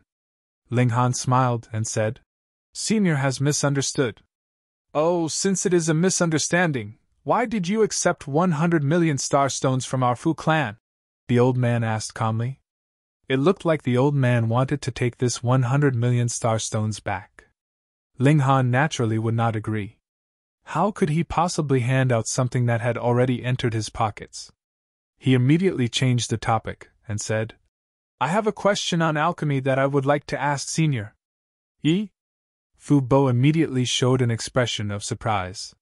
Ling Han smiled and said, "Senior has misunderstood." "Oh, since it is a misunderstanding, why did you accept 100 million starstones from our Fu clan?" the old man asked calmly. It looked like the old man wanted to take this 100 million starstones back. Ling Han naturally would not agree. How could he possibly hand out something that had already entered his pockets? He immediately changed the topic, and said, "I have a question on alchemy that I would like to ask Senior." Fu Bo immediately showed an expression of surprise.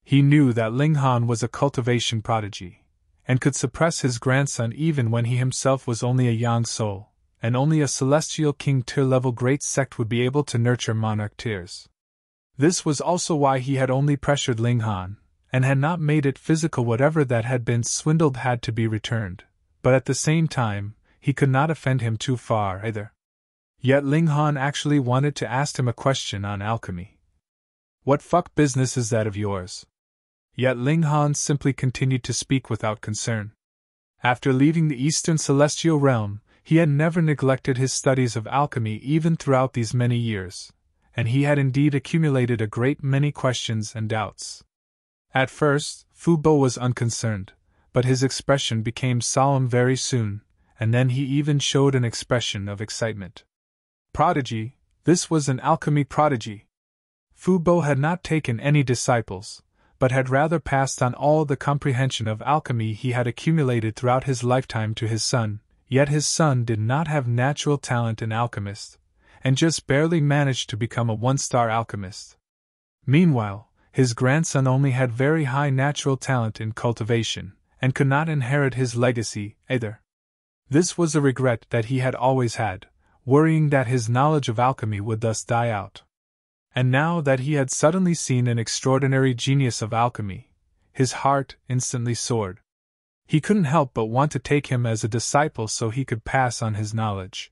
He knew that Ling Han was a cultivation prodigy, and could suppress his grandson even when he himself was only a young soul, and only a Celestial King tier-level great sect would be able to nurture monarch tiers. This was also why he had only pressured Ling Han, and had not made it physical. Whatever that had been swindled had to be returned, but at the same time, he could not offend him too far either. Yet Ling Han actually wanted to ask him a question on alchemy. "What fuck business is that of yours?" Yet Ling Han simply continued to speak without concern. After leaving the Eastern Celestial Realm, he had never neglected his studies of alchemy even throughout these many years, and he had indeed accumulated a great many questions and doubts. At first, Fu Bo was unconcerned, but his expression became solemn very soon, and then he even showed an expression of excitement. Prodigy, this was an alchemy prodigy. Fu Bo had not taken any disciples, but had rather passed on all the comprehension of alchemy he had accumulated throughout his lifetime to his son, yet his son did not have natural talent in alchemist, and just barely managed to become a 1-star alchemist. Meanwhile, his grandson only had very high natural talent in cultivation, and could not inherit his legacy either. This was a regret that he had always had, worrying that his knowledge of alchemy would thus die out. And now that he had suddenly seen an extraordinary genius of alchemy, his heart instantly soared. He couldn't help but want to take him as a disciple so he could pass on his knowledge.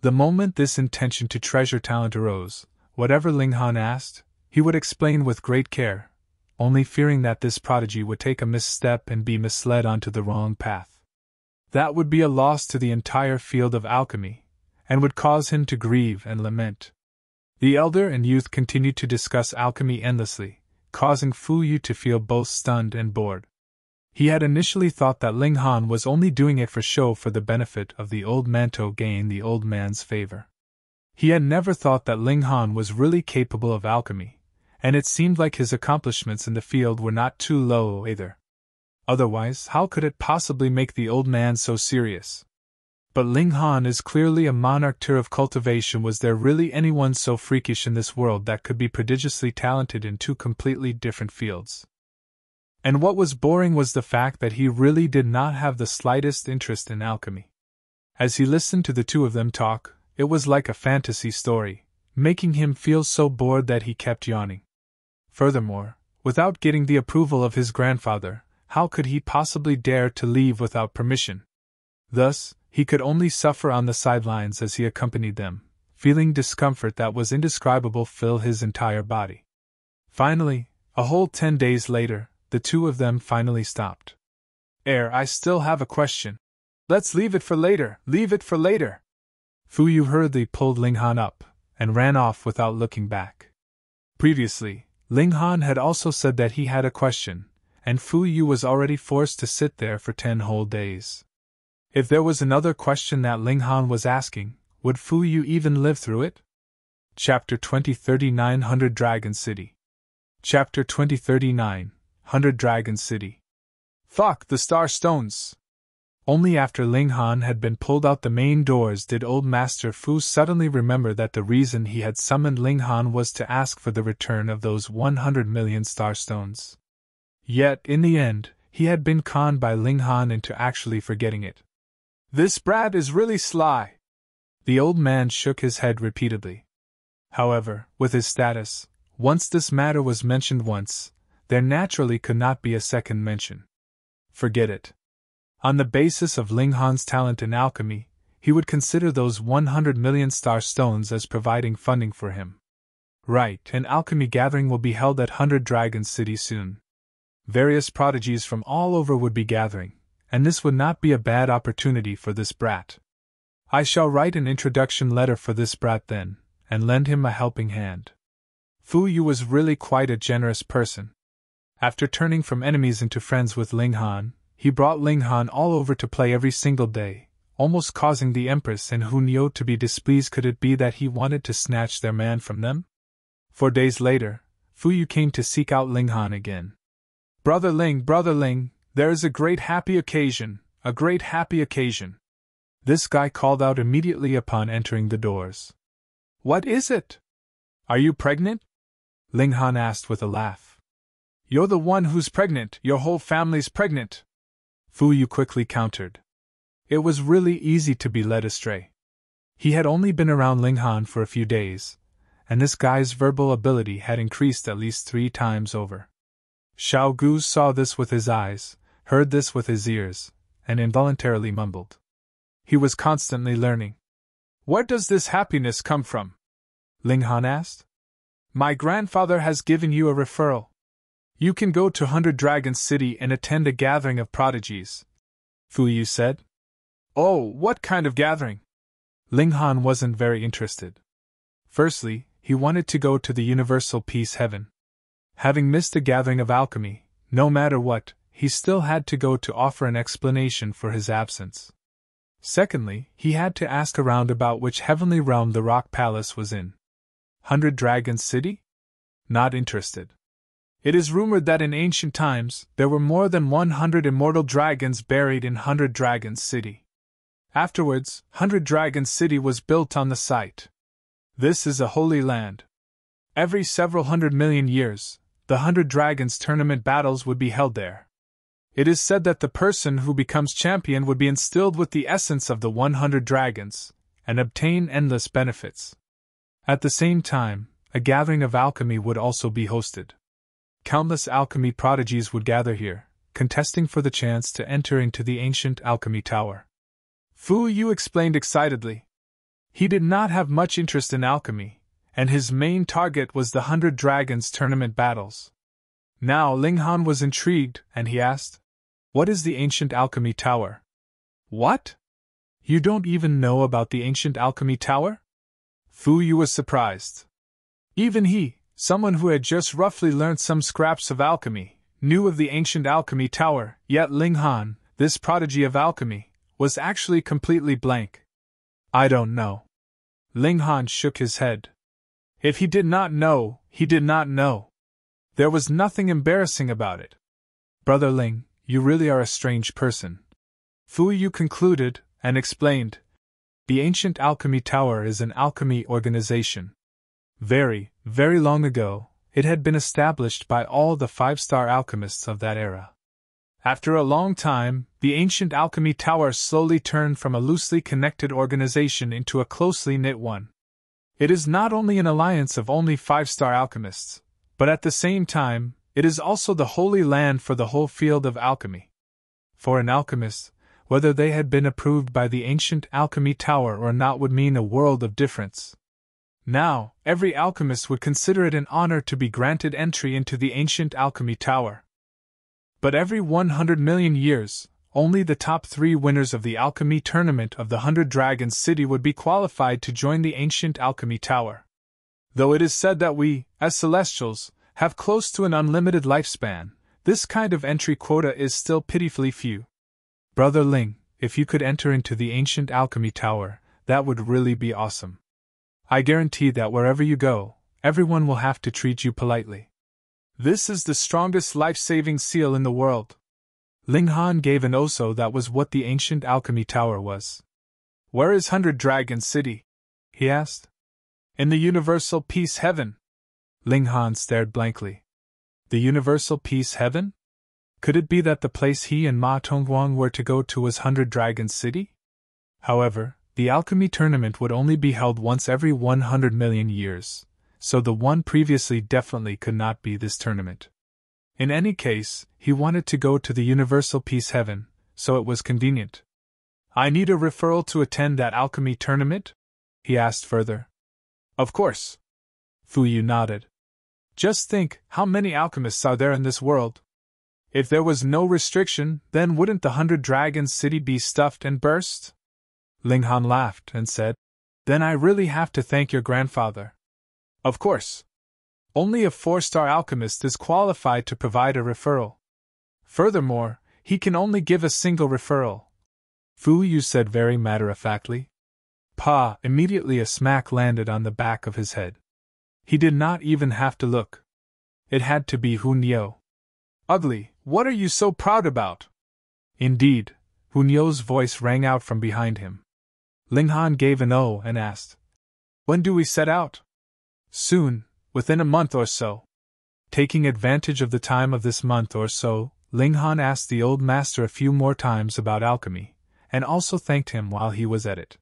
The moment this intention to treasure talent arose, whatever Ling Han asked, he would explain with great care, only fearing that this prodigy would take a misstep and be misled onto the wrong path. That would be a loss to the entire field of alchemy, and would cause him to grieve and lament. The elder and youth continued to discuss alchemy endlessly, causing Fu Yu to feel both stunned and bored. He had initially thought that Ling Han was only doing it for show for the benefit of the old man to gain the old man's favor. He had never thought that Ling Han was really capable of alchemy, and it seemed like his accomplishments in the field were not too low either. Otherwise, how could it possibly make the old man so serious? But Ling Han is clearly a monarch tier of cultivation. Was there really anyone so freakish in this world that could be prodigiously talented in two completely different fields? And what was boring was the fact that he really did not have the slightest interest in alchemy. As he listened to the two of them talk, it was like a fantasy story, making him feel so bored that he kept yawning. Furthermore, without getting the approval of his grandfather, how could he possibly dare to leave without permission? Thus, he could only suffer on the sidelines as he accompanied them, feeling discomfort that was indescribable fill his entire body. Finally, a whole 10 days later, the two of them finally stopped. I still have a question. Let's leave it for later, leave it for later. Fu Yu hurriedly pulled Ling Han up, and ran off without looking back. Previously, Ling Han had also said that he had a question, and Fu Yu was already forced to sit there for 10 whole days. If there was another question that Ling Han was asking, would Fu Yu even live through it? Chapter 2039 100 Dragon City. Chapter 2039 100 Dragon City. Fuck the star stones! Only after Ling Han had been pulled out the main doors did old Master Fu suddenly remember that the reason he had summoned Ling Han was to ask for the return of those 100 million star stones. Yet, in the end, he had been conned by Ling Han into actually forgetting it. This brat is really sly! The old man shook his head repeatedly. However, with his status, once this matter was mentioned once, there naturally could not be a second mention. Forget it. On the basis of Ling Han's talent in alchemy, he would consider those 100 million star stones as providing funding for him. Right, an alchemy gathering will be held at 100 Dragon City soon. Various prodigies from all over would be gathering, and this would not be a bad opportunity for this brat. I shall write an introduction letter for this brat then, and lend him a helping hand. Fu Yu was really quite a generous person. After turning from enemies into friends with Ling Han, he brought Ling Han all over to play every single day, almost causing the Empress and Hun Yo to be displeased. Could it be that he wanted to snatch their man from them? 4 days later, Fu Yu came to seek out Ling Han again. Brother Ling, there is a great happy occasion, a great happy occasion. This guy called out immediately upon entering the doors. What is it? Are you pregnant? Ling Han asked with a laugh. You're the one who's pregnant, your whole family's pregnant. Fu Yu quickly countered. It was really easy to be led astray. He had only been around Ling Han for a few days, and this guy's verbal ability had increased at least 3 times over. Xiao Gu saw this with his eyes, heard this with his ears, and involuntarily mumbled. He was constantly learning. Where does this happiness come from? Ling Han asked. My grandfather has given you a referral. You can go to 100 Dragon City and attend a gathering of prodigies, Fu Yu said. Oh, what kind of gathering? Ling Han wasn't very interested. Firstly, he wanted to go to the Universal Peace Heaven. Having missed a gathering of alchemy, no matter what, he still had to go to offer an explanation for his absence. Secondly, he had to ask around about which heavenly realm the Rock Palace was in. 100 Dragon City? Not interested. It is rumored that in ancient times, there were more than 100 immortal dragons buried in 100 Dragon City. Afterwards, 100 Dragon City was built on the site. This is a holy land. Every several 100 million years, the 100 Dragons tournament battles would be held there. It is said that the person who becomes champion would be instilled with the essence of the 100 dragons, and obtain endless benefits. At the same time, a gathering of alchemy would also be hosted. Countless alchemy prodigies would gather here, contesting for the chance to enter into the ancient alchemy tower. Fu Yu explained excitedly. He did not have much interest in alchemy, and his main target was the 100 Dragons tournament battles. Now Ling Han was intrigued, and he asked, What is the ancient alchemy tower? What? You don't even know about the ancient alchemy tower? Fu Yu was surprised. Even he, someone who had just roughly learned some scraps of alchemy, knew of the ancient alchemy tower, yet Ling Han, this prodigy of alchemy, was actually completely blank. I don't know. Ling Han shook his head. If he did not know, he did not know. There was nothing embarrassing about it. Brother Ling, you really are a strange person. Fu Yu concluded, and explained. The ancient alchemy tower is an alchemy organization. Very, very long ago, it had been established by all the 5-star alchemists of that era. After a long time, the ancient alchemy tower slowly turned from a loosely connected organization into a closely knit one. It is not only an alliance of only 5-star alchemists, but at the same time, it is also the holy land for the whole field of alchemy. For an alchemist, whether they had been approved by the ancient alchemy tower or not would mean a world of difference. Now, every alchemist would consider it an honor to be granted entry into the ancient alchemy tower. But every 100 million years, only the top 3 winners of the alchemy tournament of the 100 Dragon City would be qualified to join the ancient alchemy tower. Though it is said that we, as Celestials, have close to an unlimited lifespan, this kind of entry quota is still pitifully few. Brother Ling, if you could enter into the ancient alchemy tower, that would really be awesome. I guarantee that wherever you go, everyone will have to treat you politely. This is the strongest life-saving seal in the world. Ling Han gave an oso that was what the ancient alchemy tower was. Where is 100 Dragon City? He asked. In the Universal Peace Heaven. Ling Han stared blankly. The Universal Peace Heaven? Could it be that the place he and Ma Tongguang were to go to was 100 Dragon City? However, the alchemy tournament would only be held once every 100 million years, so the one previously definitely could not be this tournament. In any case, he wanted to go to the Universal Peace Heaven, so it was convenient. I need a referral to attend that alchemy tournament? He asked further. Of course. Fu Yu nodded. Just think, how many alchemists are there in this world? If there was no restriction, then wouldn't the 100 Dragon City be stuffed and burst? Ling Han laughed and said, Then I really have to thank your grandfather. Of course. Only a 4-star alchemist is qualified to provide a referral. Furthermore, he can only give a single referral. Fu Yu said very matter-of-factly. Pa! Immediately a smack landed on the back of his head. He did not even have to look. It had to be Hun Yo. Ugly, what are you so proud about? Indeed, Hun Yo's voice rang out from behind him. Ling Han gave an O and asked, When do we set out? Soon, within a month or so. Taking advantage of the time of this month or so, Ling Han asked the old master a few more times about alchemy, and also thanked him while he was at it.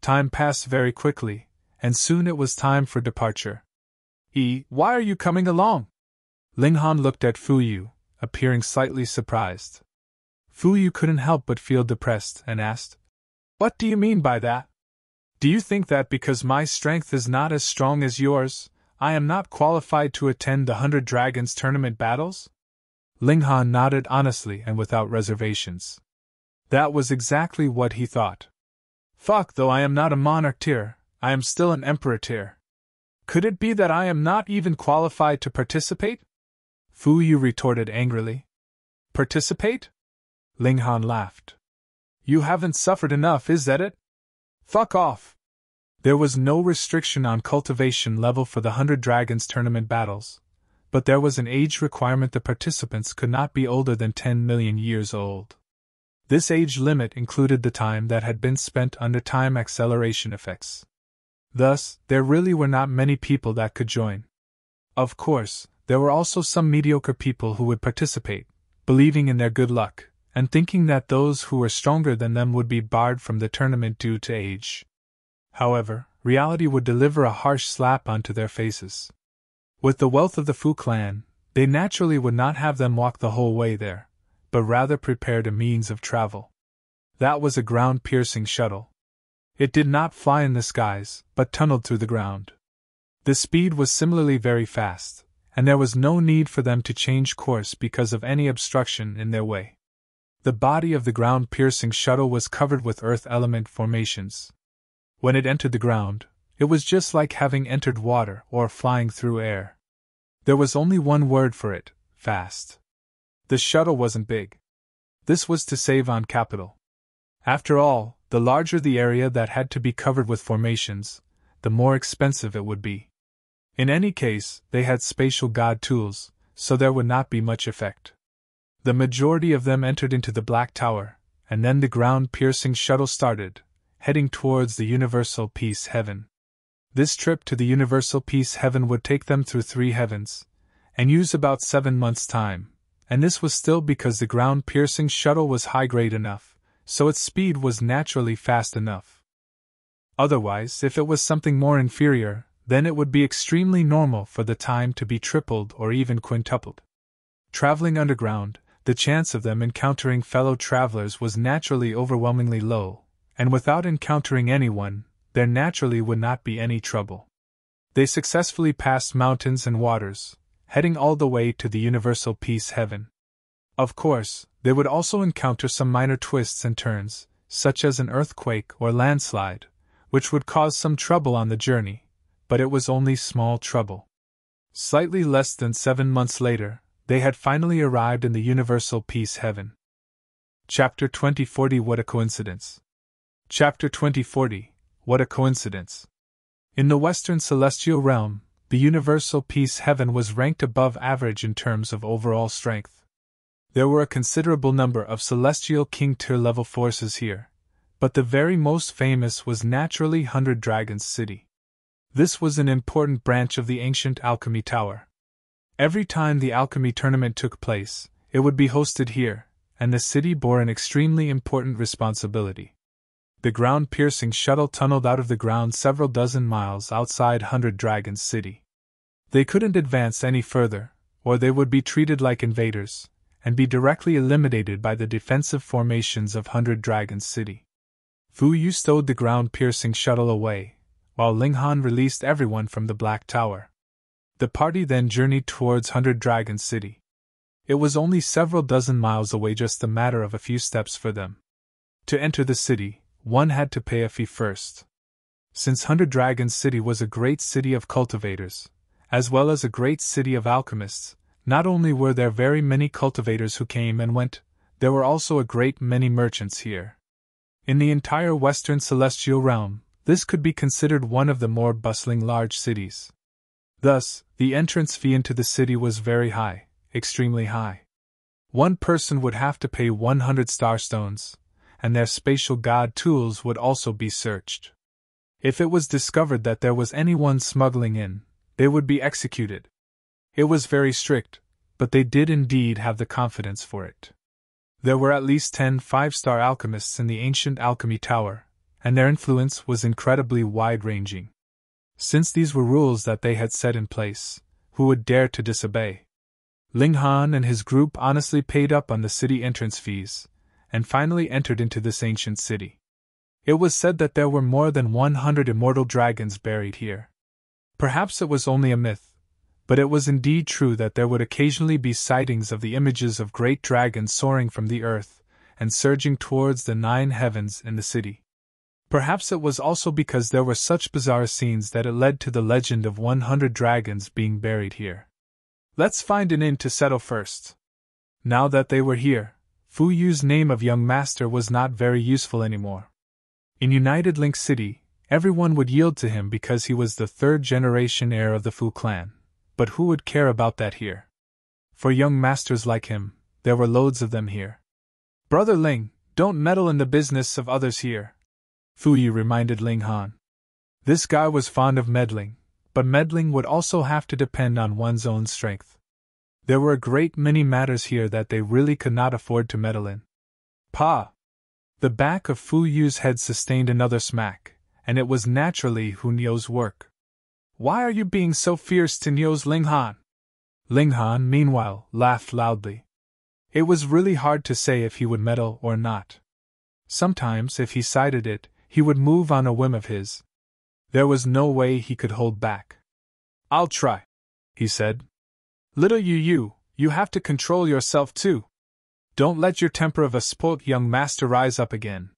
Time passed very quickly, and soon it was time for departure. Why are you coming along? Ling Han looked at Fu Yu, appearing slightly surprised. Fu Yu couldn't help but feel depressed and asked, What do you mean by that? Do you think that because my strength is not as strong as yours, I am not qualified to attend the 100 Dragons tournament battles? Ling Han nodded honestly and without reservations. That was exactly what he thought. Fuck, though I am not a monarch tier, I am still an emperor tier. Could it be that I am not even qualified to participate? Fu Yu retorted angrily. Participate? Ling Han laughed. You haven't suffered enough, is that it? Fuck off. There was no restriction on cultivation level for the 100 Dragons tournament battles, but there was an age requirement. The participants could not be older than 10 million years old. This age limit included the time that had been spent under time acceleration effects. Thus, there really were not many people that could join. Of course, there were also some mediocre people who would participate, believing in their good luck, and thinking that those who were stronger than them would be barred from the tournament due to age. However, reality would deliver a harsh slap onto their faces. With the wealth of the Fu clan, they naturally would not have them walk the whole way there, but rather prepared a means of travel. That was a ground-piercing shuttle. It did not fly in the skies, but tunneled through the ground. The speed was similarly very fast, and there was no need for them to change course because of any obstruction in their way. The body of the ground-piercing shuttle was covered with earth element formations. When it entered the ground, it was just like having entered water or flying through air. There was only one word for it: fast. The shuttle wasn't big. This was to save on capital. After all, the larger the area that had to be covered with formations, the more expensive it would be. In any case, they had spatial god tools, so there would not be much effect. The majority of them entered into the Black Tower, and then the ground-piercing shuttle started, heading towards the Universal Peace Heaven. This trip to the Universal Peace Heaven would take them through 3 heavens, and use about 7 months' time, and this was still because the ground-piercing shuttle was high-grade enough, so its speed was naturally fast enough. Otherwise, if it was something more inferior, then it would be extremely normal for the time to be tripled or even quintupled. Traveling underground, the chance of them encountering fellow travelers was naturally overwhelmingly low, and without encountering anyone, there naturally would not be any trouble. They successfully passed mountains and waters, heading all the way to the Universal Peace Heaven. Of course, they would also encounter some minor twists and turns, such as an earthquake or landslide, which would cause some trouble on the journey, but it was only small trouble. Slightly less than 7 months later, they had finally arrived in the universal peace heaven. Chapter 2040 What a coincidence! Chapter 2040 What a coincidence! In the Western Celestial Realm, the universal peace heaven was ranked above average in terms of overall strength. There were a considerable number of celestial king tier level forces here, but the very most famous was naturally 100 Dragons City. This was an important branch of the ancient Alchemy Tower. Every time the Alchemy tournament took place, it would be hosted here, and the city bore an extremely important responsibility. The ground-piercing shuttle tunneled out of the ground several dozen miles outside 100 Dragons City. They couldn't advance any further, or they would be treated like invaders, and be directly eliminated by the defensive formations of 100 Dragons City. Fu Yu stowed the ground-piercing shuttle away, while Ling Han released everyone from the Black Tower. The party then journeyed towards 100 Dragons City. It was only several dozen miles away, just a matter of a few steps for them. To enter the city, one had to pay a fee first. Since 100 Dragons City was a great city of cultivators, as well as a great city of alchemists, not only were there very many cultivators who came and went, there were also a great many merchants here. In the entire Western Celestial Realm, this could be considered one of the more bustling large cities. Thus, the entrance fee into the city was very high, extremely high. One person would have to pay 100 starstones, and their spatial god tools would also be searched. If it was discovered that there was anyone smuggling in, they would be executed. It was very strict, but they did indeed have the confidence for it. There were at least 10 5-star alchemists in the ancient Alchemy Tower, and their influence was incredibly wide-ranging. Since these were rules that they had set in place, who would dare to disobey? Ling Han and his group honestly paid up on the city entrance fees, and finally entered into this ancient city. It was said that there were more than 100 immortal dragons buried here. Perhaps it was only a myth, but it was indeed true that there would occasionally be sightings of the images of great dragons soaring from the earth and surging towards the 9 heavens in the city. Perhaps it was also because there were such bizarre scenes that it led to the legend of 100 dragons being buried here. Let's find an inn to settle first. Now that they were here, Fu Yu's name of young master was not very useful anymore. In United Link City, everyone would yield to him because he was the 3rd-generation heir of the Fu clan, but who would care about that here? For young masters like him, there were loads of them here. Brother Ling, don't meddle in the business of others here, Fu Yu reminded Ling Han. This guy was fond of meddling, but meddling would also have to depend on one's own strength. There were a great many matters here that they really could not afford to meddle in. Pa! The back of Fu Yu's head sustained another smack, and it was naturally Hu Niu's work. Why are you being so fierce to Niu's Ling Han? Ling Han, meanwhile, laughed loudly. It was really hard to say if he would meddle or not. Sometimes, if he decided it, he would move on a whim of his. There was no way he could hold back. I'll try, he said. Little Yu, you have to control yourself too. Don't let your temper of a spoilt young master rise up again.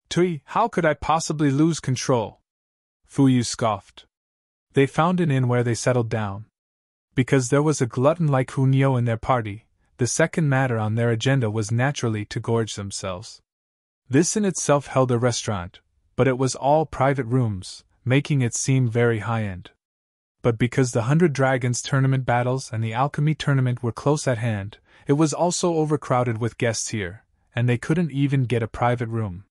Tui, how could I possibly lose control? Fu Yu scoffed. They found an inn where they settled down. Because there was a glutton like Hu Niu in their party, the second matter on their agenda was naturally to gorge themselves. This in itself held a restaurant, but it was all private rooms, making it seem very high-end. But because the 100 Dragons tournament battles and the Alchemy tournament were close at hand, it was also overcrowded with guests here, and they couldn't even get a private room.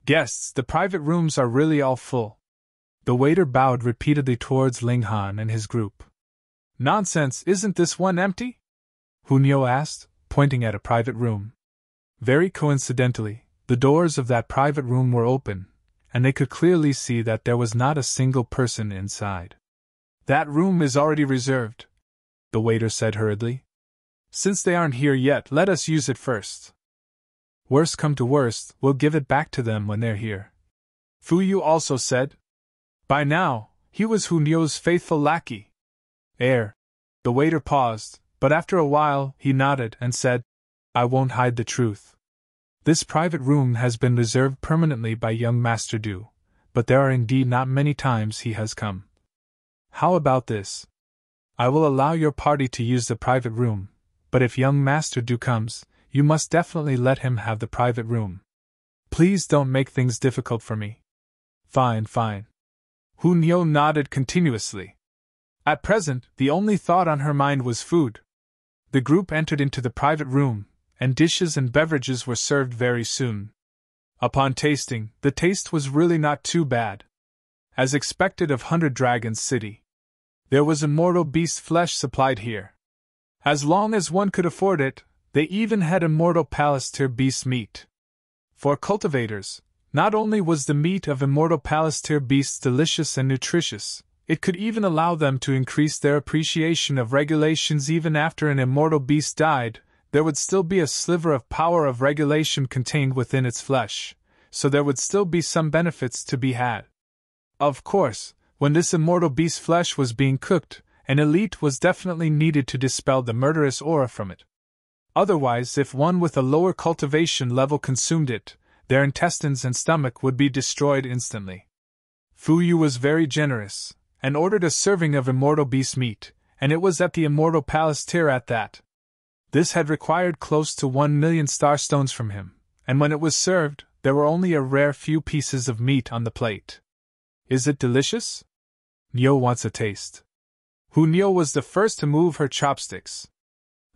Guests, the private rooms are really all full. The waiter bowed repeatedly towards Ling Han and his group. Nonsense, isn't this one empty? Hu Niu asked, pointing at a private room. Very coincidentally, the doors of that private room were open, and they could clearly see that there was not a single person inside. That room is already reserved, the waiter said hurriedly. Since they aren't here yet, let us use it first. Worst come to worst, we'll give it back to them when they're here. Fu Yu also said. By now, he was Hu Niu's faithful lackey. The waiter paused, but after a while he nodded and said, I won't hide the truth. This private room has been reserved permanently by young Master Du, but there are indeed not many times he has come. How about this? I will allow your party to use the private room, but if young Master Du comes, you must definitely let him have the private room. Please don't make things difficult for me. Fine, fine. Hu Niu nodded continuously. At present, the only thought on her mind was food. The group entered into the private room, and dishes and beverages were served very soon. Upon tasting, the taste was really not too bad. As expected of 100 Dragons City, there was immortal beast flesh supplied here. As long as one could afford it, they even had immortal palace tier beast meat. For cultivators, not only was the meat of immortal palace tier beasts delicious and nutritious, it could even allow them to increase their appreciation of regulations. Even after an immortal beast died, there would still be a sliver of power of regulation contained within its flesh, so there would still be some benefits to be had. Of course, when this immortal beast flesh was being cooked, an elite was definitely needed to dispel the murderous aura from it. Otherwise, if one with a lower cultivation level consumed it, their intestines and stomach would be destroyed instantly. Fu Yu was very generous, and ordered a serving of immortal beast meat, and it was at the immortal palace tier at that. This had required close to 1,000,000 star stones from him, and when it was served, there were only a rare few pieces of meat on the plate. Is it delicious? Niu wants a taste. Hu Niu was the first to move her chopsticks.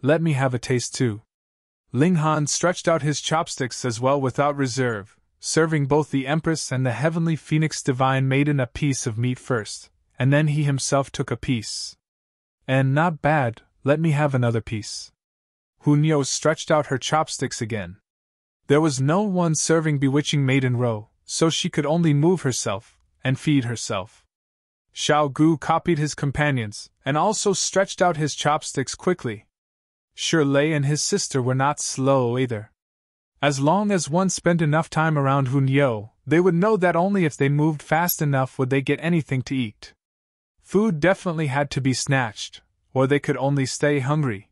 Let me have a taste too. Ling Han stretched out his chopsticks as well without reserve, serving both the Empress and the Heavenly Phoenix Divine Maiden a piece of meat first, and then he himself took a piece. And not bad, let me have another piece. Hu Niu stretched out her chopsticks again. There was no one serving Bewitching Maiden row, so she could only move herself and feed herself. Xiao Gu copied his companions, and also stretched out his chopsticks quickly. Shirley and his sister were not slow either. As long as one spent enough time around Hu Niu, they would know that only if they moved fast enough would they get anything to eat. Food definitely had to be snatched, or they could only stay hungry.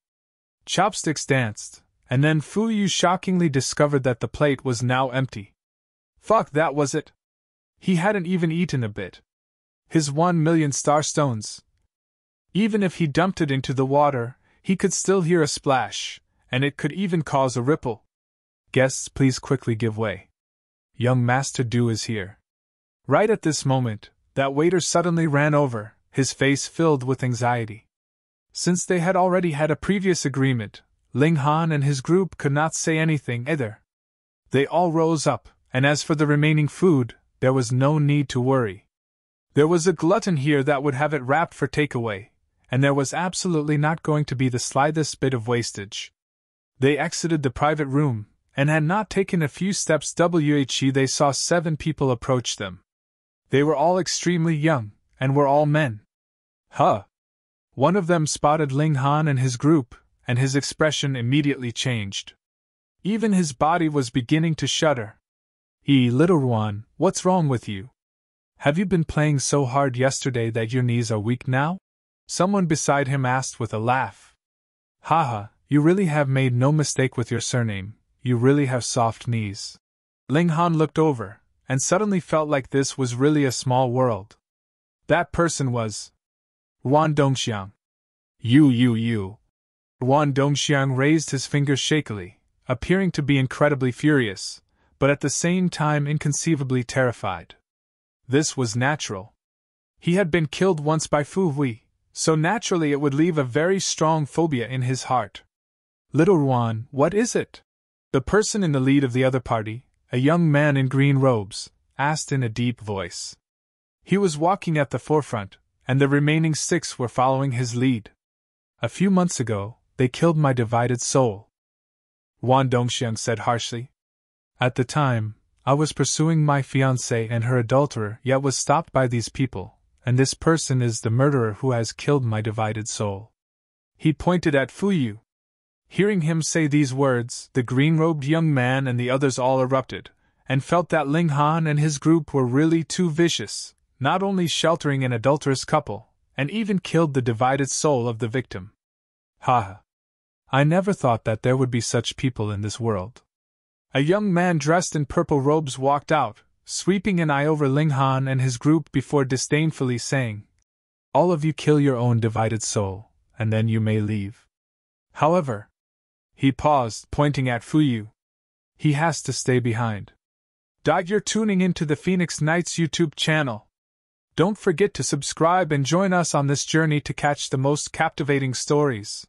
Chopsticks danced, and then Fu Yu shockingly discovered that the plate was now empty. Fuck, that was it! He hadn't even eaten a bit. His 1,000,000 star stones. Even if he dumped it into the water, he could still hear a splash, and it could even cause a ripple. Guests, please quickly give way. Young Master Du is here. Right at this moment, that waiter suddenly ran over, his face filled with anxiety. Since they had already had a previous agreement, Ling Han and his group could not say anything either. They all rose up, and as for the remaining food, there was no need to worry. There was a glutton here that would have it wrapped for takeaway, and there was absolutely not going to be the slightest bit of wastage. They exited the private room, and had not taken a few steps they saw 7 people approach them. They were all extremely young, and were all men. Huh! One of them spotted Ling Han and his group, and his expression immediately changed. Even his body was beginning to shudder. Little Ruan, what's wrong with you? Have you been playing so hard yesterday that your knees are weak now? Someone beside him asked with a laugh. Haha, you really have made no mistake with your surname, you really have soft knees. Ling Han looked over, and suddenly felt like this was really a small world. That person was Ruan Dongxia. You. Ruan Dongxia raised his fingers shakily, appearing to be incredibly furious, but at the same time inconceivably terrified. This was natural. He had been killed once by Fu Hui, so naturally it would leave a very strong phobia in his heart. Little Ruan, what is it? The person in the lead of the other party, a young man in green robes, asked in a deep voice. He was walking at the forefront, and the remaining 6 were following his lead. A few months ago, they killed my divided soul. Ruan Dongxiang said harshly. At the time, I was pursuing my fiancée and her adulterer, yet was stopped by these people, and this person is the murderer who has killed my divided soul. He pointed at Fu Yu. Hearing him say these words, the green-robed young man and the others all erupted, and felt that Ling Han and his group were really too vicious, not only sheltering an adulterous couple, and even killed the divided soul of the victim. Ha! I never thought that there would be such people in this world. A young man dressed in purple robes walked out, sweeping an eye over Ling Han and his group before disdainfully saying, All of you kill your own divided soul, and then you may leave. However, he paused, pointing at Fuyu. He has to stay behind. You're tuning into the Phoenix Knights YouTube channel. Don't forget to subscribe and join us on this journey to catch the most captivating stories.